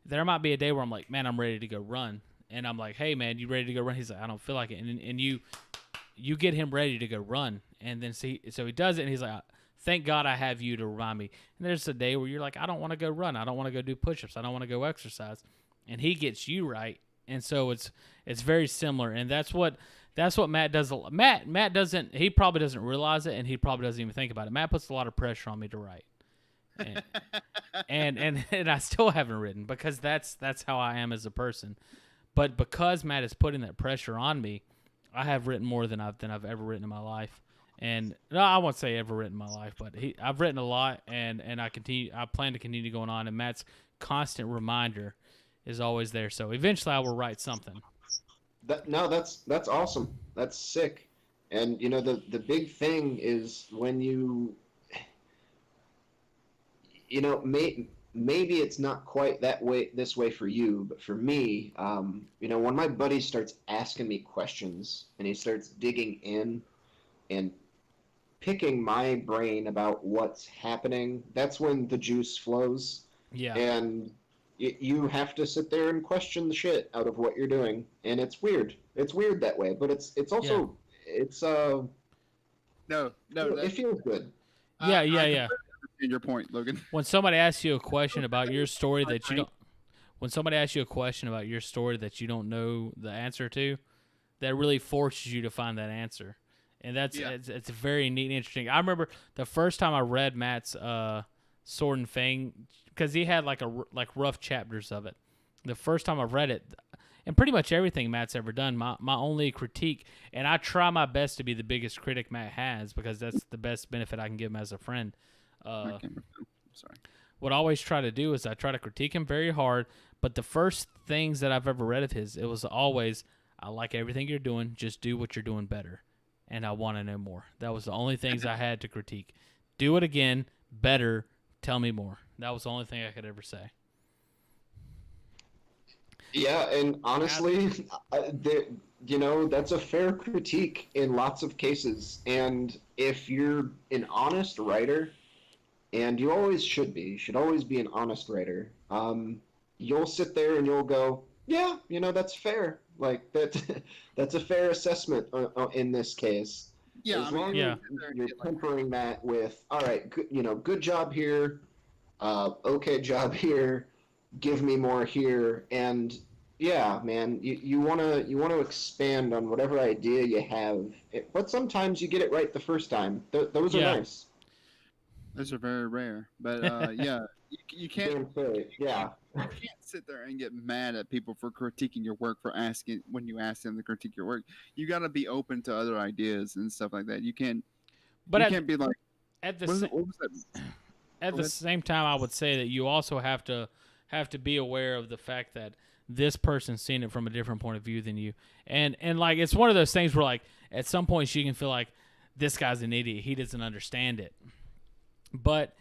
there might be a day where I'm like, man, I'm ready to go run. And I'm like, hey, man, you ready to go run? He's like, I don't feel like it. And you get him ready to go run. And then so he does it, and he's like, thank God I have you to remind me. And there's a day where you're like, I don't want to go run. I don't want to go do push-ups. I don't want to go exercise. And he gets you right. And so it's very similar. And that's what Matt does. Matt doesn't, he probably doesn't realize it, and he probably doesn't even think about it. Matt puts a lot of pressure on me to write. And I still haven't written because that's how I am as a person. But because Matt is putting that pressure on me, I have written more than I've ever written in my life, And no, I won't say ever written in my life, but I've written a lot, and I plan to continue going on. And Matt's constant reminder is always there. So eventually, I will write something. That's awesome. That's sick. And the big thing is when maybe it's not quite this way for you, but for me, when my buddy starts asking me questions and he starts digging in and picking my brain about what's happening, that's when the juice flows. Yeah. And you have to sit there and question the shit out of what you're doing, and it's weird. It's weird that way, but it's also it's No, it feels good. Yeah. understand your point, Logan. When somebody asks you a question about your story that you don't, when somebody asks you a question about your story that you don't know the answer to, that really forces you to find that answer, and it's very neat and interesting. I remember the first time I read Matt's Sword and Fang, because he had like rough chapters of it. The first time I read it, and pretty much everything Matt's ever done, my only critique, and I try my best to be the biggest critic Matt has because that's the best benefit I can give him as a friend. Sorry. What I always try to do is I try to critique him very hard, but the first things that I've ever read of his, it was always, I like everything you're doing, just do what you're doing better, and I want to know more. That was the only things I had to critique. Do it again, better, tell me more. That was the only thing I could ever say. Yeah, and honestly, that's a fair critique in lots of cases. And if you're an honest writer, and you always should be, you should always be an honest writer, you'll sit there and you'll go, yeah, that's fair. Like that's a fair assessment in this case. Yeah, as long as you're tempering that with, all right, good job here, okay job here, give me more here, and yeah, man, you wanna expand on whatever idea you have, but sometimes you get it right the first time. Those are nice. Those are very rare, but you can't. Yeah. You can't sit there and get mad at people for critiquing your work when you ask them to critique your work. You got to be open to other ideas and stuff like that. You can't. But you can't be like. At the same time, I would say that you also have to be aware of the fact that this person's seeing it from a different point of view than you, and like it's one of those things where like at some points you can feel like this guy's an idiot, he doesn't understand it. But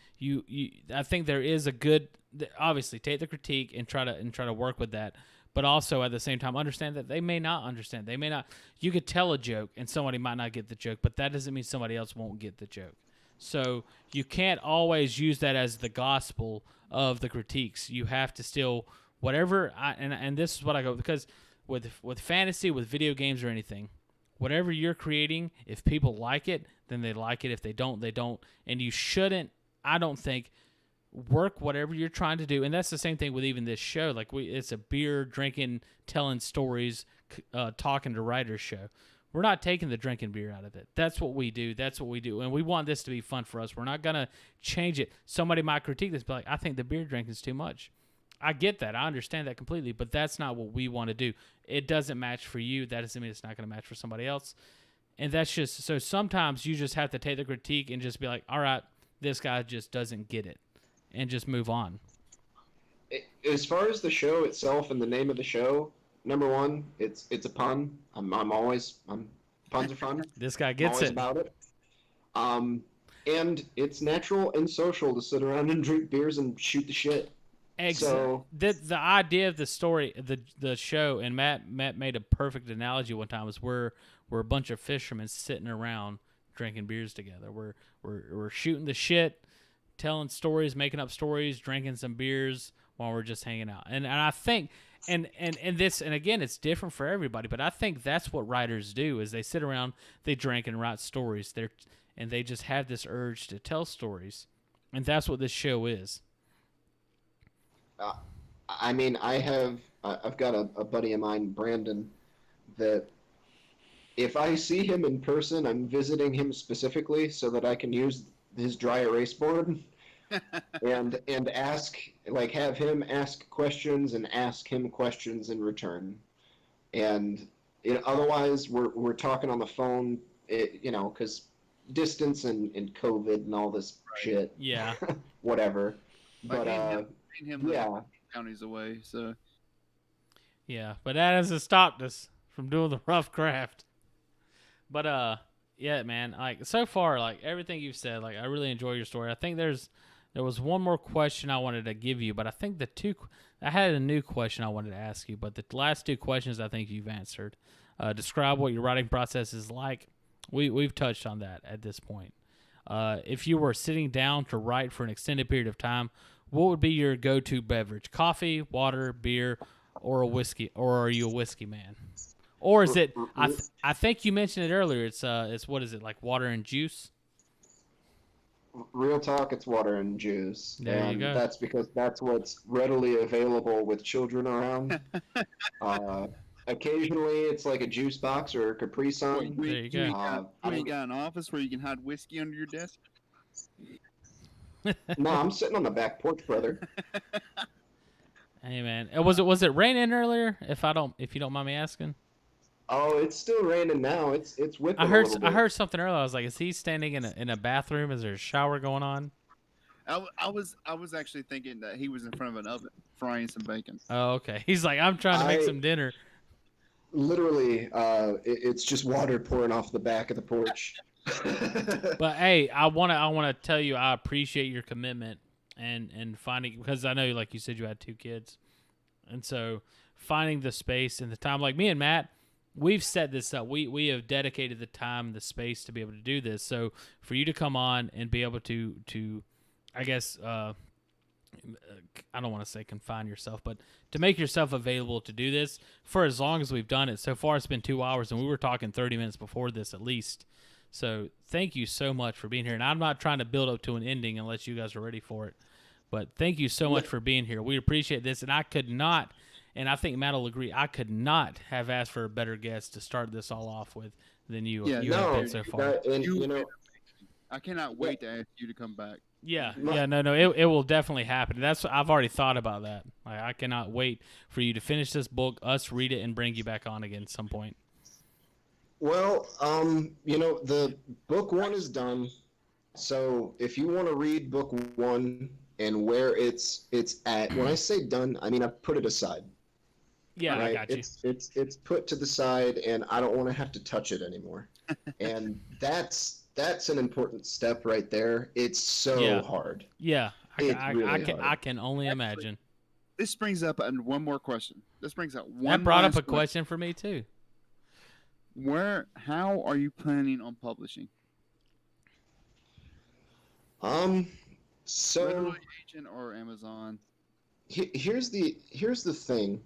I think there is a good, obviously take the critique and try to work with that, but also at the same time understand that they may not understand. They may not. You could tell a joke and somebody might not get the joke, but that doesn't mean somebody else won't get the joke. So you can't always use that as the gospel of the critiques. You have to still and this is what I go, because with fantasy, with video games or anything, whatever you're creating, if people like it, then they like it. If they don't, they don't. And you shouldn't, I don't think, work whatever you're trying to do. And that's the same thing with even this show. Like it's a beer, drinking, telling stories, talking to writers show. We're not taking the drinking beer out of it. That's what we do. That's what we do. And we want this to be fun for us. We're not going to change it. Somebody might critique this, but like, I think the beer drinking is too much. I get that. I understand that completely, but that's not what we want to do. It doesn't match for you. That doesn't mean it's not going to match for somebody else. And that's just, so sometimes you just have to take the critique and just be like, all right, this guy just doesn't get it, and just move on. As far as the show itself and the name of the show, number one, it's a pun. Puns are fun. This guy gets it. About it. And it's natural and social to sit around and drink beers and shoot the shit. So the idea of the story, the show, and Matt made a perfect analogy one time, was we're a bunch of fishermen sitting around drinking beers together. We're shooting the shit, telling stories, making up stories, drinking some beers while we're just hanging out. And I think and this, and again, it's different for everybody, but I think that's what writers do, is they sit around, they drink and write stories. And they just have this urge to tell stories. And that's what this show is. I mean, I've got a buddy of mine, Brandon, that if I see him in person, I'm visiting him specifically so that I can use his dry erase board and have him ask questions and ask him questions in return. And otherwise we're talking on the phone, because distance and COVID and all this shit. Yeah. Whatever. Like, But me and him live yeah. counties away, so Yeah, but that hasn't stopped us from doing the rough craft. But yeah, man. Like so far, like everything you've said, like I really enjoy your story. I think there was one more question I wanted to give you, but I think I had a new question I wanted to ask you, but the last two questions I think you've answered. Describe what your writing process is like. We've touched on that at this point. If you were sitting down to write for an extended period of time, what would be your go-to beverage? Coffee, water, beer, or a whiskey? Or are you a whiskey man? Or is it? I think you mentioned it earlier. It's what is it, like water and juice? Real talk, it's water and juice. There you and go. That's because that's what's readily available with children around. Occasionally, it's like a juice box or a Capri Sun. There you go. You ain't got an office where you can hide whiskey under your desk? No, I'm sitting on the back porch, brother. Hey man, was it raining earlier? If you don't mind me asking. Oh, it's still raining now. It's whipping I a little heard bit. I heard something earlier. I was like, is he standing in a bathroom? Is there a shower going on? I was actually thinking that he was in front of an oven frying some bacon. Oh, okay. He's like, I'm trying to make I- some dinner. Literally, it's just water pouring off the back of the porch. But hey, I wanna tell you I appreciate your commitment and finding, because I know, like you said, you had two kids, and so finding the space and the time. Like me and Matt, we've set this up. We have dedicated the time and the space to be able to do this. So for you to come on and be able to I guess I don't want to say confine yourself, but to make yourself available to do this for as long as we've done it. So far, it's been 2 hours, and we were talking 30 minutes before this at least. So thank you so much for being here. And I'm not trying to build up to an ending unless you guys are ready for it. But thank you so much for being here. We appreciate this. And I could not, and I think Matt will agree, I could not have asked for a better guest to start this all off with than you. Yeah, you have been so far. I cannot wait to ask you to come back. Yeah, no, it will definitely happen. I've already thought about that. I cannot wait for you to finish this book, us read it, and bring you back on again at some point. Well, the book one is done. So if you want to read book one and where it's at, when I say done, I mean I put it aside. Yeah, right? I got you. It's put to the side, and I don't want to have to touch it anymore. And that's an important step right there. It's so hard. Yeah, Really I can only imagine. This brings up one more question. That brought up a question for me too. How are you planning on publishing? So Literally Agent or Amazon? here's the thing.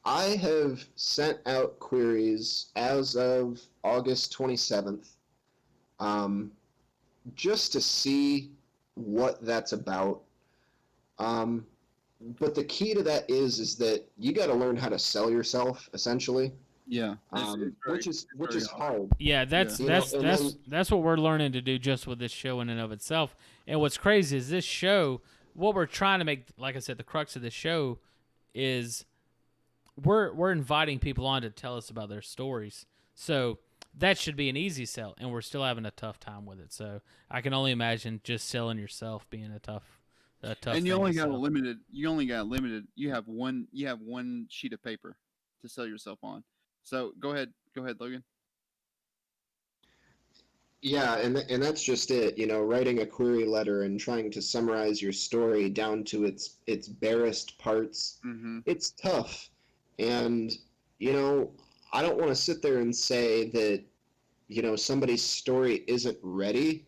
I have sent out queries as of August 27th, just to see what that's about. But the key to that is that you got to learn how to sell yourself, essentially. Yeah, which is hard. Yeah, that's what we're learning to do just with this show in and of itself. And what's crazy is this show, what we're trying to make, like I said, the crux of this show is we're inviting people on to tell us about their stories. So that should be an easy sell, and we're still having a tough time with it. So I can only imagine just selling yourself being a tough. And you only got limited. You have one sheet of paper to sell yourself on. So go ahead, Logan. Yeah, and that's just it. Writing a query letter and trying to summarize your story down to its barest parts. Mm-hmm. It's tough, and I don't want to sit there and say that somebody's story isn't ready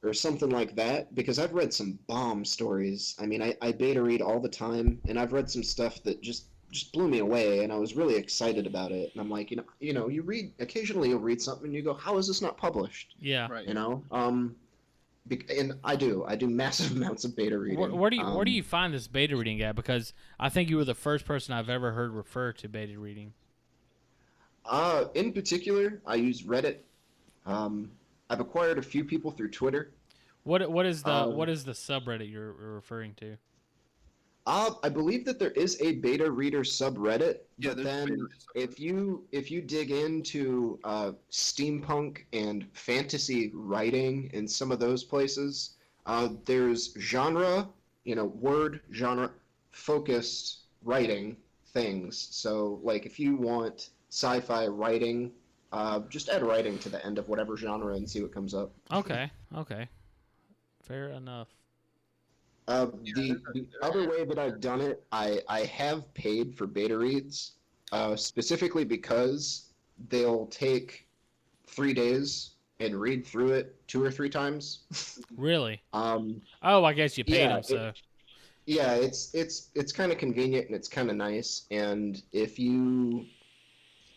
or something like that, because I've read some bomb stories. I mean, I beta read all the time, and I've read some stuff that just blew me away, and I was really excited about it. And I'm like, you read, occasionally you'll read something and you go, how is this not published? Yeah. Right. And I do massive amounts of beta reading. Where do you find this beta reading at? Because I think you were the first person I've ever heard refer to beta reading. In particular, I use Reddit. I've acquired a few people through Twitter. What is the subreddit you're referring to? I believe that there is a beta reader subreddit, Yeah, but there's a then beta reader if you dig into steampunk and fantasy writing in some of those places, there's genre, word genre focused writing things. So like if you want sci-fi writing, just add writing to the end of whatever genre and see what comes up. Okay. Okay. Fair enough. The other way that I've done it, I have paid for beta reads, specifically because they'll take 3 days and read through it 2 or 3 times. Really? Um, Oh, I guess you paid yeah, him, so. yeah, it's kind of convenient and it's kind of nice. And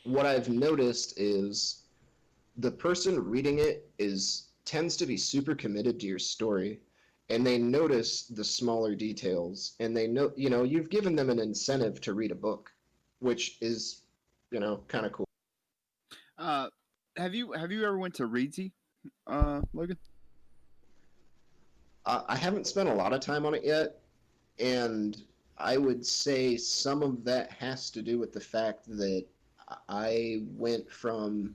what I've noticed is the person reading it tends to be super committed to your story, and they notice the smaller details, and they know, you've given them an incentive to read a book, which is, kind of cool. Have you ever went to Reedsy, Logan? I haven't spent a lot of time on it yet, and I would say some of that has to do with the fact that I went from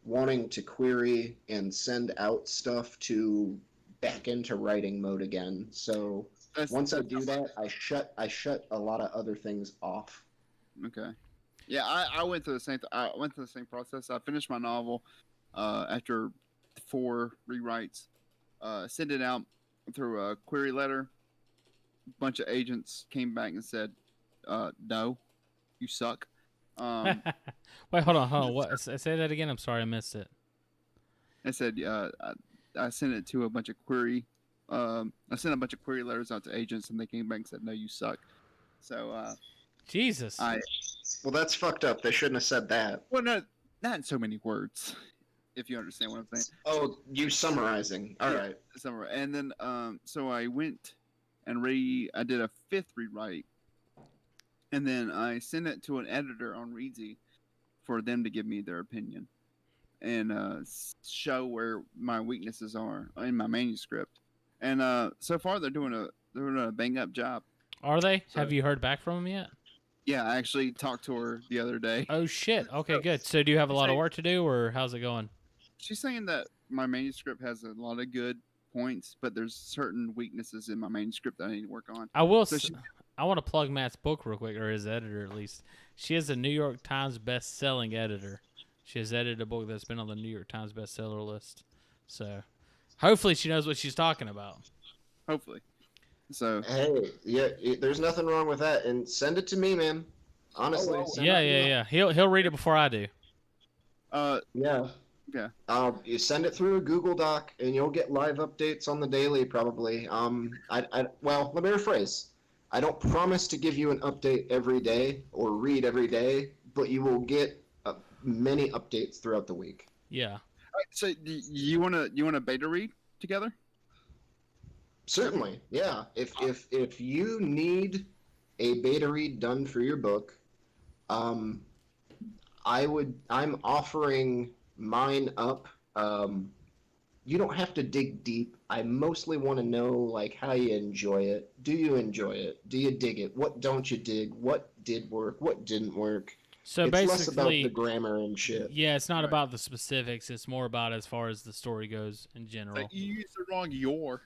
wanting to query and send out stuff to back into writing mode again. So once I do that, I shut a lot of other things off. Okay. Yeah, I went through the same. I went through the same process. I finished my novel after 4 rewrites. Sent it out through a query letter. A bunch of agents came back and said, "No, you suck." Wait, hold on. What? Say that again. I'm sorry, I missed it. I said, I sent it to a bunch of query. I sent a bunch of query letters out to agents, and they came back and said, "No, you suck." So, Jesus. Well, that's fucked up. They shouldn't have said that. well, not in so many words, if you understand what I'm saying. Oh, you summarizing. All right. Somewhere. And then, so I went and I did a 5th rewrite, and then I sent it to an editor on Reedsy for them to give me their opinion and show where my weaknesses are in my manuscript. And so far, they're doing a bang up job. Are they? So- Have you heard back from them yet? Yeah, I actually talked to her the other day. Oh shit. Okay, good. So do you have a lot of work to do, or how's it going? She's saying that my manuscript has a lot of good points, but there's certain weaknesses in my manuscript that I need to work on. I will. So I want to plug Matt's book real quick, or his editor at least. She is a New York Times best-selling editor. She has edited a book that's been on the New York Times bestseller list. So hopefully she knows what she's talking about. Hopefully. So Hey, yeah, there's nothing wrong with that. And send it to me, man. Honestly. send it to me. Yeah. He'll read it before I do. Yeah. Yeah. You send it through a Google Doc, and you'll get live updates on the daily, probably. Well, let me rephrase. I don't promise to give you an update every day or read every day, but you will get many updates throughout the week. Yeah. All right, so you wanna beta read together? Certainly, yeah. If you need a beta read done for your book, I'm offering mine up. You don't have to dig deep. I mostly want to know like how you enjoy it. Do you enjoy it? Do you dig it? What don't you dig? What did work? What didn't work? So It's basically, less about the grammar and shit. yeah, it's not Right. about the specifics. It's more about as far as the story goes in general. Like you used the wrong your.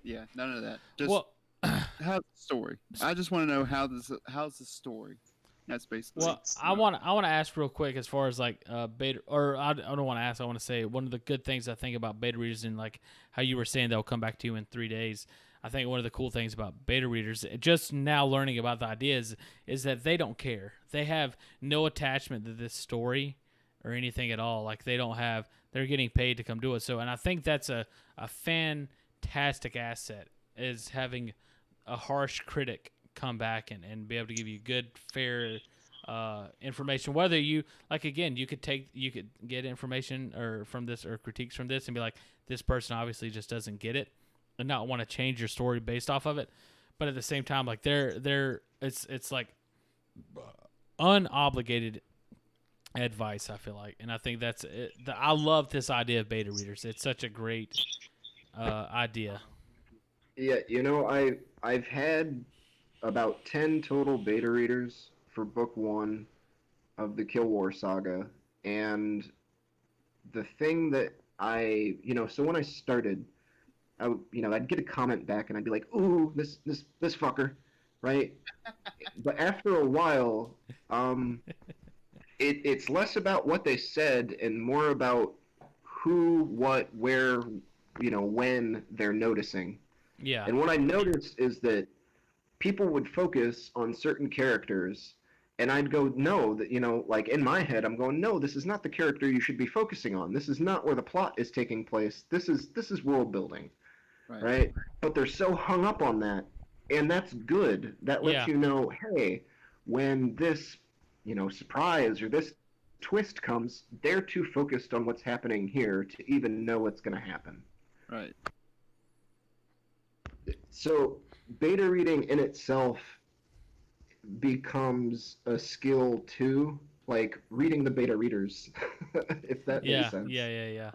Yeah, none of that. Just Well, how's the story? I just want to know how's the story. That's basically. well, I want to ask real quick as far as like beta, or I don't want to ask. I want to say one of the good things I think about beta readers and like how you were saying they'll come back to you in 3 days. I think one of the cool things about beta readers, just now learning about the ideas, is that they don't care. They have no attachment to this story or anything at all. Like they're getting paid to come do it. So, and I think that's a fantastic asset, is having a harsh critic come back and be able to give you good, fair information. Whether you you could get information or from this or critiques from this and be like, this person obviously just doesn't get it, and not want to change your story based off of it. But at the same time, like it's like unobligated advice, I feel like, and I think that's it. I love this idea of beta readers. It's such a great idea. Yeah, I've had about 10 total beta readers for book 1 of the Kill War saga, and the thing that so when I started, I'd get a comment back and I'd be like, "Ooh, this fucker," right? But after a while, it's less about what they said and more about who, what, where, when they're noticing. Yeah. And what I noticed is that people would focus on certain characters, and I'd go, no, like in my head, I'm going, no, this is not the character you should be focusing on. This is not where the plot is taking place. This is world building, right? But they're so hung up on that, and that's good. That lets you know, hey, when this, surprise or this twist comes, they're too focused on what's happening here to even know what's going to happen. Right. So beta reading in itself becomes a skill too, like reading the beta readers, if that makes sense. Yeah.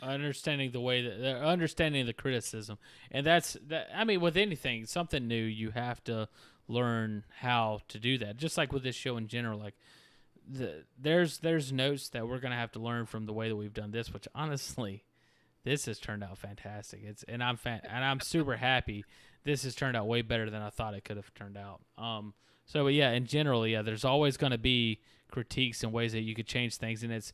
Understanding the way that understanding the criticism, and that's that. I mean, with anything, something new, you have to learn how to do that. Just like with this show in general, like there's notes that we're gonna have to learn from the way that we've done this, which honestly, this has turned out fantastic. And I'm super happy. This has turned out way better than I thought it could have turned out. So yeah, in general, there's always going to be critiques and ways that you could change things, and it's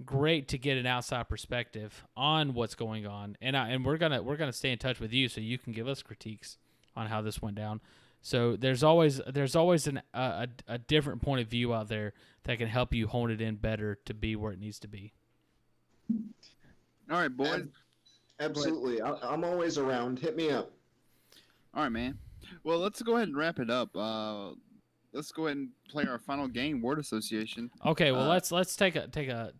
great to get an outside perspective on what's going on. And we're gonna stay in touch with you so you can give us critiques on how this went down. So there's always a different point of view out there that can help you hone it in better to be where it needs to be. All right, boys. Absolutely. I'm always around. Hit me up. All right, man. Well, let's go ahead and wrap it up. Let's go ahead and play our final game, Word Association. Okay, well let's take a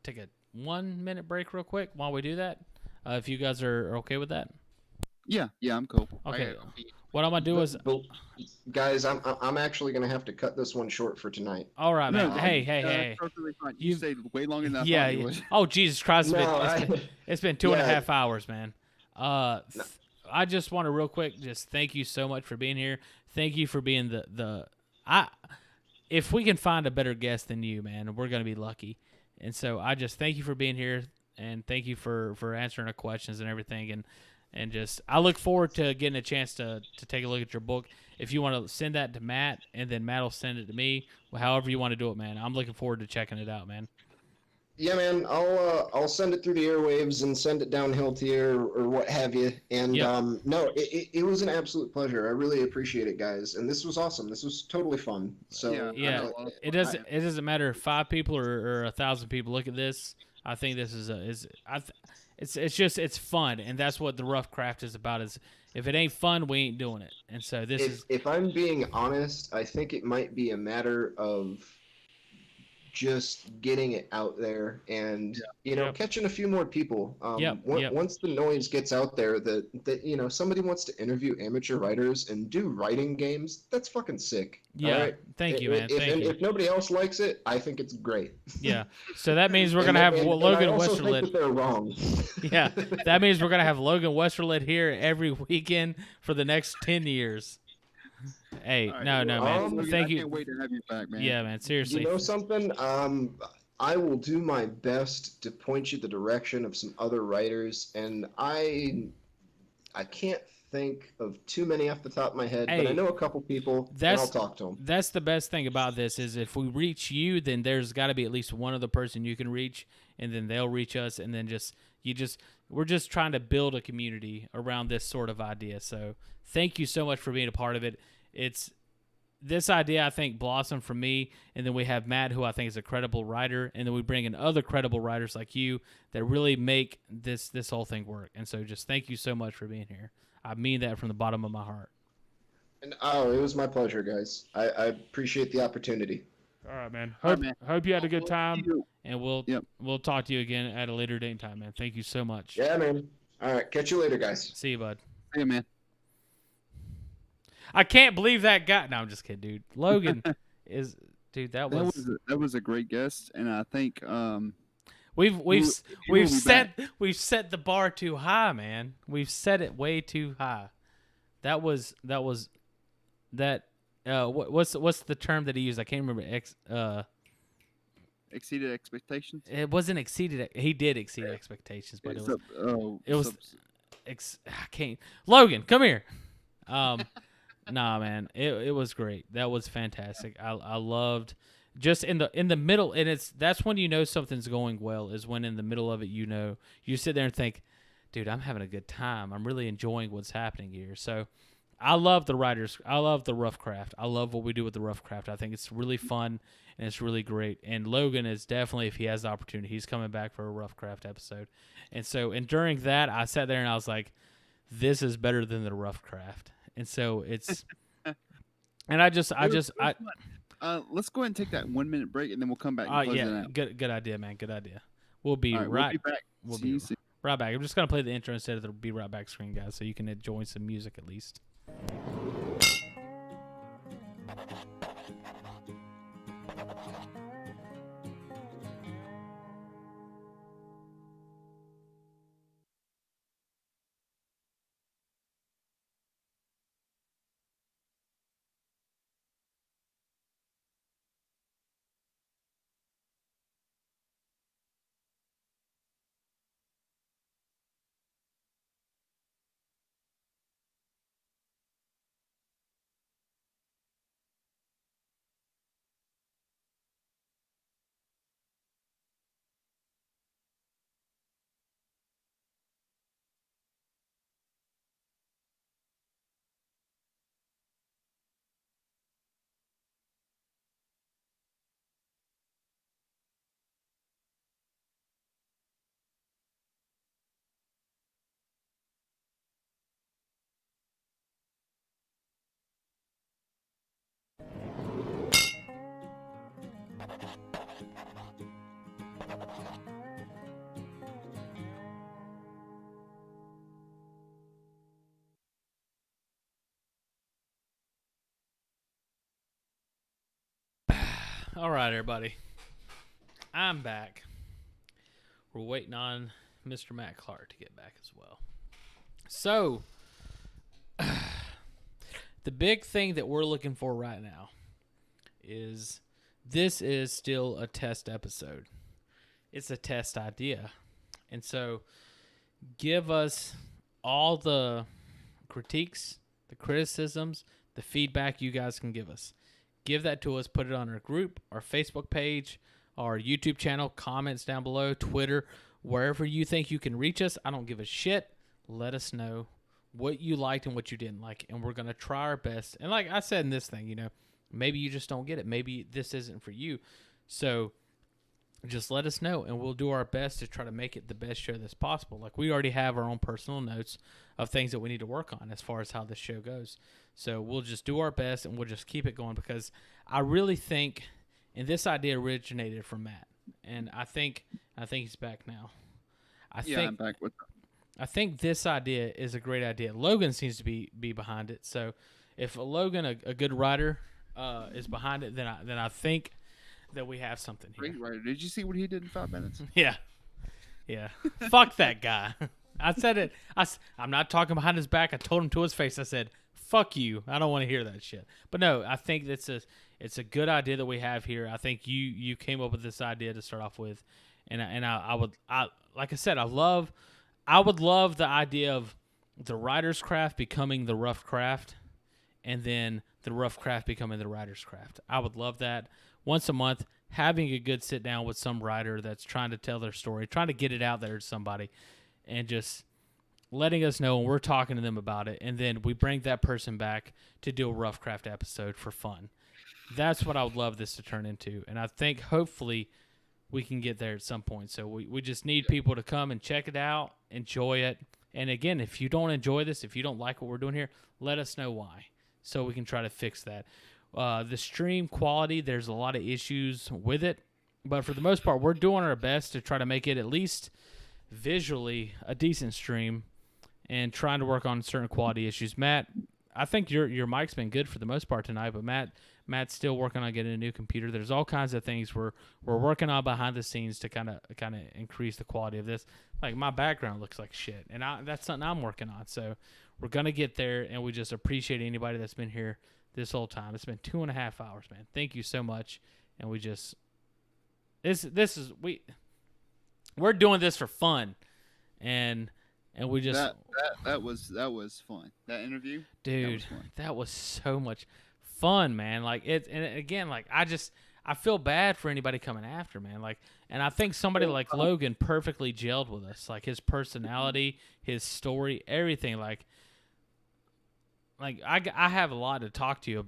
1 minute break real quick while we do that. If you guys are okay with that. Yeah, I'm cool. Okay. What I'm gonna do is, guys, I'm actually gonna have to cut this one short for tonight. All right, man. No, Hey. Perfectly fine. You stayed way longer than I Yeah. thought you would. Oh, Jesus Christ! No, It's been 2.5 hours, man. I just want to real quick just thank you so much for being here. Thank you for being if we can find a better guest than you, man, we're gonna be lucky. And so I just thank you for being here, and thank you for answering our questions and everything. And just I look forward to getting a chance to take a look at your book. If you want to send that to Matt, and then Matt will send it to me, however you want to do it, man. I'm looking forward to checking it out, man. Yeah, man. I'll send it through the airwaves and send it downhill to you or what have you. And no, it was an absolute pleasure. I really appreciate it, guys. And this was awesome. This was totally fun. So yeah, it doesn't matter if 5 people or 1,000 people look at this. I think this it's fun, and that's what the Rough Craft is about. Is if it ain't fun, we ain't doing it. And so if I'm being honest, I think it might be a matter of just getting it out there and catching a few more people. Once the noise gets out there that somebody wants to interview amateur writers and do writing games, that's fucking sick. Yeah, right? Thank you, man. If nobody else likes it, I think it's great. Yeah, so that means we're gonna have Logan Westerlind. Westerlind. They're wrong. Yeah, that means we're gonna have Logan Westerlind here every weekend for the next 10 years. Hey, right, no, man. Logan, Thank I you. can't wait to have you back, man. Yeah, man. Seriously. You know something? I will do my best to point you the direction of some other writers, and I can't think of too many off the top of my head, but I know a couple people, and I'll talk to them. That's the best thing about this is if we reach you, then there's got to be at least one other person you can reach, and then they'll reach us, and then we're just trying to build a community around this sort of idea. So thank you so much for being a part of it. This idea, I think, blossomed from me, and then we have Matt, who I think is a credible writer, and then we bring in other credible writers like you that really make this whole thing work. And so just thank you so much for being here. I mean that from the bottom of my heart. And it was my pleasure, guys. I appreciate the opportunity. All right, man. All right, man. Hope you had a good time. And we'll talk to you again at a later date and time, man. Thank you so much. Yeah, man. All right, catch you later, guys. See you, bud. See you, man. I can't believe that guy. No, I'm just kidding, dude. Logan is, dude. That was a great guest, and I think we've set the bar too high, man. We've set it way too high. That was that what's the term that he used? I can't remember. Exceeded expectations. It wasn't exceeded. He did exceed expectations, but it was I can't. Logan, come here. Nah, man, it was great. That was fantastic. I loved just in the middle, and that's when you know something's going well, is when in the middle of it, you sit there and think, dude, I'm having a good time. I'm really enjoying what's happening here. So I love the writers. I love the rough craft. I love what we do with the rough craft. I think it's really fun and it's really great. And Logan is definitely, if he has the opportunity, he's coming back for a rough craft episode. And during that, I sat there and I was like, this is better than the rough craft. And so it's, and let's go ahead and take that 1 minute break, and then we'll come back. And close it out. Good idea, man. Good idea. We'll be right. We'll be back. We'll be right back. I'm just gonna play the intro instead of the be right back screen, guys, so you can enjoy some music at least. All right, everybody. I'm back. We're waiting on Mr. Matt Clark to get back as well. So, the big thing that we're looking for right now is this is still a test episode. It's a test idea. And so, give us all the critiques, the criticisms, the feedback you guys can give us. Give that to us. Put it on our group, our Facebook page, our YouTube channel, comments down below, Twitter, wherever you think you can reach us. I don't give a shit. Let us know what you liked and what you didn't like, and we're going to try our best. And like I said in this thing, maybe you just don't get it. Maybe this isn't for you. So just let us know, and we'll do our best to try to make it the best show that's possible. Like, we already have our own personal notes of things that we need to work on as far as how this show goes. So we'll just do our best, and we'll just keep it going, because I really think, and this idea originated from Matt, and I think he's back now. I'm back with that. I think this idea is a great idea. Logan seems to be behind it. So if Logan, a good writer, is behind it, then I think that we have something here. Great writer. Did you see what he did in 5 minutes? Yeah. Fuck that guy. I said it. I'm not talking behind his back. I told him to his face. I said, fuck you. I don't want to hear that shit. But no, I think it's a good idea that we have here. I think you came up with this idea to start off with, and I would like I said, I would love the idea of the writer's craft becoming the rough craft, and then the rough craft becoming the writer's craft. I would love that. Once a month, having a good sit down with some writer that's trying to tell their story, trying to get it out there to somebody, and just letting us know, and we're talking to them about it, and then we bring that person back to do a rough craft episode for fun. That's what I would love this to turn into, and I think hopefully we can get there at some point. So we just need people to come and check it out, enjoy it. And again, if you don't enjoy this, if you don't like what we're doing here, let us know why, so we can try to fix that. The stream quality, there's a lot of issues with it, but for the most part, we're doing our best to try to make it at least visually a decent stream, and trying to work on certain quality issues. Matt, I think your mic's been good for the most part tonight, but Matt's still working on getting a new computer. There's all kinds of things we're working on behind the scenes to kind of increase the quality of this. Like, my background looks like shit, and that's something I'm working on. So we're gonna get there, and we just appreciate anybody that's been here this whole time. It's been 2.5 hours, man. Thank you so much. And we just we're doing this for fun, and we just that was fun. That interview, dude, that was so much fun, man. Like it, and again, like I feel bad for anybody coming after, man. Like, and I think somebody like Logan perfectly gelled with us. Like his personality, his story, everything. Like I have a lot to talk to you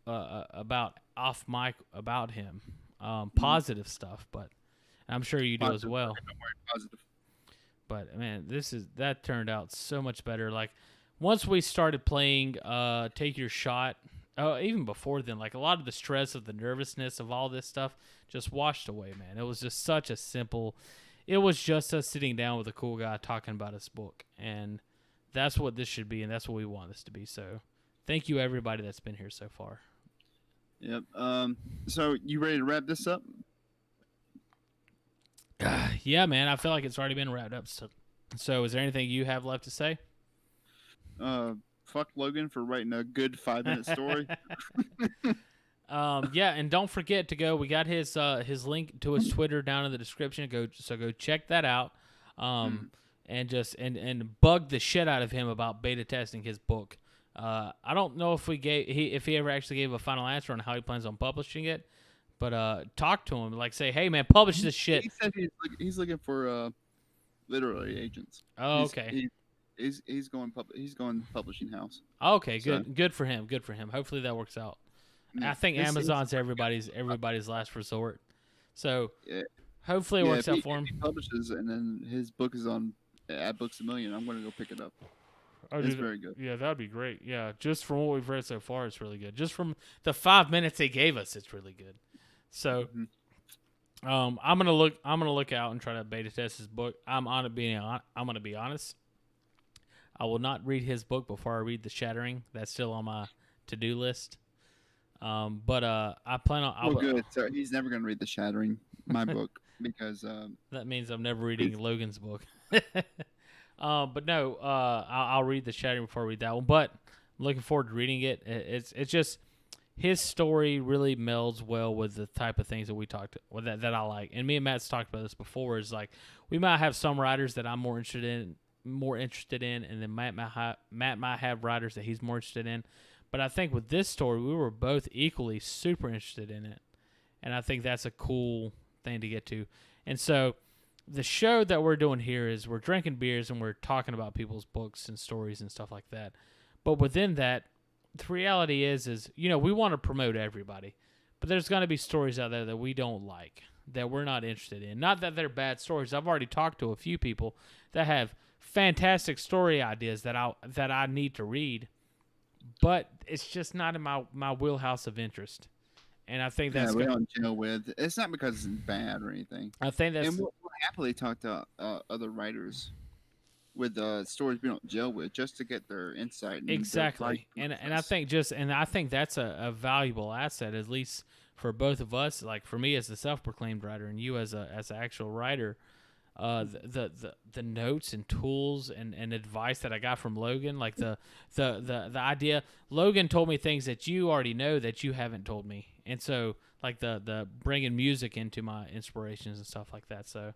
about off mic about him, positive stuff, but I'm sure you do as well. Positive. But man, that turned out so much better. Like once we started playing, Take Your Shot. Oh, even before then, like a lot of the stress of the nervousness of all this stuff just washed away, man. It was just such a simple. It was just us sitting down with a cool guy talking about his book, and that's what this should be, and that's what we want this to be. So, thank you everybody that's been here so far. Yep. So you ready to wrap this up? Yeah, man. I feel like it's already been wrapped up. So is there anything you have left to say? Fuck Logan for writing a good 5-minute story. Yeah, and don't forget to go. We got his link to his Twitter down in the description. Go check that out. And bug the shit out of him about beta testing his book. I don't know if he ever actually gave a final answer on how he plans on publishing it, but talk to him. Like say, hey man, publish this shit. He said he's looking for literary agents. Oh, okay. He's going publishing house. Okay, good for him. Good for him. Hopefully that works out. Yeah, I think Amazon's everybody's last resort. So hopefully it works out for him. If he publishes and then his book is on at Books A Million, I'm going to go pick it up. It's very good. Yeah, that'd be great. Yeah, just from what we've read so far, it's really good. Just from the 5 minutes they gave us, it's really good. So, I'm gonna look out and try to beta test his book. I'm gonna be honest. I will not read his book before I read The Shattering. That's still on my to-do list. But I plan on. Good. So he's never gonna read The Shattering, my book, because that means I'm never reading Logan's book. But no, I'll read The Shattering before I read that one. But I'm looking forward to reading it. It's just his story really melds well with the type of things that we talked that I like. And me and Matt's talked about this before. Is like we might have some writers that I'm more interested in, and then Matt might have writers that he's more interested in. But I think with this story, we were both equally super interested in it, and I think that's a cool thing to get to. And so the show that we're doing here is we're drinking beers and we're talking about people's books and stories and stuff like that. But within that, the reality is we want to promote everybody, but there's going to be stories out there that we don't like, that we're not interested in. Not that they're bad stories. I've already talked to a few people that have fantastic story ideas that I need to read, but it's just not in my wheelhouse of interest. And I think that's we don't deal with. It's not because it's bad or anything. I think that's. And we'll happily talk to other writers with stories we don't gel with, just to get their insight. And exactly, and I think that's a valuable asset, at least for both of us. Like for me as a self-proclaimed writer, and you as an actual writer. The notes and tools and advice that I got from Logan, like the idea. Logan told me things that you already know that you haven't told me, and so like the bringing music into my inspirations and stuff like that. So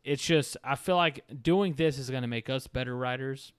it's just I feel like doing this is going to make us better writers,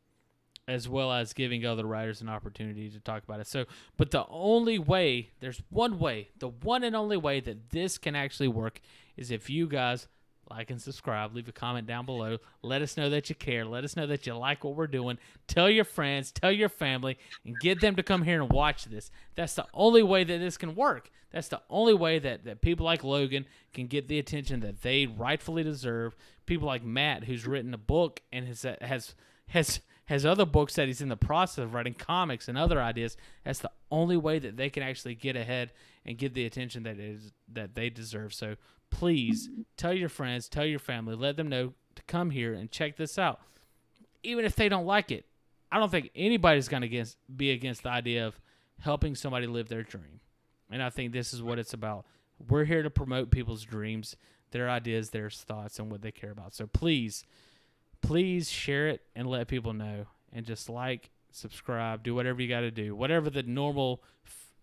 as well as giving other writers an opportunity to talk about it. So, but the only way, there's one way, the one and only way that this can actually work is if you guys like and subscribe, leave a comment down below. Let us know that you care. Let us know that you like what we're doing. Tell your friends, tell your family, and get them to come here and watch this. That's the only way that this can work. That's the only way that people like Logan can get the attention that they rightfully deserve. People like Matt, who's written a book and has other books that he's in the process of writing, comics and other ideas. That's the only way that they can actually get ahead and get the attention that they deserve. So please tell your friends, tell your family, let them know to come here and check this out. Even if they don't like it, I don't think anybody's going to be against the idea of helping somebody live their dream. And I think this is what it's about. We're here to promote people's dreams, their ideas, their thoughts, and what they care about. So please share it and let people know. And just like, subscribe, do whatever you got to do. Whatever the normal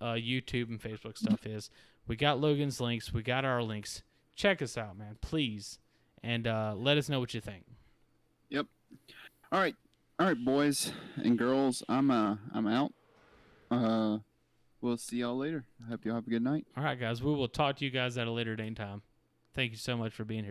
YouTube and Facebook stuff is. We got Logan's links. We got our links. Check us out, man, please, and let us know what you think. Yep. All right, boys and girls. I'm out. We'll see y'all later. I hope y'all have a good night. All right, guys. We will talk to you guys at a later date and time. Thank you so much for being here.